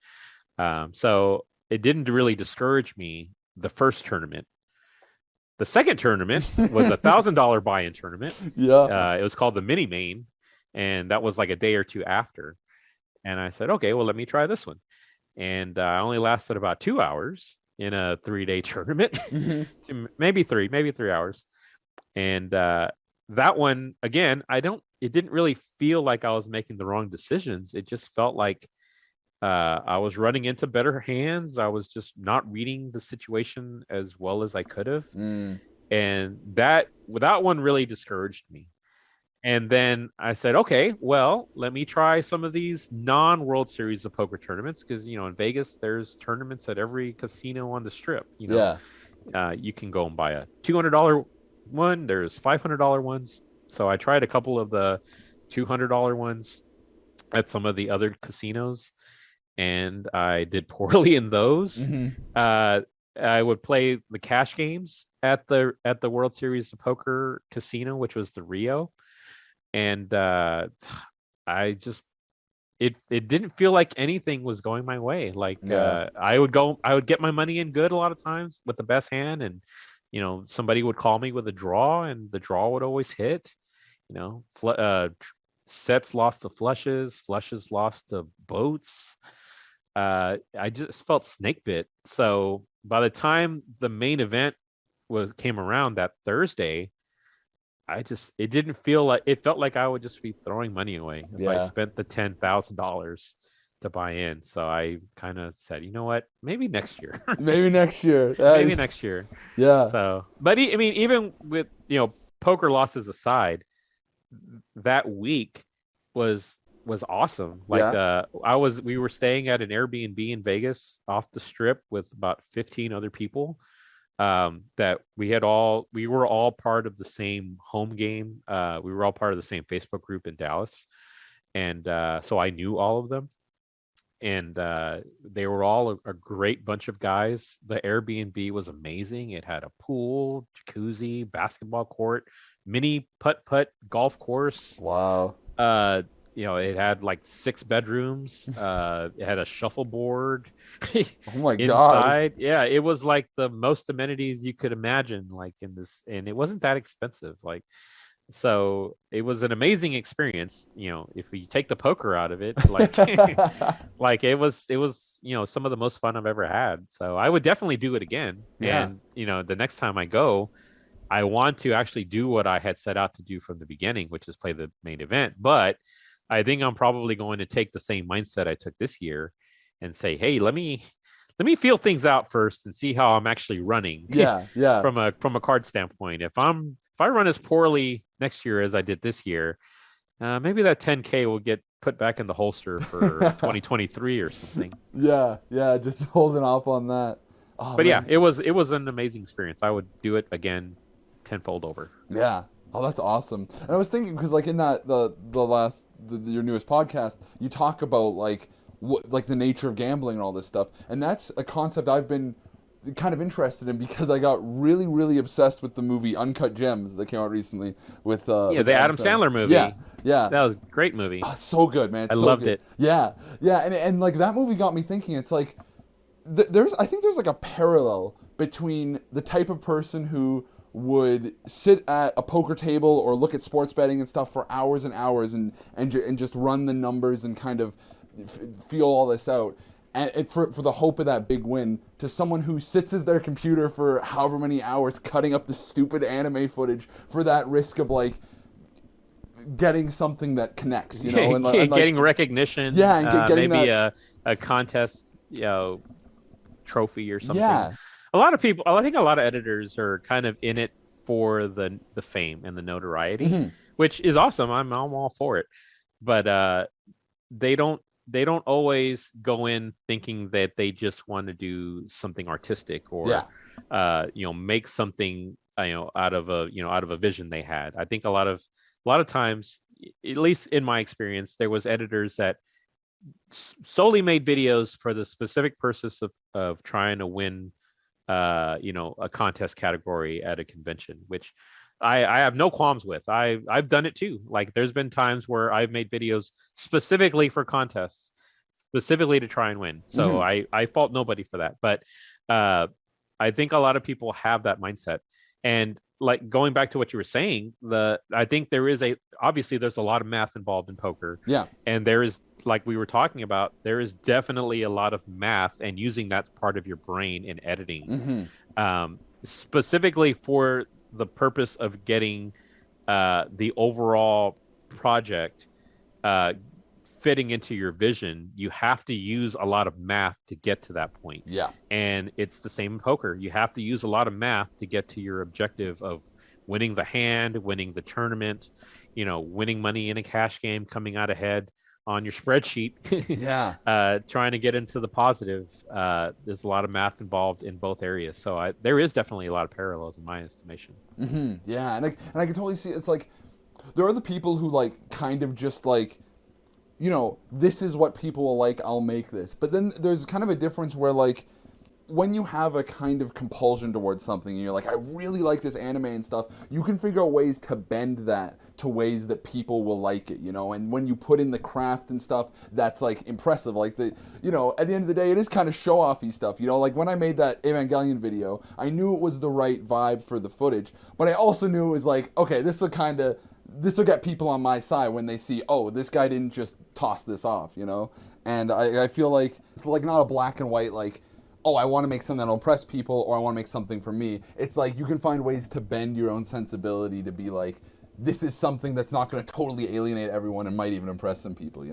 So it didn't really discourage me the first tournament. The second tournament was $1,000 buy-in tournament. Yeah. It was called the Mini Main, and that was like a day or two after. And I said, okay, well, let me try this one. And I only lasted about 2 hours in a 3-day tournament, Hmm. maybe 3 hours. And that one, again, it didn't really feel like I was making the wrong decisions. It just felt like I was running into better hands. I was just not reading the situation as well as I could have. Mm. And that one really discouraged me. And then I said, okay, well, let me try some of these non-World Series of Poker tournaments, because in Vegas there's tournaments at every casino on the Strip. Yeah. You can go and buy a $200 one. There's $500 ones. So I tried a couple of the $200 ones at some of the other casinos, and I did poorly in those. Hmm. I would play the cash games at the World Series of Poker casino, which was the Rio, and I just it didn't feel like anything was going my way. Like Yeah. I would get my money in good a lot of times with the best hand, and somebody would call me with a draw, and the draw would always hit. Sets lost to flushes lost to boats. I just felt snake bit. So by the time the main event came around that Thursday, it didn't feel like, it felt like I would just be throwing money away if I Yeah. spent the $10,000 to buy in. So I kind of said, you know what, maybe next year. Maybe next year. Maybe next year. Yeah. So, but I mean, even with poker losses aside, that week was awesome. Like Yeah. we were staying at an Airbnb in Vegas off the Strip with about 15 other people, that we were all part of the same home game. We were all part of the same Facebook group in Dallas, and so I knew all of them, and they were all a great bunch of guys. The Airbnb was amazing. It had a pool, jacuzzi, basketball court, mini putt golf course. Wow. It had like 6 bedrooms. It had a shuffleboard Oh my God. inside. Yeah, it was like the most amenities you could imagine, like in this, and it wasn't that expensive. Like So it was an amazing experience. If you take the poker out of it, like like it was some of the most fun I've ever had. So I would definitely do it again. Yeah. And the next time I go, I want to actually do what I had set out to do from the beginning, which is play the main event. But I think I'm probably going to take the same mindset I took this year and say, hey, let me feel things out first and see how I'm actually running Yeah. Yeah. from a card standpoint. If I run as poorly next year as I did this year, maybe that 10K will get put back in the holster for 2023 or something. Yeah. Yeah. Just holding off on that. Oh But yeah, man. it was an amazing experience. I would do it again tenfold over. Yeah. Oh, that's awesome. And I was thinking because like in that your newest podcast, you talk about like what like the nature of gambling and all this stuff, and that's a concept I've been kind of interested in because I got really really obsessed with the movie Uncut Gems that came out recently with The Adam Adam Sandler movie. Yeah. Yeah. That was a great movie. Oh, it's so good, man. It's I so loved good. it. Yeah. Yeah, and like that movie got me thinking. It's like I think there's like a parallel between the type of person who would sit at a poker table or look at sports betting and stuff for hours and hours and just run the numbers and kind of feel all this out and for the hope of that big win to someone who sits at their computer for however many hours cutting up the stupid anime footage for that risk of like getting something that connects, and like, Getting recognition. Yeah, and getting maybe that a contest, trophy or something. yeah. A lot of people, I think a lot of editors are kind of in it for the fame and the notoriety, Mm-hmm. which is awesome. I'm all for it. But they don't always go in thinking that they just want to do something artistic or make something out of a vision they had. I think a lot of times, at least in my experience, there was editors that solely made videos for the specific purpose of trying to win a contest category at a convention, which I have no qualms with. I've done it too. Like there's been times where I've made videos specifically for contests, specifically to try and win. So I fault nobody for that. But I think a lot of people have that mindset. And like going back to what you were saying, I think obviously there's a lot of math involved in poker. Yeah. And there is, like we were talking about, there is definitely a lot of math and using that part of your brain in editing, specifically for the purpose of getting the overall project fitting into your vision. You have to use a lot of math to get to that point. Yeah. And it's the same in poker. You have to use a lot of math to get to your objective of winning the hand, winning the tournament, winning money in a cash game, coming out ahead on your spreadsheet. Yeah. Trying to get into the positive. There's a lot of math involved in both areas. So there is definitely a lot of parallels in my estimation. Yeah, and I can totally see it's like there are the people who like kind of just like this is what people will like, I'll make this. But then there's kind of a difference where like when you have a kind of compulsion towards something and you're like, I really like this anime and stuff, you can figure out ways to bend that to ways that people will like it, and when you put in the craft and stuff, that's like impressive. Like at the end of the day, it is kind of show-offy stuff, like when I made that Evangelion video, I knew it was the right vibe for the footage, but I also knew it was like, okay, this will get people on my side when they see, oh, this guy didn't just toss this off, and I feel like it's like not a black and white, like, oh, I want to make something that'll impress people or I want to make something for me. It's like you can find ways to bend your own sensibility to be like, this is something that's not going to totally alienate everyone and might even impress some people,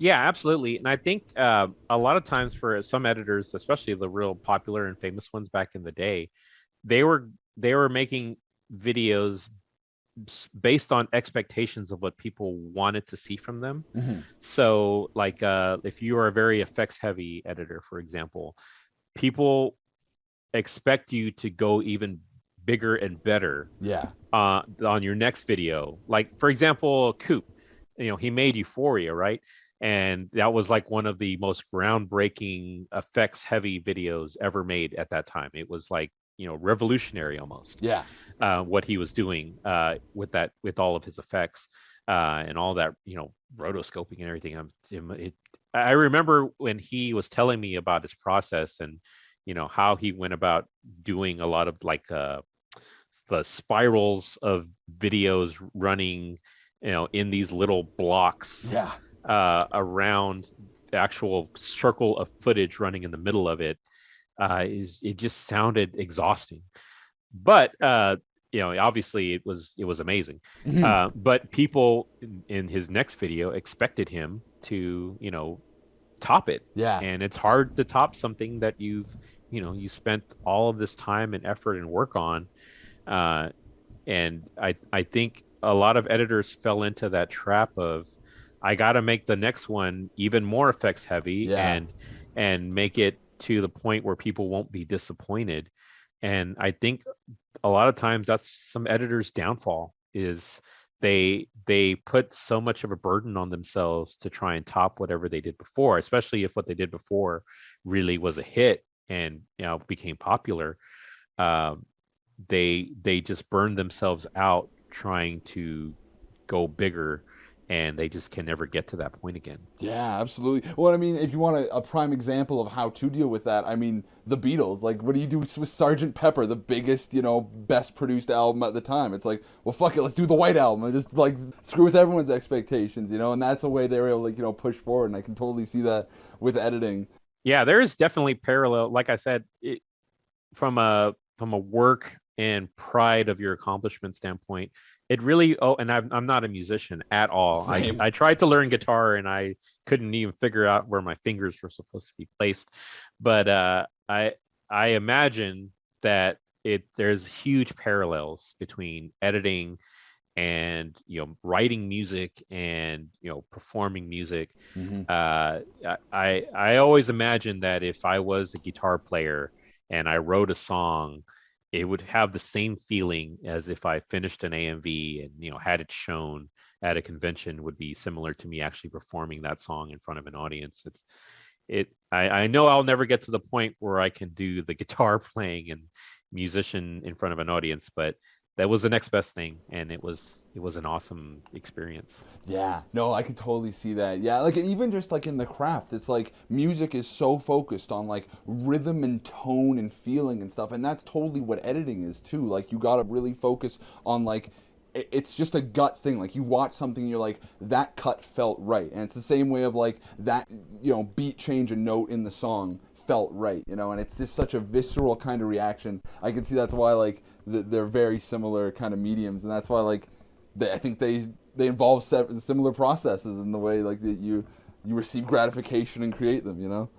Yeah, absolutely. And I think a lot of times for some editors, especially the real popular and famous ones back in the day, they were making videos based on expectations of what people wanted to see from them. So like if you are a very effects heavy editor, for example, people expect you to go even bigger and better on your next video. Like for example, Coop, he made Euphoria, right? And that was like one of the most groundbreaking effects heavy videos ever made at that time. It was like revolutionary almost. Yeah. What he was doing with all of his effects and all that, rotoscoping and everything. I remember when he was telling me about his process and how he went about doing a lot of like the spirals of videos running, in these little blocks Yeah. around the actual circle of footage running in the middle of it. It just sounded exhausting. But obviously it was amazing. But people in his next video expected him to top it. Yeah. And it's hard to top something that you spent all of this time and effort and work on. And I think a lot of editors fell into that trap of, I got to make the next one even more effects heavy, and make it to the point where people won't be disappointed. And I think a lot of times that's some editors' downfall, is they put so much of a burden on themselves to try and top whatever they did before, especially if what they did before really was a hit and became popular. They just burned themselves out trying to go bigger, and they just can never get to that point again. Yeah, absolutely. Well, I mean, if you want a prime example of how to deal with that, I mean, the Beatles. Like, what do you do with Sgt. Pepper, the biggest, best produced album at the time? It's like, well, fuck it, let's do the White Album and just like screw with everyone's expectations, and that's a way they were able to push forward. And I can totally see that with editing. Yeah, there is definitely parallel. Like I said, from a work and pride of your accomplishment standpoint, it really, and I'm not a musician at all. I tried to learn guitar and I couldn't even figure out where my fingers were supposed to be placed. But I imagine that there's huge parallels between editing and writing music and performing music. I always imagine that if I was a guitar player and I wrote a song, it would have the same feeling as if I finished an AMV and had it shown at a convention. Would be similar to me actually performing that song in front of an audience. I know I'll never get to the point where I can do the guitar playing and musician in front of an audience, but that was the next best thing, and it was an awesome experience. Yeah, no, I could totally see that. Yeah, like, and even just like in the craft, it's like music is so focused on like rhythm and tone and feeling and stuff, and that's totally what editing is too. Like, you gotta really focus on like, it's just a gut thing. Like, you watch something and you're like, that cut felt right, and it's the same way of like that beat change, a note in the song felt right, and it's just such a visceral kind of reaction. I can see that's why like they're very similar kind of mediums, and that's why like I think they involve similar processes in the way like that you receive gratification and create them.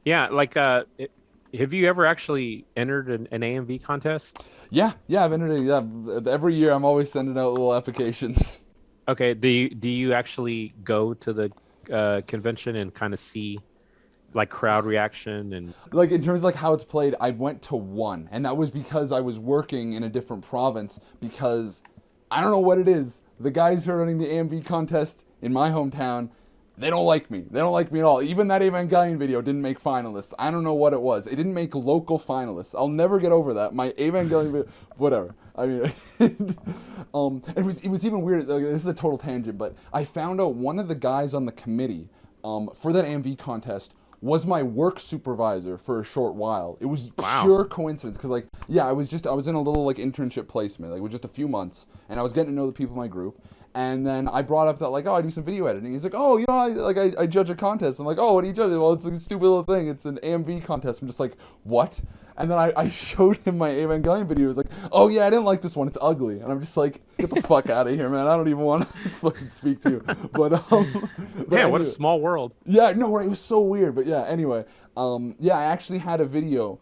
Yeah, like have you ever actually entered an AMV contest? Yeah, I've entered it. Yeah, every year I'm always sending out little applications. Okay, do you actually go to the convention and kind of see like crowd reaction? And like, in terms of like how it's played, I went to one, and that was because I was working in a different province, because I don't know what it is. The guys who are running the AMV contest in my hometown, they don't like me. They don't like me at all. Even that Evangelion video didn't make finalists. I don't know what it was. It didn't make local finalists. I'll never get over that. My Evangelion video, whatever. I mean, it was even weird. Like, this is a total tangent, but I found out one of the guys on the committee for that AMV contest was my work supervisor for a short while. It was pure coincidence, because like, yeah, I was in a little like internship placement, like, with just a few months, and I was getting to know the people in my group. And then I brought up that like, oh, I do some video editing. He's like, oh, I judge a contest. I'm like, oh, what do you judge? Well, it's like a stupid little thing. It's an AMV contest. I'm just like, what? And then I showed him my Evangelion video. He was like, oh yeah, I didn't like this one. It's ugly. And I'm just like, get the fuck out of here, man. I don't even want to fucking speak to you. But yeah, what a small world. Yeah, no, right. It was so weird. But yeah, anyway, yeah, I actually had a video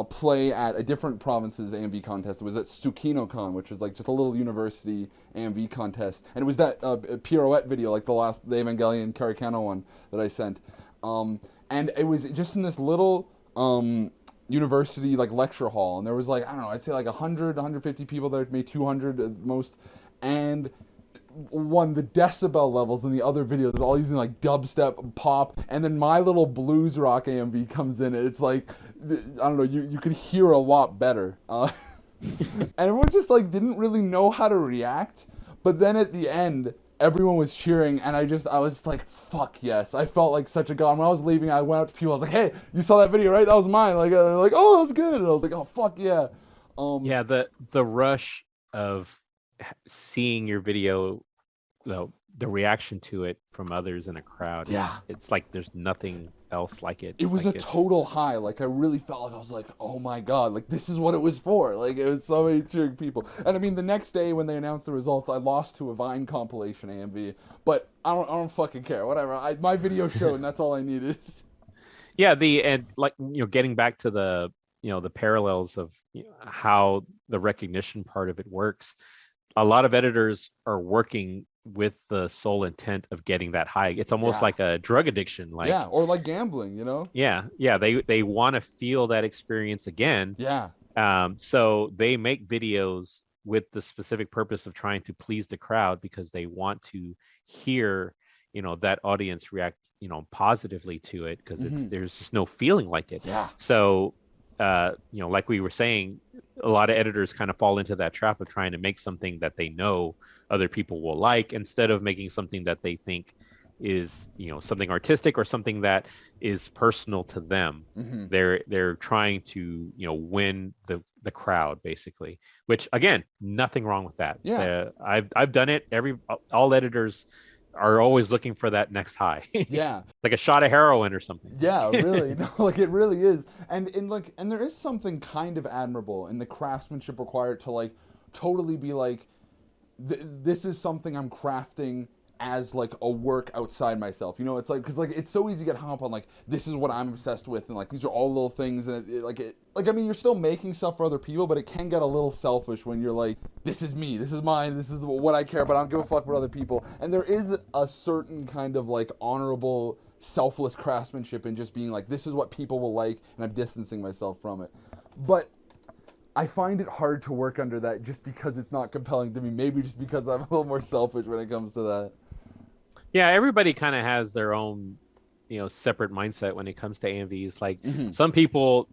play at a different province's AMV contest. It was at TsukinoCon, which was like just a little university AMV contest, and it was that pirouette video, like the Evangelion Karikano one that I sent, and it was just in this little university like lecture hall, and there was like, I don't know, I'd say like 100, 150 people there, maybe 200 at most, and the decibel levels in the other videos, they're all using like dubstep, pop, and then my little blues rock AMV comes in, and it's like, I don't know, you could hear a lot better. And everyone just like didn't really know how to react. But then at the end, everyone was cheering, and I was like, fuck yes. I felt like such a god. When I was leaving, I went up to people, I was like, hey, you saw that video, right? That was mine. Like, oh, that's good. And I was like, oh, fuck yeah. Yeah, the rush of seeing your video, the reaction to it from others in a crowd, Yeah. it's like there's nothing else like it. It was Like a it's total high. Like I really felt like I was like, oh my god, like this is what it was for. Like it was so many cheering people. And I mean, the next day when they announced the results, I lost to a Vine compilation AMV. But I don't fucking care. Whatever. My video showed, and that's all I needed. yeah, and like getting back to the parallels of how the recognition part of it works. A lot of editors are working with the sole intent of getting that high. It's almost Yeah. like a drug addiction. Yeah. Like, Or like gambling, you know? yeah, they want to feel that experience again. Yeah. So they make videos with the specific purpose of trying to please the crowd because they want to hear, that audience react, positively to it because Mm-hmm. there's just no feeling like it. Yeah. So, like we were saying, a lot of editors kind of fall into that trap of trying to make something that they know other people will like instead of making something that they think is, something artistic or something that is personal to them. Mm-hmm. They're trying to, win the crowd basically, which again, nothing wrong with that. Yeah. I've done it. All editors are always looking for that next high. Yeah. Like a shot of heroin or something. Yeah, really. No, like it really is. And there is something kind of admirable in the craftsmanship required to like totally be like this is something I'm crafting as like a work outside myself. It's like cuz like it's so easy to get hung up on like this is what I'm obsessed with and like these are all little things and like I mean you're still making stuff for other people, but it can get a little selfish when you're like this is me, this is mine, this is what I care about. I don't give a fuck about other people. And there is a certain kind of like honorable selfless craftsmanship in just being like this is what people will like and I'm distancing myself from it. But I find it hard to work under that just because it's not compelling to me. Maybe just because I'm a little more selfish when it comes to that. Yeah, everybody kind of has their own, separate mindset when it comes to AMVs. Like Mm-hmm. some people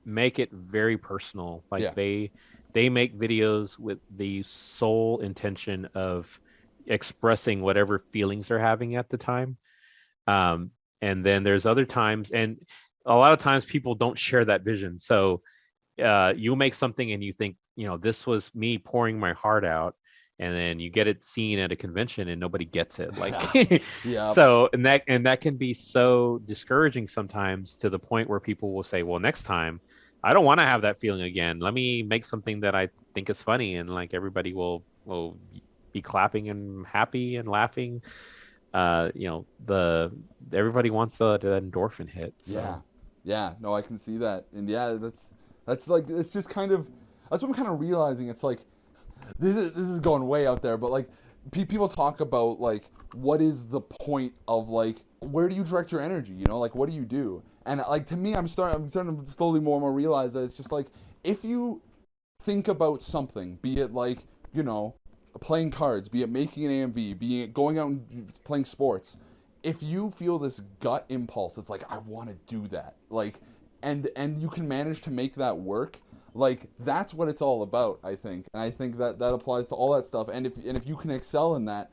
make it very personal. Like Yeah. they make videos with the sole intention of expressing whatever feelings they're having at the time. And then there's other times, and a lot of times people don't share that vision. So you make something and you think, this was me pouring my heart out, and then you get it seen at a convention and nobody gets it. Like, Yeah. so and that can be so discouraging sometimes to the point where people will say, well, next time I don't want to have that feeling again. Let me make something that I think is funny, and like everybody will be clapping and happy and laughing. Everybody wants the endorphin hit. So. Yeah. No, I can see that. And yeah, that's like it's just kind of that's what I'm kind of realizing. It's like this is going way out there, but like people talk about like what is the point of like where do you direct your energy? Like what do you do? And like to me, I'm starting to slowly more and more realize that it's just like if you think about something, be it like playing cards, be it making an AMV, be it going out and playing sports. If you feel this gut impulse, it's like I want to do that, like, and you can manage to make that work. Like that's what it's all about, I think, and I think that applies to all that stuff. And if you can excel in that,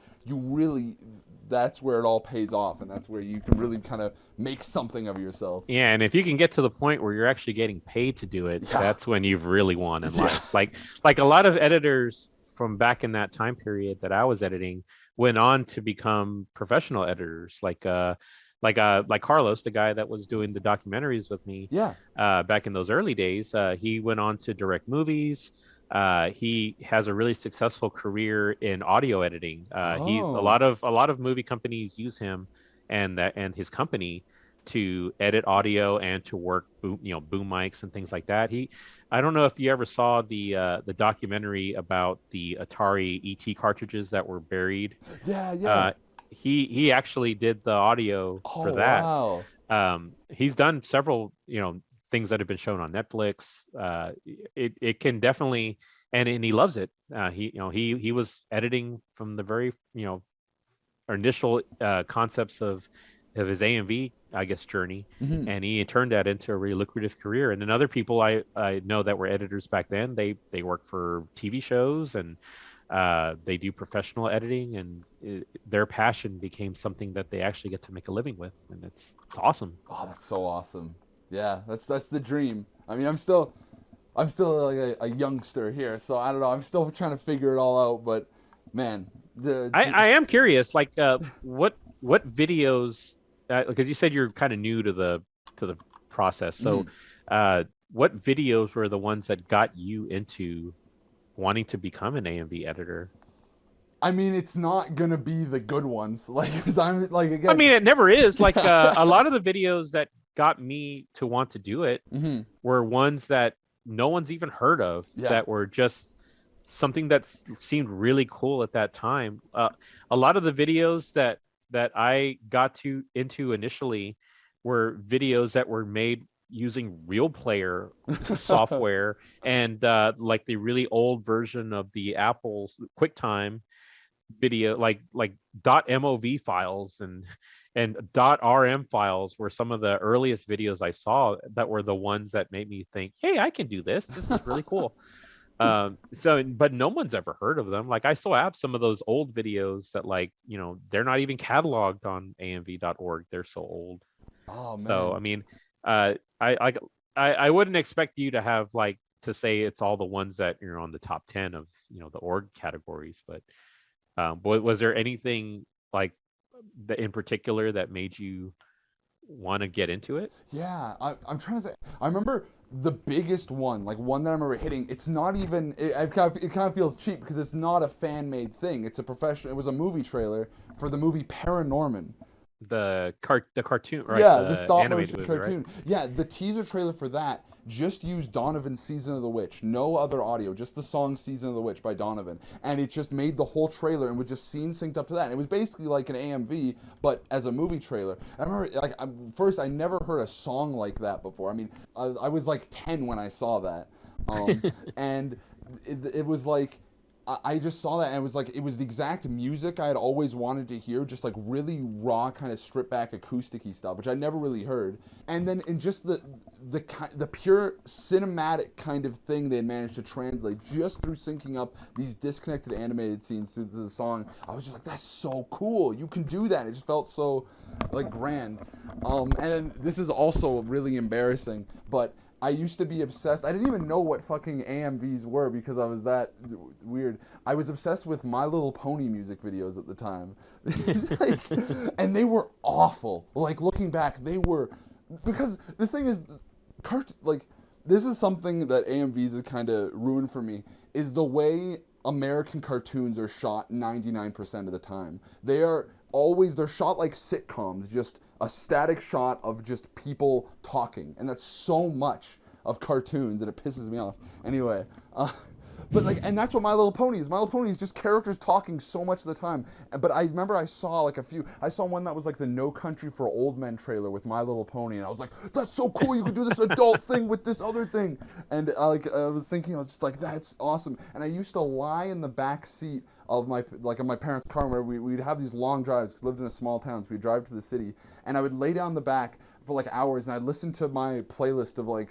that's where it all pays off, and that's where you can really kind of make something of yourself. Yeah, and if you can get to the point where you're actually getting paid to do it, that's when you've really won in life. Like a lot of editors from back in that time period that I was editing went on to become professional editors, like Carlos, the guy that was doing the documentaries with me. Yeah. Back in those early days, he went on to direct movies. He has a really successful career in audio editing. A lot of movie companies use him and his company to edit audio and to work boom mics and things like that. I don't know if you ever saw the documentary about the Atari ET cartridges that were buried. Yeah. He actually did the audio for that. Wow. He's done several things that have been shown on Netflix. It can definitely and he loves it. He was editing from the very initial concepts of his AMV, I guess, journey, and he turned that into a really lucrative career. And then other people I know that were editors back then, they work for TV shows and they do professional editing, and their passion became something that they actually get to make a living with, and it's awesome. Oh, that's so awesome. Yeah, that's the dream. I mean, I'm still I'm still like a youngster here, so I don't know. I'm still trying to figure it all out. But man, I am curious, like, what videos? Because you said you're kind of new to the process. So, mhm. what videos were the ones that got you into wanting to become an AMV editor? I mean, it's not gonna be the good ones, like because I'm like I again. mean, it never is. Like, a lot of the videos that got me to want to do it Hmm. were ones that no one's even heard of, Yeah. that were just something that seemed really cool at that time. A lot of the videos that I got to into initially were videos that were made using real player software, and like the really old version of the Apple's QuickTime video, like .mov files and .rm files were some of the earliest videos I saw, that were the ones that made me think, hey, I can do this. This is really cool. So, but no one's ever heard of them. Like, I still have some of those old videos that, like, they're not even cataloged on amv.org. They're so old. Oh So, man. I mean, I like, I wouldn't expect you to have, like, to say it's all the ones that you're on the top 10 of, the org categories. But was there anything like that in particular that made you want to get into it? Yeah, I'm trying to think. I remember the biggest one, like one that I remember hitting. It's not even. It kind of feels cheap because it's not a fan made thing. It's a professional. It was a movie trailer for the movie Paranorman. The cartoon, right? Yeah, the The stop animated motion movie, right? cartoon. Yeah, the teaser trailer for that just used Donovan's Season of the Witch. No other audio, just the song Season of the Witch by Donovan. And it just made the whole trailer and was just scenes synced up to that. And it was basically like an AMV, but as a movie trailer. I remember, like, first, I never heard a song like that before. I mean, I was like 10 when I saw that. And it was like, I just saw that and it was like, it was the exact music I had always wanted to hear, just like really raw, kind of stripped back acoustic-y stuff, which I never really heard. And then in just the pure cinematic kind of thing they had managed to translate just through syncing up these disconnected animated scenes to the song, I was just like, that's so cool. You can do that. It just felt so like grand. And this is also really embarrassing, but I used to be obsessed. I didn't even know what fucking AMVs were because I was that weird. I was obsessed with My Little Pony music videos at the time. Like, and they were awful. Like, looking back, they were, because the thing is, like, this is something that AMVs has kind of ruined for me, is the way American cartoons are shot 99% of the time. They're shot like sitcoms, just a static shot of just people talking, and that's so much of cartoons that it pisses me off. Anyway, but like, and that's what My Little Pony is. My Little Pony is just characters talking so much of the time. But I remember I saw like a few. I saw one that was like the No Country for Old Men trailer with My Little Pony, and I was like, that's so cool. You could do this adult thing with this other thing. And I was thinking, I was just like, that's awesome. And I used to lie in the back seat of my parents' car where we'd have these long drives. We lived in a small town, so we'd drive to the city, and I would lay down the back for like hours, and I'd listen to my playlist of like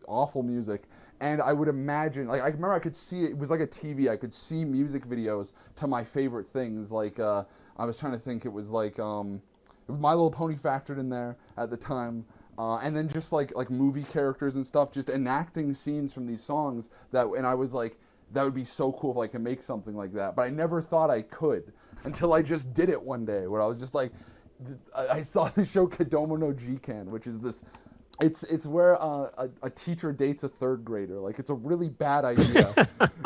awful music, and I would imagine, like, I remember I could see it was like a TV. I could see music videos to my favorite things. Like I was trying to think, it was like My Little Pony factored in there at the time. And then just like movie characters and stuff, just enacting scenes from these songs and I was like, that would be so cool if I could make something like that. But I never thought I could until I just did it one day, where I was just like, I saw the show Kodomo no Jikan, which is this. It's where a teacher dates a third grader. Like, it's a really bad idea.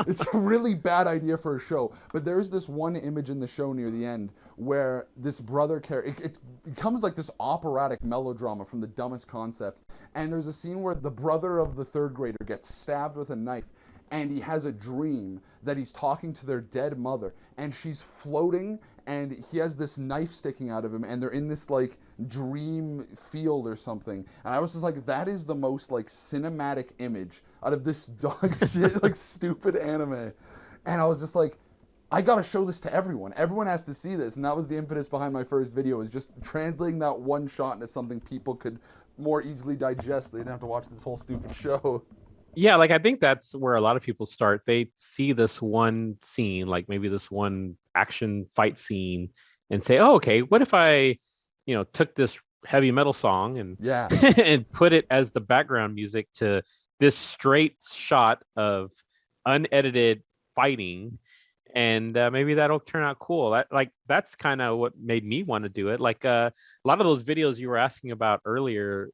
It's a really bad idea for a show. But there's this one image in the show near the end where this brother character, it becomes like this operatic melodrama from the dumbest concept. And there's a scene where the brother of the third grader gets stabbed with a knife, and he has a dream that he's talking to their dead mother, and she's floating, and he has this knife sticking out of him, and they're in this like dream field or something. And I was just like, that is the most like cinematic image out of this dog shit like stupid anime. And I was just like, I gotta show this to everyone. Everyone has to see this. And that was the impetus behind my first video, was just translating that one shot into something people could more easily digest. They didn't have to watch this whole stupid show. Yeah, like, I think that's where a lot of people start. They see this one scene, like maybe this one action fight scene, and say, "Oh, okay, what if I, took this heavy metal song and Yeah. and put it as the background music to this straight shot of unedited fighting, and maybe that'll turn out cool. That's kind of what made me want to do it. Like a lot of those videos you were asking about earlier,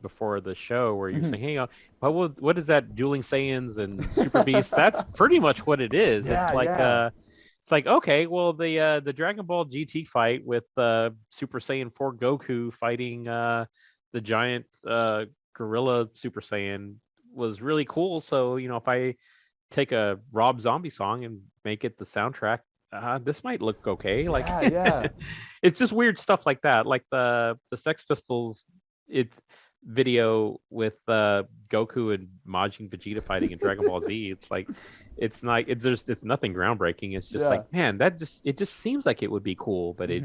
before the show, where you're saying, hey, what is that, dueling Saiyans and Super Beasts? That's pretty much what it is. Yeah, yeah. It's like, okay, well, the Dragon Ball GT fight with Super Saiyan 4 Goku fighting the giant gorilla Super Saiyan was really cool. So, if I take a Rob Zombie song and make it the soundtrack, this might look okay. Like, Yeah, yeah. it's just weird stuff like that. Like the Sex Pistols video with Goku and Majin Vegeta fighting in Dragon Ball Z. It's like, it's nothing groundbreaking. It's just like, man, it just seems like it would be cool, but it,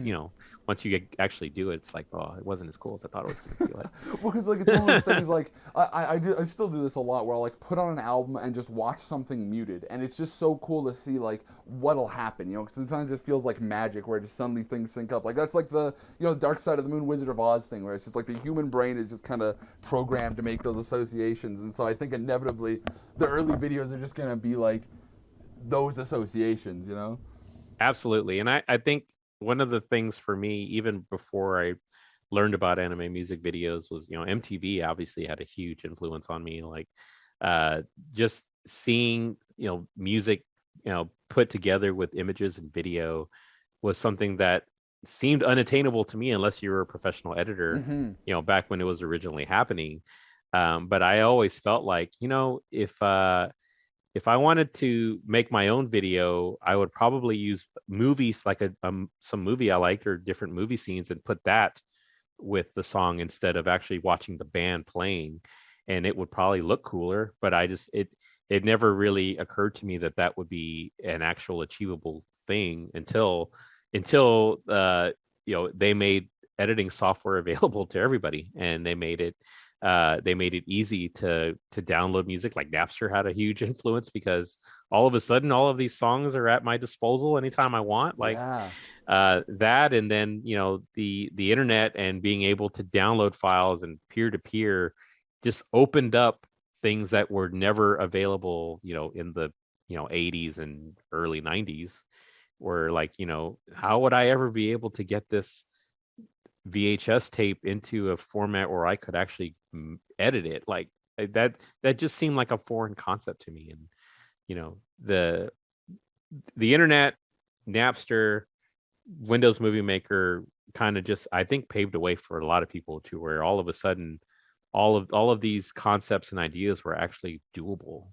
once you actually do it, it's like, oh, it wasn't as cool as I thought it was going to be like. Well, because like it's one of those things. Like I still do this a lot, where I'll like put on an album and just watch something muted, and it's just so cool to see like what'll happen. Cause sometimes it feels like magic, where just suddenly things sync up. Like that's like the Dark Side of the Moon, Wizard of Oz thing, where it's just like the human brain is just kind of programmed to make those associations, and so I think inevitably the early videos are just gonna be like those associations. Absolutely, and I think one of the things for me, even before I learned about anime music videos, was MTV obviously had a huge influence on me. Like just seeing music put together with images and video was something that seemed unattainable to me unless you were a professional editor, back when it was originally happening. But I always felt like, if I wanted to make my own video, I would probably use movies, like some movie I liked or different movie scenes, and put that with the song instead of actually watching the band playing, and it would probably look cooler. But it never really occurred to me that would be an actual achievable thing until they made editing software available to everybody, and they made it easy to download music. Like Napster had a huge influence, because all of a sudden all of these songs are at my disposal anytime I want. Like that, and then the internet and being able to download files and peer-to-peer just opened up things that were never available in the 80s and early 90s, where like how would I ever be able to get this VHS tape into a format where I could actually edit it? Like that just seemed like a foreign concept to me. And the internet, Napster, Windows Movie Maker kind of just, I think, paved the way for a lot of people, to where all of a sudden all of these concepts and ideas were actually doable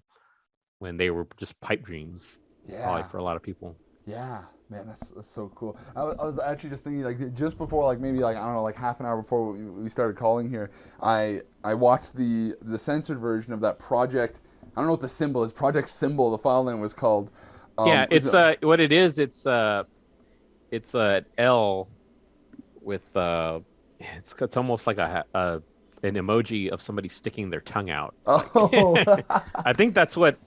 when they were just pipe dreams. Probably for a lot of people. Yeah, man, that's so cool. I was actually just thinking, like, just before, like, maybe, like, I don't know, like half an hour before we started calling here, I watched the censored version of that Project. I don't know what the symbol is. Project Symbol. The file name was called. It's what it is. It's a L with it's almost like an emoji of somebody sticking their tongue out. Oh, I think that's what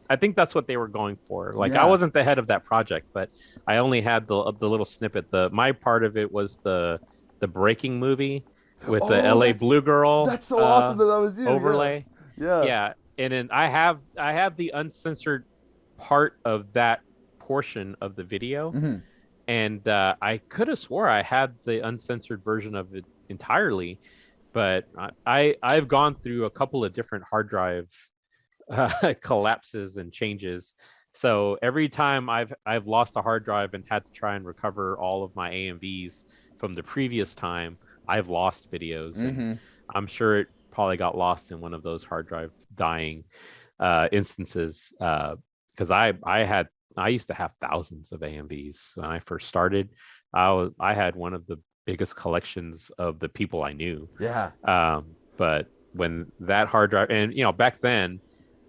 they were going for. Like, I wasn't the head of that project, but I only had the little snippet. My part of it was the Breaking movie with the LA Blue Girl. That's so awesome that was you. Overlay. Yeah. And then I have the uncensored part of that portion of the video, and I could have swore I had the uncensored version of it entirely. But I've gone through a couple of different hard drive collapses and changes. So every time I've lost a hard drive and had to try and recover all of my AMVs from the previous time, I've lost videos. And I'm sure it probably got lost in one of those hard drive dying instances. Because I used to have thousands of AMVs when I first started. I had one of the biggest collections of the people I knew. But when that hard drive, and back then,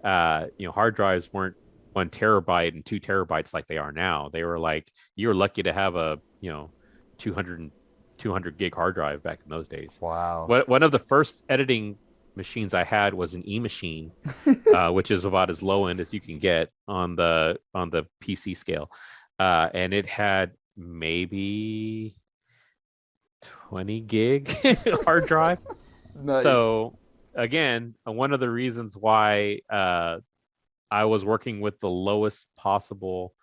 hard drives weren't 1 terabyte and 2 terabytes like they are now. They were like, you were lucky to have a 200 gig hard drive back in those days. Wow. One of the first editing machines I had was an E-machine, which is about as low end as you can get on the PC scale, and it had maybe 20 gig hard drive. Nice. So again, one of the reasons why I was working with the lowest possible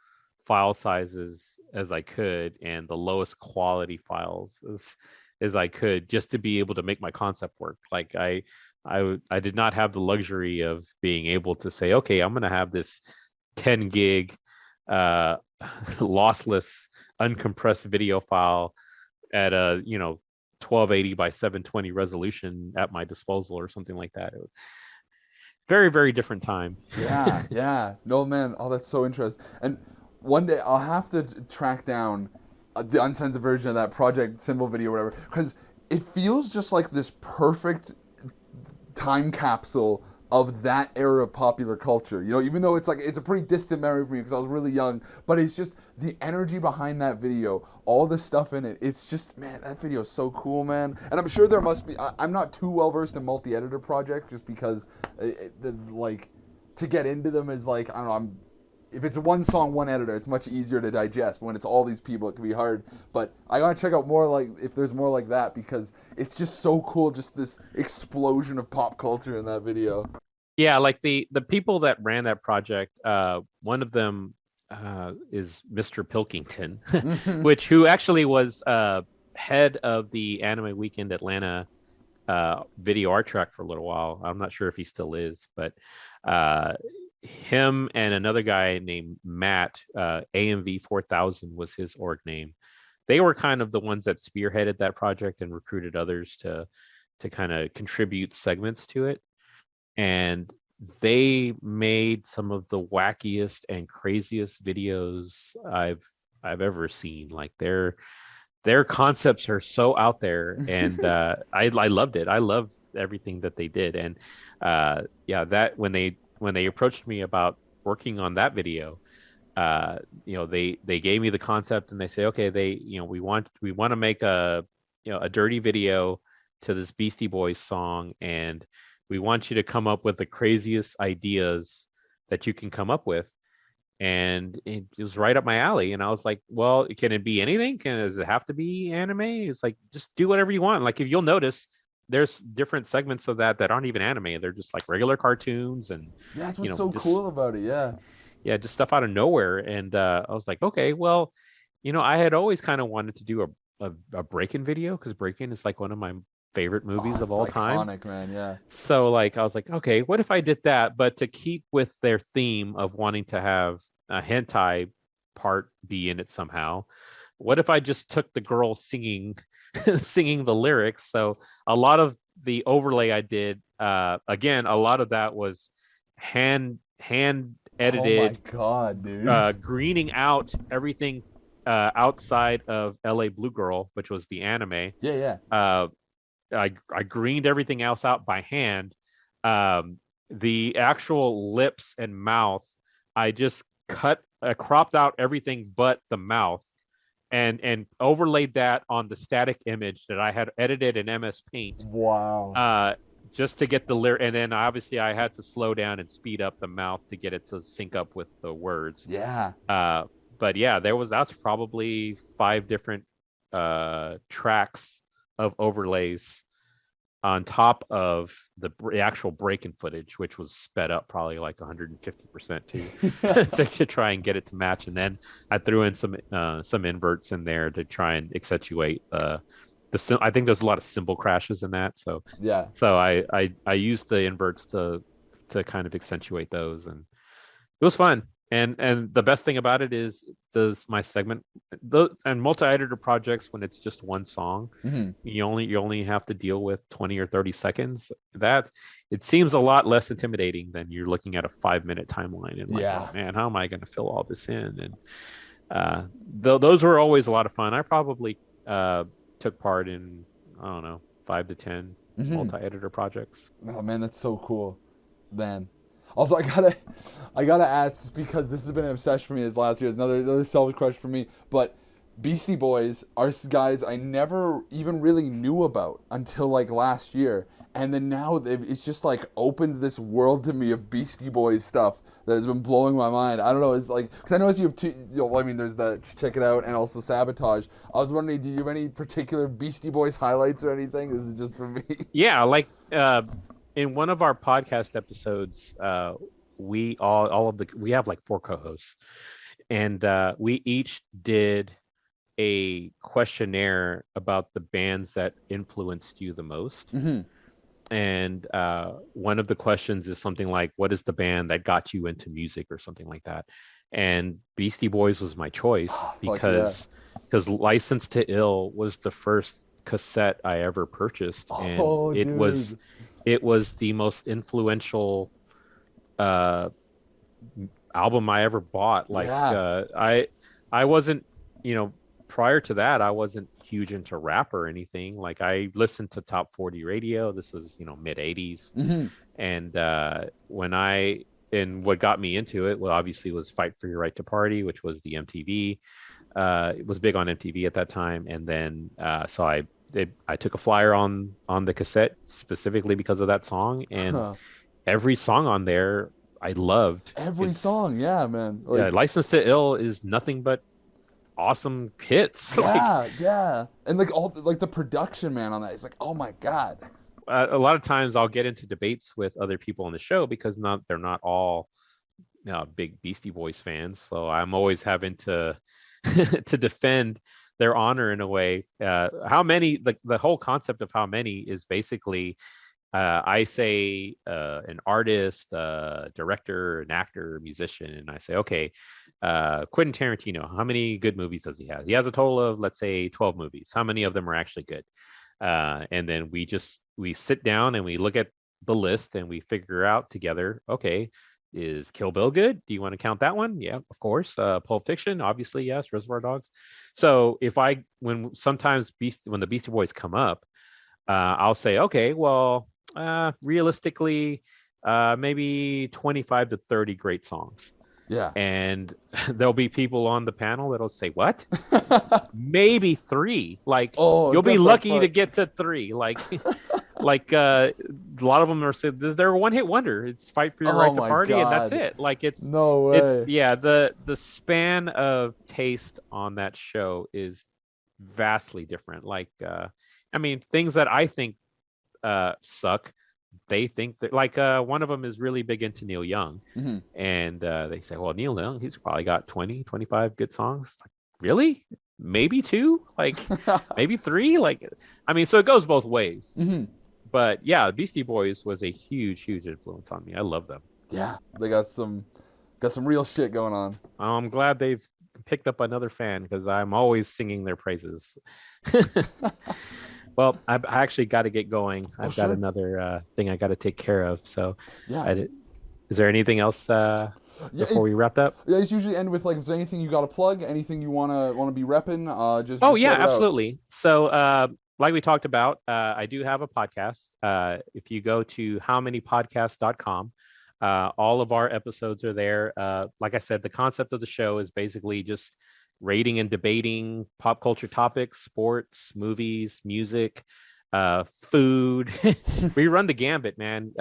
file sizes as I could and the lowest quality files as I could, just to be able to make my concept work. Like I did not have the luxury of being able to say, okay, I'm going to have this 10 gig lossless uncompressed video file at a 1280 by 720 resolution at my disposal or something like that. It was very, very different time. Yeah, yeah. No, man. Oh, that's so interesting. And one day I'll have to track down the uncensored version of that Project Symbol video, or whatever, because it feels just like this perfect time capsule of that era of popular culture. Even though it's a pretty distant memory for me because I was really young, but it's just the energy behind that video, all the stuff in it. It's just, man, that video is so cool, man. And I'm sure there must be. I'm not too well versed in multi-editor projects, just because, to get into them is like, I don't know. If it's one song, one editor, it's much easier to digest. But when it's all these people, it can be hard. But I gotta check out more, if there's more like that, because it's just so cool. Just this explosion of pop culture in that video. Yeah, like the people that ran that project, one of them is Mr. Pilkington, who actually was head of the Anime Weekend Atlanta video art track for a little while. I'm not sure if he still is, but him and another guy named Matt, AMV 4000 was his org name. They were kind of the ones that spearheaded that project and recruited others to kind of contribute segments to it. And they made some of the wackiest and craziest videos I've ever seen. Like their concepts are so out there, and I loved it. I loved everything that they did. And that when they approached me about working on that video, they gave me the concept and they say, okay, we want to make a dirty video to this Beastie Boys song, and we want you to come up with the craziest ideas that you can come up with. And it was right up my alley. And I was like, well, can it be anything? Does it have to be anime? It's like, just do whatever you want. Like, if you'll notice, there's different segments of that aren't even anime. They're just like regular cartoons. And yeah, that's what's so cool about it. Yeah, just stuff out of nowhere. And I was like, okay, well, I had always kind of wanted to do a Breakin' video, because Breakin' is like one of my favorite movies of all time. Iconic, man. Yeah. So I was like, okay, what if I did that, but to keep with their theme of wanting to have a hentai part be in it somehow? What if I just took the girl singing the lyrics? So a lot of the overlay I did, again, a lot of that was hand edited. Oh my God, dude. Greening out everything outside of LA Blue Girl, which was the anime. Yeah. I greened everything else out by hand. The actual lips and mouth, I just cropped out everything but the mouth, and overlaid that on the static image that I had edited in MS Paint. Wow. Just to get the lyric, and then obviously I had to slow down and speed up the mouth to get it to sync up with the words. Yeah. But yeah, that's probably 5 different tracks of overlays on top of the actual Breakin' footage, which was sped up probably like 150% to try and get it to match. And then I threw in some inverts in there to try and accentuate I think there's a lot of symbol crashes in that. So yeah. So I used the inverts to kind of accentuate those, and it was fun. And the best thing about it is, does my segment and multi-editor projects, when it's just one song, you only have to deal with 20 or 30 seconds. That it seems a lot less intimidating than you're looking at a 5-minute timeline and like, oh man, how am I going to fill all this in? And those were always a lot of fun. I probably took part in, I don't know, 5 to 10 multi-editor projects. Oh man, that's so cool, man. Also, I gotta ask, just because this has been an obsession for me this last year. It's another self crush for me. But Beastie Boys are guys I never even really knew about until like last year, and then now it's just like opened this world to me of Beastie Boys stuff that has been blowing my mind. I don't know, it's like, because I noticed you have two. There's the Check It Out and also Sabotage. I was wondering, do you have any particular Beastie Boys highlights or anything? This is just for me. Yeah, like in one of our podcast episodes, we all of the we have like 4 co-hosts, and we each did a questionnaire about the bands that influenced you the most. Mm-hmm. And one of the questions is something like, what is the band that got you into music, or something like that. And Beastie Boys was my choice Fuck yeah. because License to Ill was the first cassette I ever purchased, and Oh, dude. it was the most influential uh album I ever bought. Like Yeah. I wasn't, you know, prior to that, I wasn't huge into rap or anything. Like I listened to top 40 radio. This was, you know, mid 80s. Mm-hmm. And and what got me into it, well, obviously was Fight for Your Right to Party, which was the MTV. It was big on MTV at that time. And then so I took a flyer on the cassette specifically because of that song, and every song on there I loved. Every song, yeah, man. Yeah, License to Ill is nothing but awesome hits. Yeah, yeah. And like all like the production, man, on that, it's like, oh my God. A lot of times I'll get into debates with other people on the show because they're not all, you know, big Beastie Boys fans. So I'm always having to to defend their honor in a way. How many, like the whole concept of how many is basically I say an artist, director, an actor, musician, and I say, okay, Quentin Tarantino, how many good movies does he have? He has a total of, let's say, 12 movies. How many of them are actually good? And then we sit down and we look at the list and we figure out together, okay, is Kill Bill good? Do you want to count that one? Yeah, of course. Pulp Fiction, obviously, yes. Reservoir Dogs. So when the Beastie Boys come up, I'll say, okay, well, realistically, maybe 25 to 30 great songs. Yeah. And there'll be people on the panel that'll say, what? Maybe 3. Like, you'll be lucky to get to 3. Like, a lot of them are said they're a one-hit wonder. It's Fight for Your Right to Party, and that's it. Like, it's no way. Yeah, the span of taste on that show is vastly different. Like, I mean, things that I think suck, they think that, like, one of them is really big into Neil Young. Mm-hmm. And they say, well, Neil Young, he's probably got 20, 25 good songs. Like, really? Maybe 2? Like, maybe 3? Like, I mean, so it goes both ways. Mm-hmm. But yeah, Beastie Boys was a huge influence on me. I love them. Yeah, they got some real shit going on. I'm glad they've picked up another fan, because I'm always singing their praises. Well, I actually got to get going. I've got another thing I got to take care of. So, yeah. Is there anything else before we wrap up? Yeah, it's usually end with, like, if there's anything you got to plug, anything you wanna be repping, just. Oh yeah, absolutely. So, like we talked about, I do have a podcast. If you go to howmanypodcasts.com, all of our episodes are there. Like I said, the concept of the show is basically just rating and debating pop culture topics, sports, movies, music, food. We run the gambit, man.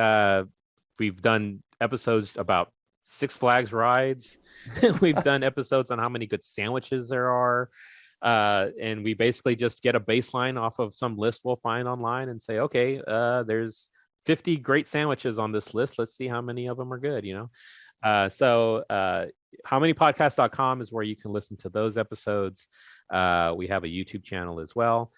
We've done episodes about Six Flags rides. We've done episodes on how many good sandwiches there are. And we basically just get a baseline off of some list we'll find online and say, okay, there's 50 great sandwiches on this list. Let's see how many of them are good, you know? So howmanypodcasts.com is where you can listen to those episodes. We have a YouTube channel as well.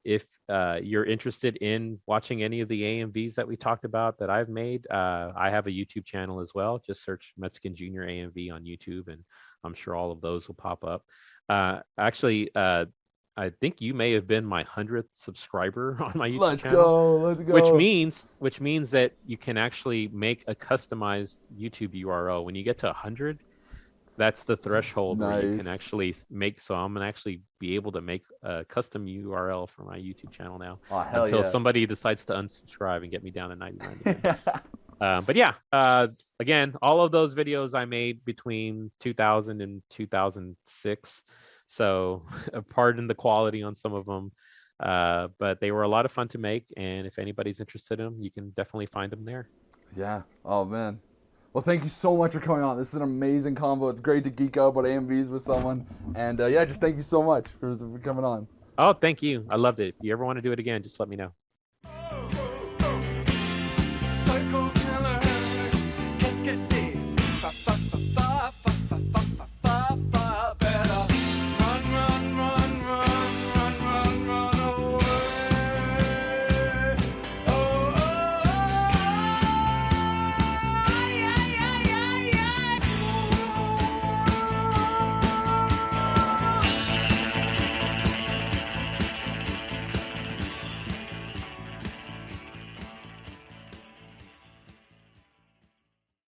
If you're interested in watching any of the AMVs that we talked about that I've made, I have a YouTube channel as well. Just search MexicanJunior AMV on YouTube, and I'm sure all of those will pop up. Actually, I think you may have been my 100th subscriber on my YouTube channel. Let's go. Which means that you can actually make a customized YouTube URL when you get to 100. That's the threshold where you can actually make. So I'm gonna actually be able to make a custom URL for my YouTube channel now, until somebody decides to unsubscribe and get me down to 99. But yeah, again, all of those videos I made between 2000 and 2006. So pardon the quality on some of them, but they were a lot of fun to make. And if anybody's interested in them, you can definitely find them there. Yeah. Oh, man. Well, thank you so much for coming on. This is an amazing combo. It's great to geek out about AMVs with someone. And yeah, just thank you so much for coming on. Oh, thank you. I loved it. If you ever want to do it again, just let me know.